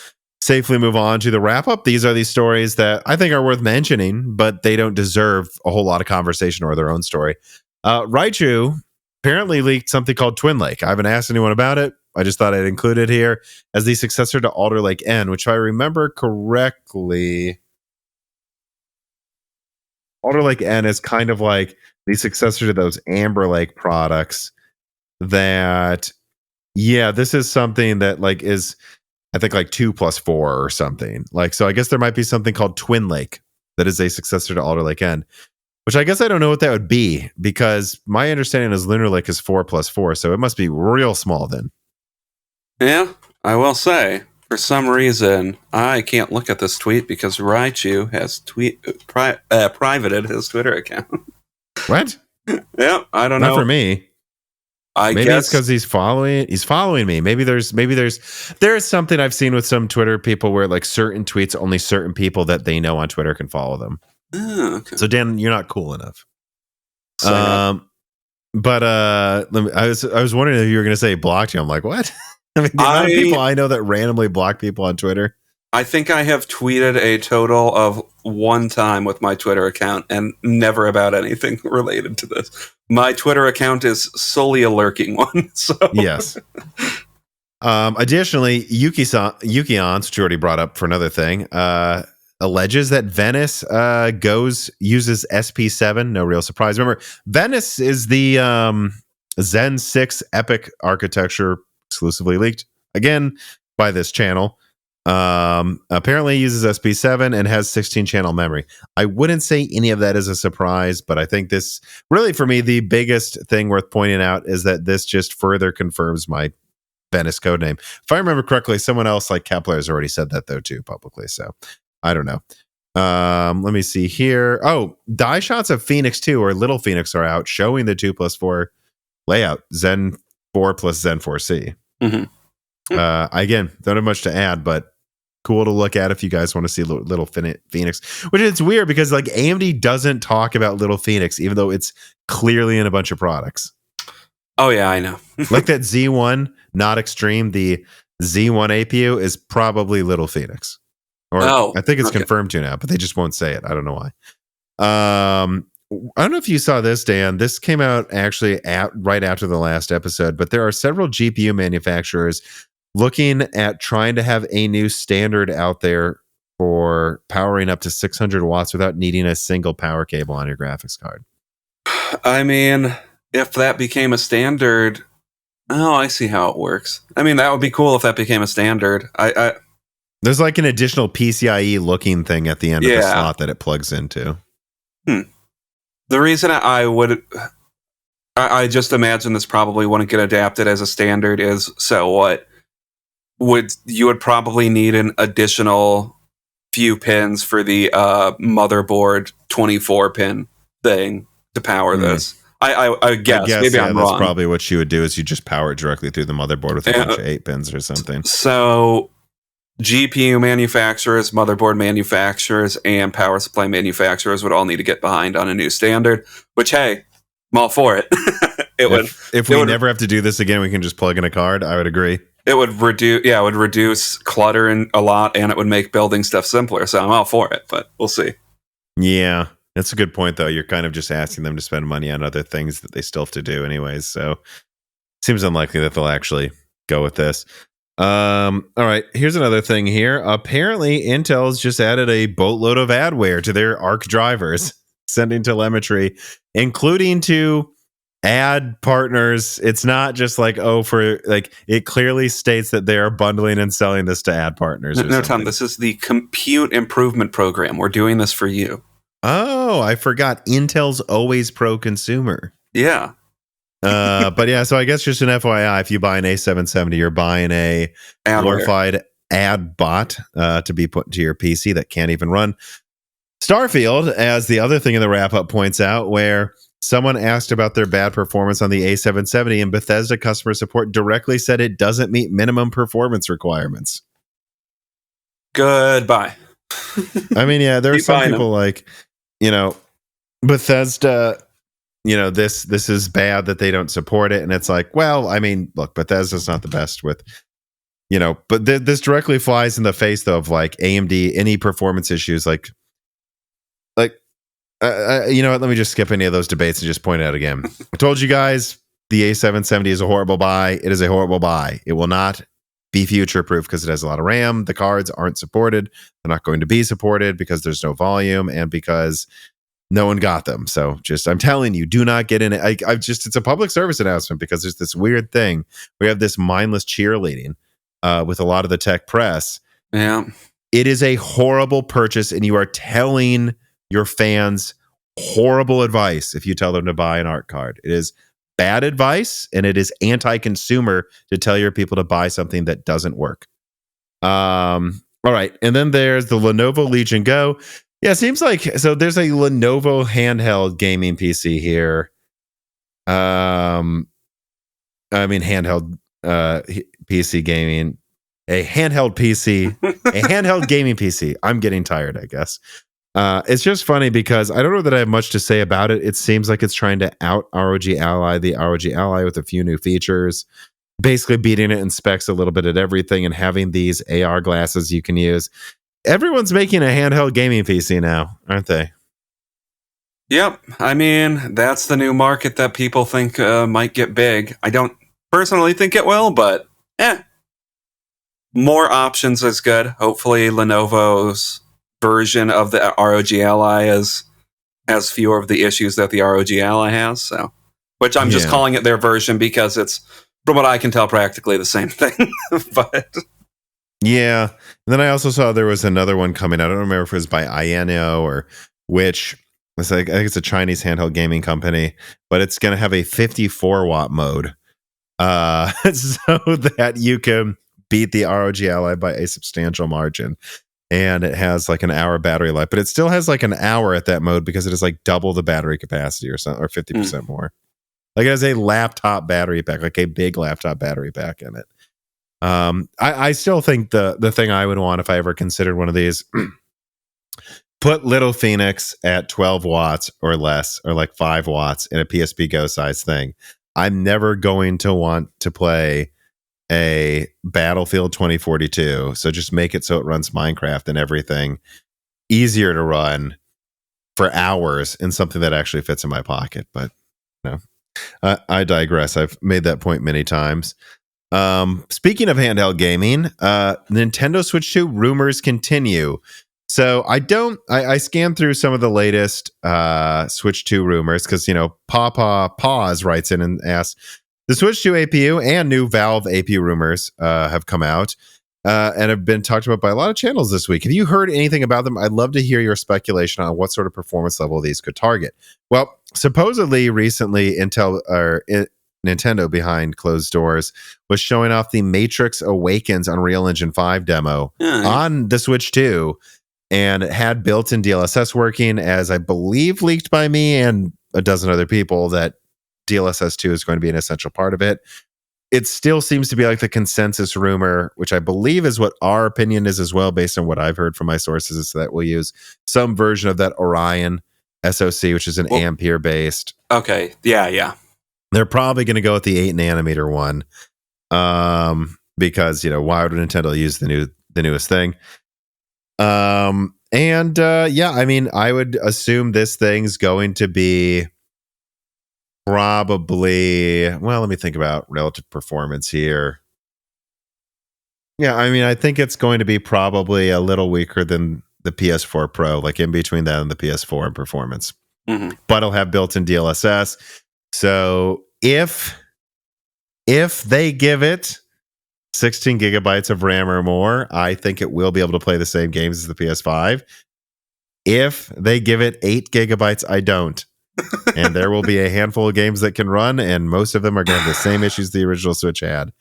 safely move on to the wrap up. These are these stories that I think are worth mentioning, but they don't deserve a whole lot of conversation or their own story. Raichu apparently leaked something called Twin Lake. I haven't asked anyone about it. I just thought I'd include it here as the successor to Alder Lake N, which, if I remember correctly, Alder Lake N is kind of like the successor to those Amber Lake products that, yeah, this is something that like is, I think, like 2 + 4 or something. Like, so I guess there might be something called Twin Lake that is a successor to Alder Lake N, which I guess I don't know what that would be, because my understanding is Lunar Lake is 4 + 4, so it must be real small then. Yeah, I will say, for some reason, I can't look at this tweet because Raichu has privated his Twitter account. What? Yeah, I don't know. Not for me. Maybe guess it's because he's following me. Maybe there's something I've seen with some Twitter people where like certain tweets, only certain people that they know on Twitter can follow them. Oh, okay. So Dan, you're not cool enough. But I was wondering if you were going to say blocked you. I'm like, what? I mean, the amount of people I know that randomly block people on Twitter. I think I have tweeted a total of 1 time with my Twitter account, and never about anything related to this. My Twitter account is solely a lurking one. So yes. Additionally, Yuki-on, which you already brought up for another thing, alleges that Venice uses SP7. No real surprise. Remember, Venice is the Zen 6 EPYC architecture, exclusively leaked again by this channel. Apparently uses SP7 and has 16-channel memory. I wouldn't say any of that is a surprise, but I think this really, for me, the biggest thing worth pointing out is that this just further confirms my Venice codename. If I remember correctly, someone else like Kepler has already said that though too publicly, so I don't know. Let me see here. Oh, die shots of Phoenix 2 or Little Phoenix are out, showing the 2 + 4 layout, Zen 4 + Zen 4C. Again, don't have much to add, but cool to look at if you guys want to see Little Phoenix, which is weird because like AMD doesn't talk about Little Phoenix, even though it's clearly in a bunch of products. Oh yeah, I know. Like that Z1, not Extreme, the Z1 APU is probably Little Phoenix. Or I think it's confirmed to now, but they just won't say it. I don't know why. I don't know if you saw this, Dan. This came out actually right after the last episode, but there are several GPU manufacturers looking at trying to have a new standard out there for powering up to 600 watts without needing a single power cable on your graphics card. I mean, if that became a standard, I see how it works. I mean, that would be cool if that became a standard. There's like an additional PCIe looking thing at the end of the slot that it plugs into. The reason I just imagine this probably wouldn't get adapted as a standard is, so what? You would probably need an additional few pins for the motherboard 24-pin thing to power this. I guess maybe I'm wrong. That's probably what you would do, is you just power it directly through the motherboard with a bunch of 8 pins or something. So GPU manufacturers, motherboard manufacturers, and power supply manufacturers would all need to get behind on a new standard, which, hey, I'm all for it. If we never have to do this again, we can just plug in a card. I would agree. It would reduce clutter a lot, and it would make building stuff simpler. So I'm all for it, but we'll see. Yeah, that's a good point, though. You're kind of just asking them to spend money on other things that they still have to do anyways. So seems unlikely that they'll actually go with this. All right, here's another thing here. Apparently, Intel's just added a boatload of adware to their ARC drivers, sending telemetry, including to ad partners. It's not just like, it clearly states that they are bundling and selling this to ad partners. No, Tom, this is the compute improvement program. We're doing this for you. Oh, I forgot. Intel's always pro-consumer. Yeah. But yeah, so I guess just an FYI, if you buy an A770, you're buying a glorified ad bot to be put into your PC that can't even run Starfield, as the other thing in the wrap-up points out, where someone asked about their bad performance on the A770, and Bethesda customer support directly said it doesn't meet minimum performance requirements. Goodbye. I mean, yeah, there are some people like, Bethesda, this is bad that they don't support it. And it's like, well, I mean, look, Bethesda's not the best with, but this directly flies in the face, though, of like AMD, any performance issues, you know what? Let me just skip any of those debates and just point it out again. I told you guys the A770 is a horrible buy. It is a horrible buy. It will not be future proof because it has a lot of RAM. The cards aren't supported. They're not going to be supported because there's no volume and because no one got them. So I'm telling you, do not get in it. It's a public service announcement because there's this weird thing. We have this mindless cheerleading with a lot of the tech press. Yeah. It is a horrible purchase, and you are telling your fans horrible advice if you tell them to buy an ARC card. It is bad advice, and it is anti-consumer to tell your people to buy something that doesn't work. All right, and then there's the Lenovo Legion Go. Yeah, it seems like, so there's a Lenovo handheld gaming PC here. Handheld PC gaming. A handheld PC. A handheld gaming PC. I'm getting tired, I guess. It's just funny because I don't know that I have much to say about it. It seems like it's trying to out ROG Ally, the ROG Ally, with a few new features, basically beating it in specs a little bit at everything and having these AR glasses you can use. Everyone's making a handheld gaming PC now, aren't they? Yep. I mean, that's the new market that people think might get big. I don't personally think it will, but more options is good. Hopefully Lenovo's version of the ROG Ally has fewer of the issues that the ROG Ally has. So, which I'm just calling it their version because it's, from what I can tell, practically the same thing. But yeah. And then I also saw there was another one coming. I don't remember if it was by Iano or which. It's like, I think it's a Chinese handheld gaming company, but it's going to have a 54 watt mode, so that you can beat the ROG Ally by a substantial margin. And it has like an hour battery life, but it still has like an hour at that mode because it is like double the battery capacity or something, or 50% more. Like it has a laptop battery pack, like a big laptop battery pack in it. I still think the thing I would want if I ever considered one of these, put Little Phoenix at 12 watts or less, or like 5 watts in a PSP Go size thing. I'm never going to want to play a Battlefield 2042. So just make it so it runs Minecraft and everything easier to run for hours in something that actually fits in my pocket. But I digress. I've made that point many times. Speaking of handheld gaming, Nintendo Switch 2 rumors continue. So I scanned through some of the latest Switch 2 rumors because, Pause writes in and asks, the Switch 2 APU and new Valve APU rumors have come out and have been talked about by a lot of channels this week. Have you heard anything about them? I'd love to hear your speculation on what sort of performance level these could target. Well, supposedly recently Nintendo behind closed doors was showing off the Matrix Awakens Unreal Engine 5 demo on the Switch 2, and it had built-in DLSS working, as I believe leaked by me and a dozen other people, that DLSS 2 is going to be an essential part of it. It still seems to be like the consensus rumor, which I believe is what our opinion is as well, based on what I've heard from my sources, is that we'll use some version of that Orion SoC, which is an Ampere based. Okay. Yeah. They're probably going to go with the 8 nanometer one, because why would Nintendo use the newest thing? I mean, I would assume this thing's going to be probably, well, let me think about relative performance here. Yeah, I mean, I think it's going to be probably a little weaker than the PS4 Pro, like in between that and the PS4 in performance. Mm-hmm. But it'll have built-in DLSS. So if they give it 16 gigabytes of RAM or more, I think it will be able to play the same games as the PS5. If they give it 8 gigabytes, I don't. And there will be a handful of games that can run, and most of them are going to have the same issues the original Switch had.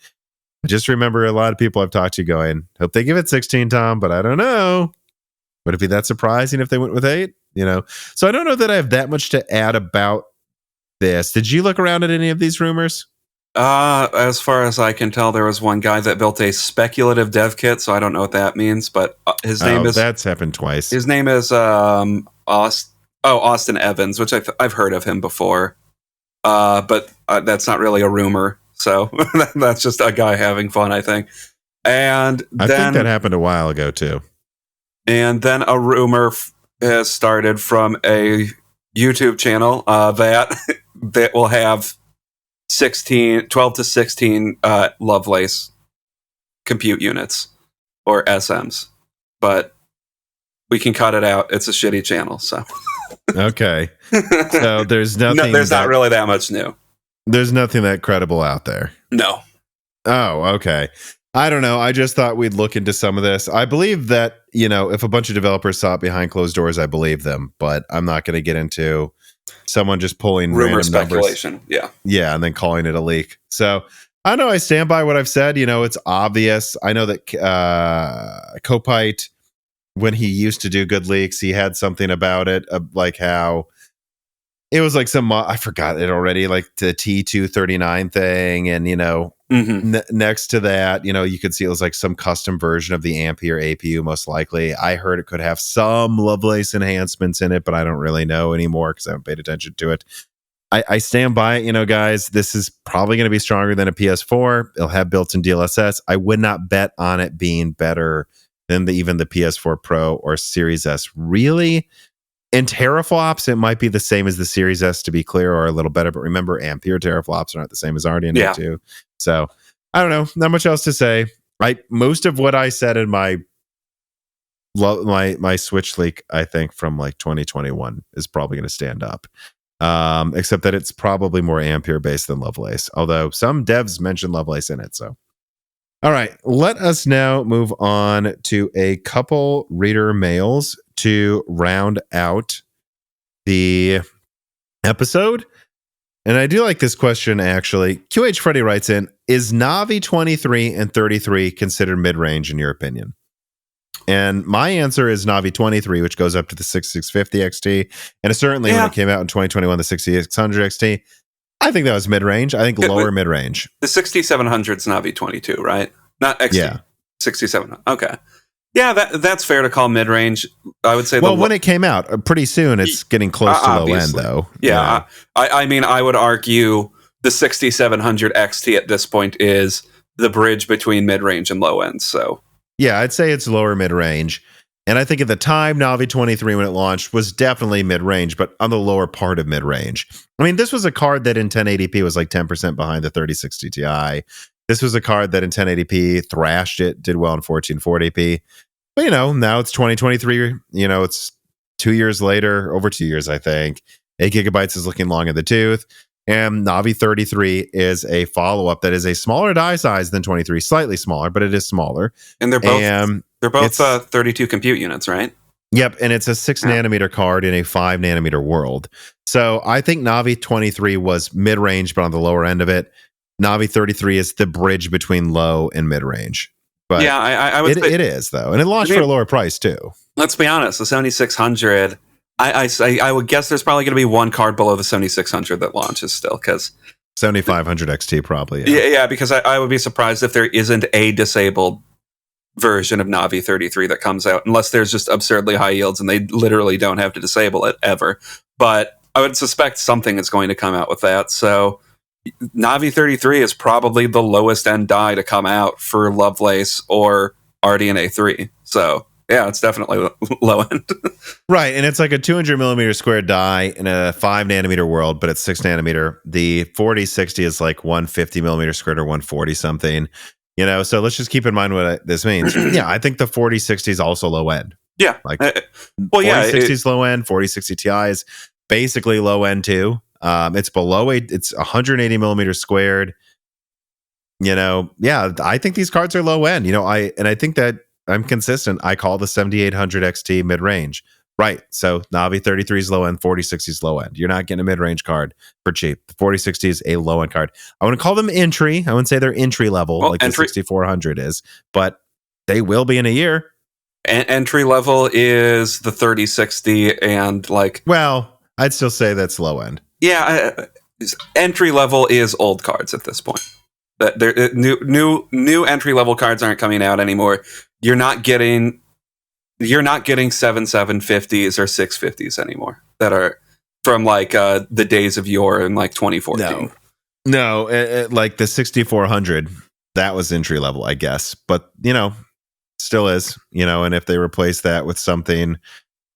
I just remember a lot of people I've talked to going, hope they give it 16, Tom, but I don't know. Would it be that surprising if they went with 8? So I don't know that I have that much to add about this. Did you look around at any of these rumors? As far as I can tell, there was one guy that built a speculative dev kit, so I don't know what that means, but his name is... That's happened twice. His name is Austin Evans, which I've heard of him before, but that's not really a rumor, so that's just a guy having fun, I think. And I think that happened a while ago, too. And then a rumor has started from a YouTube channel that will have 12 to 16 Lovelace compute units, or SMs, but we can cut it out. It's a shitty channel, so. Okay. So there's nothing. There's not really that much new. There's nothing that credible out there. No. Oh, okay. I don't know. I just thought we'd look into some of this. I believe that, if a bunch of developers saw it behind closed doors, I believe them, but I'm not going to get into someone just pulling rumor speculation. Numbers. Yeah. And then calling it a leak. So I know I stand by what I've said. It's obvious. I know that Copite, when he used to do good leaks, he had something about it, like how it was like I forgot it already, like the T239 thing. And, next to that, you could see it was like some custom version of the Ampere APU, most likely. I heard it could have some Lovelace enhancements in it, but I don't really know anymore because I haven't paid attention to it. I stand by it, guys. This is probably going to be stronger than a PS4. It'll have built-in DLSS. I would not bet on it being better than even the PS4 Pro or Series S. Really? In teraflops, it might be the same as the Series S, to be clear, or a little better. But remember, Ampere teraflops are not the same as RDNA too. So I don't know. Not much else to say. Most of what I said in my Switch leak, I think from like 2021, is probably going to stand up. Except that it's probably more Ampere based than Lovelace. Although some devs mention Lovelace in it. So, all right, let us now move on to a couple reader mails to round out the episode. And I do like this question, actually. QH Freddy writes in, is Navi 23 and 33 considered mid-range in your opinion? And my answer is Navi 23, which goes up to the 6650 XT. And certainly when it came out in 2021, the 6600 XT, I think that was mid-range. I think lower mid-range. The 6700's Navi 22, right? Not XT. Yeah. 6700. Okay. Yeah, that's fair to call mid-range. I would say. Well, when it came out, pretty soon, it's getting close to low end, though. Yeah, I mean, I would argue the 6700 XT at this point is the bridge between mid-range and low end. So yeah, I'd say it's lower mid-range. And I think at the time, Navi 23, when it launched, was definitely mid-range, but on the lower part of mid-range. I mean, this was a card that in 1080p was like 10% behind the 3060 Ti. This was a card that in 1080p thrashed it, did well in 1440p. But, now it's 2023. It's 2 years later, over 2 years, I think. 8 gigabytes is looking long in the tooth. And Navi 33 is a follow-up that is a smaller die size than 23, slightly smaller, but it is smaller. And they're both 32 compute units, right? Yep, and it's a 6 nanometer card in a 5 nanometer world. So I think Navi 23 was mid-range, but on the lower end of it. Navi 33 is the bridge between low and mid-range. But yeah, I would say it is, though. And it launched for a lower price, too. Let's be honest, the 7600, I would guess there's probably going to be one card below the 7600 that launches still, because 7500 XT probably. Yeah, because I would be surprised if there isn't a disabled version of Navi 33 that comes out, unless there's just absurdly high yields and they literally don't have to disable it ever. But I would suspect something is going to come out with that. So Navi 33 is probably the lowest end die to come out for Lovelace or RDNA 3. So yeah, it's definitely low end. Right, and it's like a 200 millimeter square die in a 5 nanometer world, but it's 6 nanometer. The 4060 is like 150 millimeter squared or 140 something. You know, so let's just keep in mind what this means. Yeah, I think the 4060 is also low end. Yeah. Like, well, yeah. 4060 is low end. 4060 Ti is basically low end too. It's below it's 180 millimeters squared. You know, yeah, I think these cards are low end. You know, I think that I'm consistent. I call the 7800 XT mid range. Right. So Navi 33 is low end, 4060 is low end. You're not getting a mid range card for cheap. The 4060 is a low end card. I want to call them entry. I wouldn't say they're entry level like the 6400 is, but they will be in a year. Entry level is the 3060 and like. Well, I'd still say that's low end. Yeah, entry level is old cards at this point. New entry level cards aren't coming out anymore. You're not getting 750s or 650s anymore that are from like the days of yore in like 2014. No, like the 6400, that was entry level, I guess. But, you know, still is, you know, and if they replace that with something,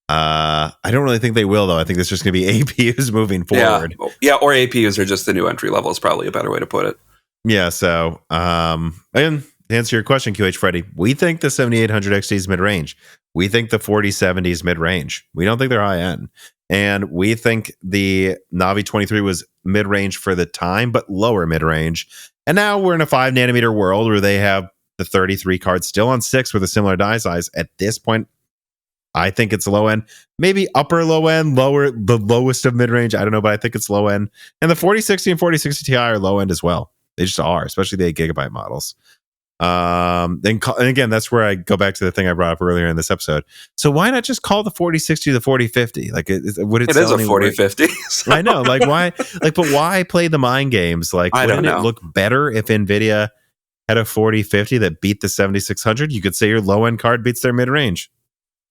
I don't really think they will, though. I think it's just going to be APUs moving forward. Yeah, or APUs are just the new entry level is probably a better way to put it. Yeah, so, and to answer your question, QH Freddy, we think the 7800 XT is mid-range. We think the 4070 is mid-range. We don't think they're high-end. And we think the Navi 23 was mid-range for the time, but lower mid-range. And now we're in a 5 nanometer world where they have the 33 cards still on 6 with a similar die size. At this point, I think it's low end, maybe upper low end, the lowest of mid-range. I don't know, but I think it's low end. And the 4060 and 4060 Ti are low end as well. They just are, especially the 8 gigabyte models. And again, that's where I go back to the thing I brought up earlier in this episode. So why not just call the 4060 the 4050? Like, it is a 4050. So. I know, like why? Like, but why play the mind games? Like, wouldn't it look better if Nvidia had a 4050 that beat the 7600? You could say your low end card beats their mid range.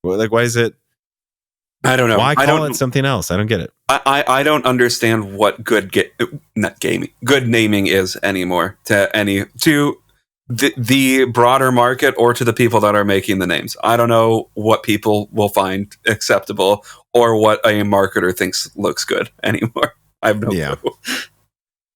Like, why is it? I don't know. Why call it something else? I don't get it. I don't understand what good naming is anymore to the broader market or to the people that are making the names. I don't know what people will find acceptable or what a marketer thinks looks good anymore. I have no clue.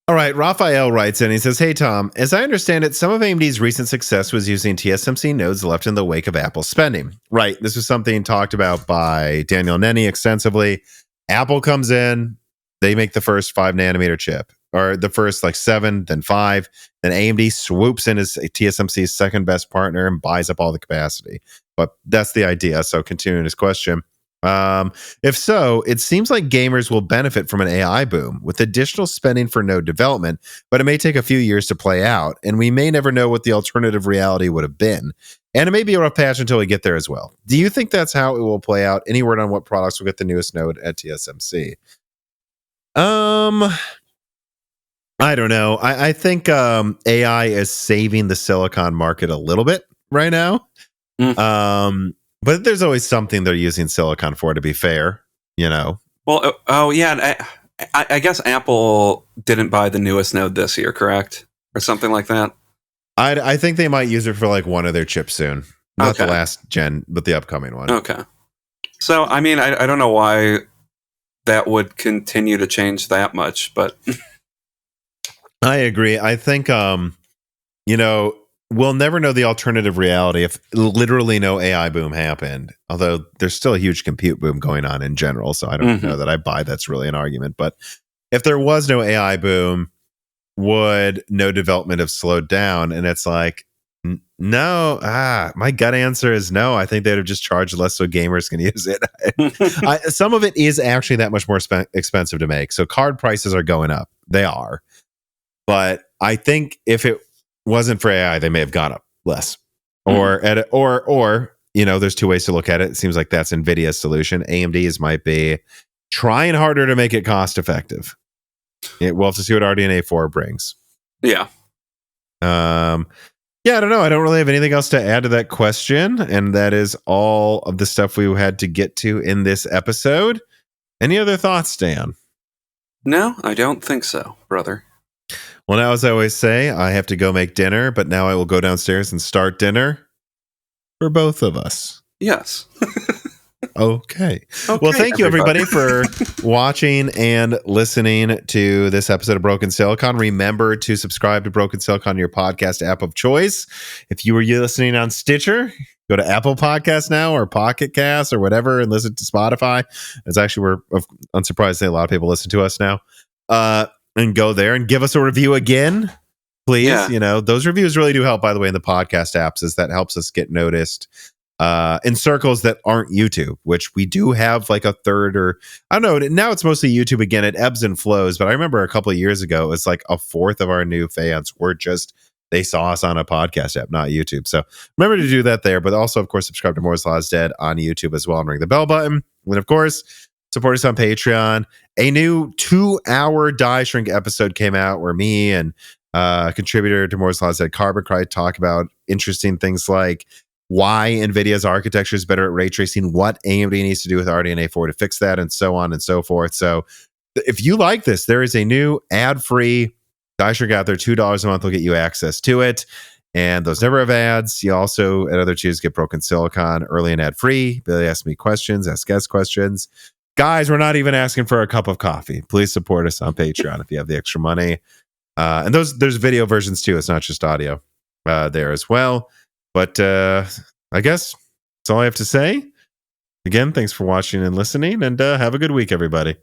All right, Raphael writes in, he says, "Hey, Tom, as I understand it, some of AMD's recent success was using TSMC nodes left in the wake of Apple's spending." Right, this was something talked about by Daniel Nenny extensively. Apple comes in, they make the first 5 nanometer chip, or the first like 7, then 5. Then AMD swoops in as TSMC's second best partner and buys up all the capacity. But that's the idea. So continuing his question. If so, it seems like gamers will benefit from an AI boom with additional spending for node development, but it may take a few years to play out, and we may never know what the alternative reality would have been. And it may be a rough patch until we get there as well. Do you think that's how it will play out? Any word on what products will get the newest node at TSMC? I don't know. I think AI is saving the silicon market a little bit right now. But there's always something they're using silicon for, to be fair, you know. Well, I guess Apple didn't buy the newest node this year, correct? Or something like that? I think they might use it for like one of their chips soon. Not the last gen, but the upcoming one. Okay. So, I mean, I don't know why that would continue to change that much, but... I agree. I think, you know, we'll never know the alternative reality if literally no AI boom happened. Although there's still a huge compute boom going on in general, so I don't know that I buy that's really an argument. But if there was no AI boom, would no development have slowed down? And it's like, No, my gut answer is no. I think they'd have just charged less so gamers can use it. Some of it is actually that much more expensive to make. So card prices are going up. They are. But I think if it wasn't for AI, they may have gone up less. Or there's two ways to look at it. It seems like that's Nvidia's solution. AMD's might be trying harder to make it cost effective. We'll have to see what RDNA 4 brings. Yeah. Yeah, I don't know. I don't really have anything else to add to that question. And that is all of the stuff we had to get to in this episode. Any other thoughts, Dan? No, I don't think so, brother. Well, now, as I always say, I have to go make dinner, but now I will go downstairs and start dinner for both of us. Yes. Okay. Well, thank you, everybody, for watching and listening to this episode of Broken Silicon. Remember to subscribe to Broken Silicon, your podcast app of choice. If you were listening on Stitcher, go to Apple Podcasts now or Pocket Casts or whatever and listen to Spotify. It's actually, unsurprisingly, a lot of people listen to us now. And go there and give us a review again, please. Yeah. Those reviews really do help, by the way, in the podcast apps, as that helps us get noticed in circles that aren't YouTube, which we do have like a third, or I don't know. Now it's mostly YouTube again. It ebbs and flows. But I remember a couple of years ago, it was like a fourth of our new fans were they saw us on a podcast app, not YouTube. So remember to do that there. But also, of course, subscribe to Moore's Law is Dead on YouTube as well and ring the bell button. And of course, support us on Patreon. A new 2-hour Die Shrink episode came out where me and contributor to Moore's Law is Dead, Carbon Cry, talk about interesting things like why NVIDIA's architecture is better at ray tracing, what AMD needs to do with RDNA 4 to fix that, and so on and so forth. So if you like this, there is a new ad-free Die Shrink out there. $2 a month will get you access to it. And those never have ads. You also, at other tiers, get Broken Silicon early and ad-free. Billy ask me questions, ask guest questions. Guys, we're not even asking for a cup of coffee. Please support us on Patreon if you have the extra money. And there's video versions too. It's not just audio there as well. But I guess that's all I have to say. Again, thanks for watching and listening, and have a good week, everybody.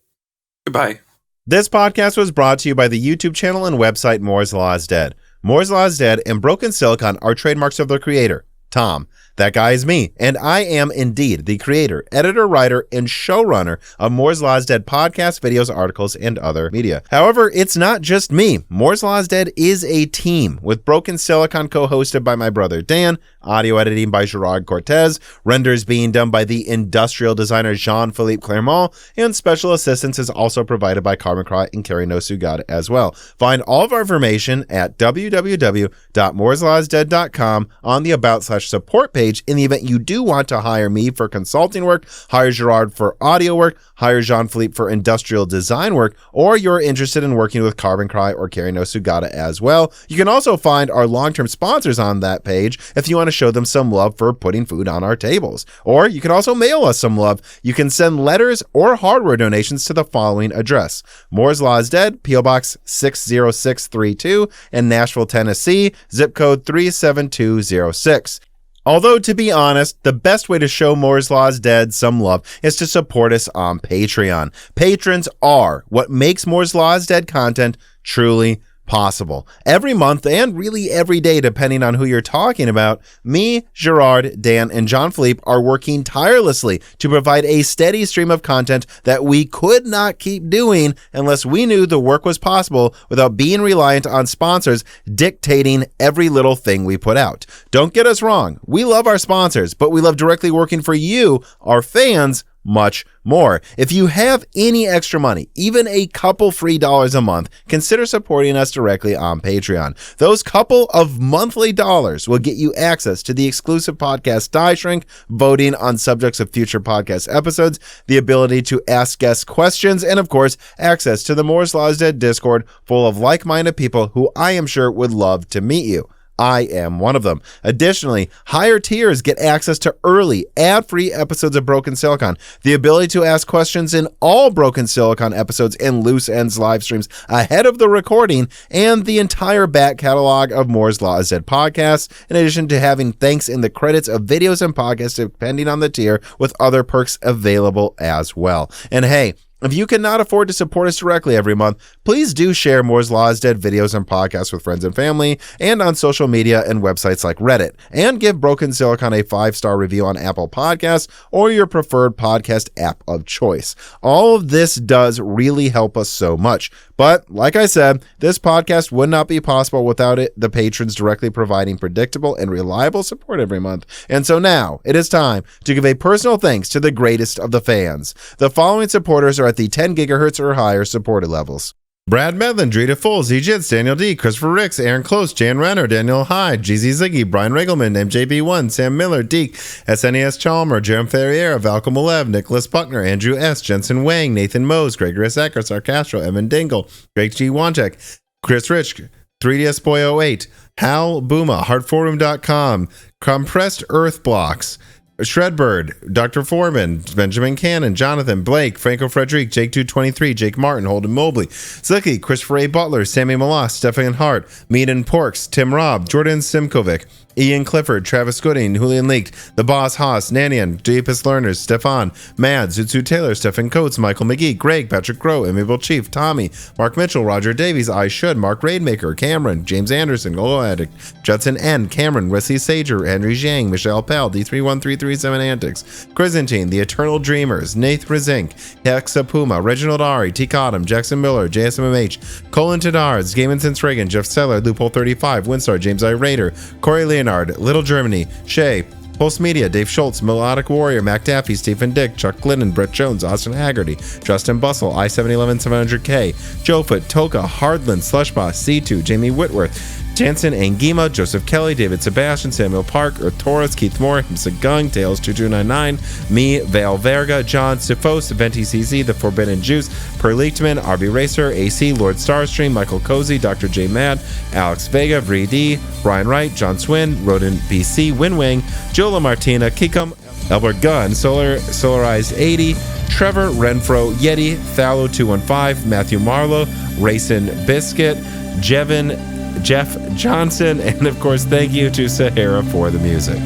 Goodbye. This podcast was brought to you by the YouTube channel and website Moore's Law is Dead. Moore's Law is Dead and Broken Silicon are trademarks of their creator, Tom. That guy is me, and I am indeed the creator, editor, writer, and showrunner of Moore's Law is Dead podcasts, videos, articles, and other media. However, it's not just me. Moore's Law is Dead is a team, with Broken Silicon co-hosted by my brother Dan, audio editing by Gerard Cortez, renders being done by the industrial designer Jean-Philippe Clermont, and special assistance is also provided by Carbon Cry and Carrie No Sugata as well. Find all of our information at www.mooreslawsdead.com on the About/Support page. In the event you do want to hire me for consulting work, hire Gerard for audio work, hire Jean-Philippe for industrial design work, or you're interested in working with Carbon Cry or Carrie No Sugata as well. You can also find our long-term sponsors on that page if you want to show them some love for putting food on our tables. Or you can also mail us some love. You can send letters or hardware donations to the following address: Moore's Law is Dead, P.O. Box 60632 in Nashville, Tennessee, zip code 37206. Although, to be honest, the best way to show Moore's Law is Dead some love is to support us on Patreon. Patrons are what makes Moore's Law is Dead content truly possible. Every month, and really every day, depending on who you're talking about, me, Gerard, Dan, and Jean-Philippe are working tirelessly to provide a steady stream of content that we could not keep doing unless we knew the work was possible without being reliant on sponsors dictating every little thing we put out. Don't get us wrong. We love our sponsors, but we love directly working for you, our fans, much more. If you have any extra money, even a couple free dollars a month, consider supporting us directly on Patreon. Those couple of monthly dollars will get you access to the exclusive podcast Die Shrink, voting on subjects of future podcast episodes, the ability to ask guests questions, and of course, access to the Moore's Law is Dead Discord full of like-minded people who I am sure would love to meet you. I am one of them. Additionally, higher tiers get access to early, ad-free episodes of Broken Silicon, the ability to ask questions in all Broken Silicon episodes and Loose Ends live streams ahead of the recording, and the entire back catalog of Moore's Law is Dead podcasts, in addition to having thanks in the credits of videos and podcasts depending on the tier, with other perks available as well. And hey, If you cannot afford to support us directly every month, please do share Moore's Law is Dead videos and podcasts with friends and family and on social media and websites like Reddit. And give Broken Silicon a 5-star review on Apple Podcasts or your preferred podcast app of choice. All of this does really help us so much. But like I said, this podcast would not be possible without the patrons directly providing predictable and reliable support every month. And so now it is time to give a personal thanks to the greatest of the fans. The following supporters are at the 10 gigahertz or higher supported levels: Brad Medlin, Drita Full, Z-Jits, Daniel D, Christopher Ricks, Aaron Close, Jan Renner, Daniel Hyde, GZ Ziggy, Brian Regelman, MJB1, Sam Miller, Deke, SNES Chalmer, Jerem Ferriera, Valco Malev, Nicholas Buckner, Andrew S, Jensen Wang, Nathan Mose, Gregory Ecker, Sarcastro, Evan Dingle, Greg G. Wantek, Chris Rich, 3DS Boy 08, Hal Booma, HeartForum.com, Compressed Earth Blocks, Shredbird, Dr. Foreman, Benjamin Cannon, Jonathan, Blake, Franco Frederic, Jake223, Jake Martin, Holden Mobley, Slicky, Christopher A. Butler, Sammy Malas, Stefan Hart, Mead and Porks, Tim Robb, Jordan Simkovic, Ian Clifford, Travis Gooding, Julian Leaked, The Boss Haas, Nanian, Deepest Learners, Stefan, Mad, Zutsu Taylor, Stephen Coates, Michael McGee, Greg, Patrick Groh, Amiable Chief, Tommy, Mark Mitchell, Roger Davies, I Should, Mark Raidmaker, Cameron, James Anderson, Golo Addict, Judson N, Cameron, Wesley Sager, Henry Zhang, Michelle Pell, D31337 Antics, Chrysantine, The Eternal Dreamers, Nath Rizink, Hexa Puma, Reginald Ari, T. Cottom, Jackson Miller, JSMMH, Colin Tadards, Game Since Reagan, Jeff Seller, Loophole 35, Winstar, James I. Raider, Corey Leonard, Little Germany, Shay, Pulse Media, Dave Schultz, Melodic Warrior, Mac Daffy, Stephen Dick, Chuck Glidden, Brett Jones, Austin Haggerty, Justin Bustle, I-711 700K, Joe Foot, Toka, Hardland, Slushboss, C2, Jamie Whitworth, Jansen Angima, Joseph Kelly, David Sebastian, Samuel Park, Earth Taurus, Keith Moore, Himsa Gung, Tails 2299, me, Val Verga, John Sifos, Venti CZ, The Forbidden Juice, Per Leachtman, RB Racer, AC, Lord Starstream, Michael Cozy, Dr. J Mad, Alex Vega, Vree Brian Wright, John Swin, Rodent BC, Winwing, Jola Martina, Kikum, Albert Gunn, Solarized 80, Trevor Renfro, Yeti, Thallow 215, Matthew Marlowe, Racin Biscuit, Jeff Johnson, and of course, thank you to Sahara for the music.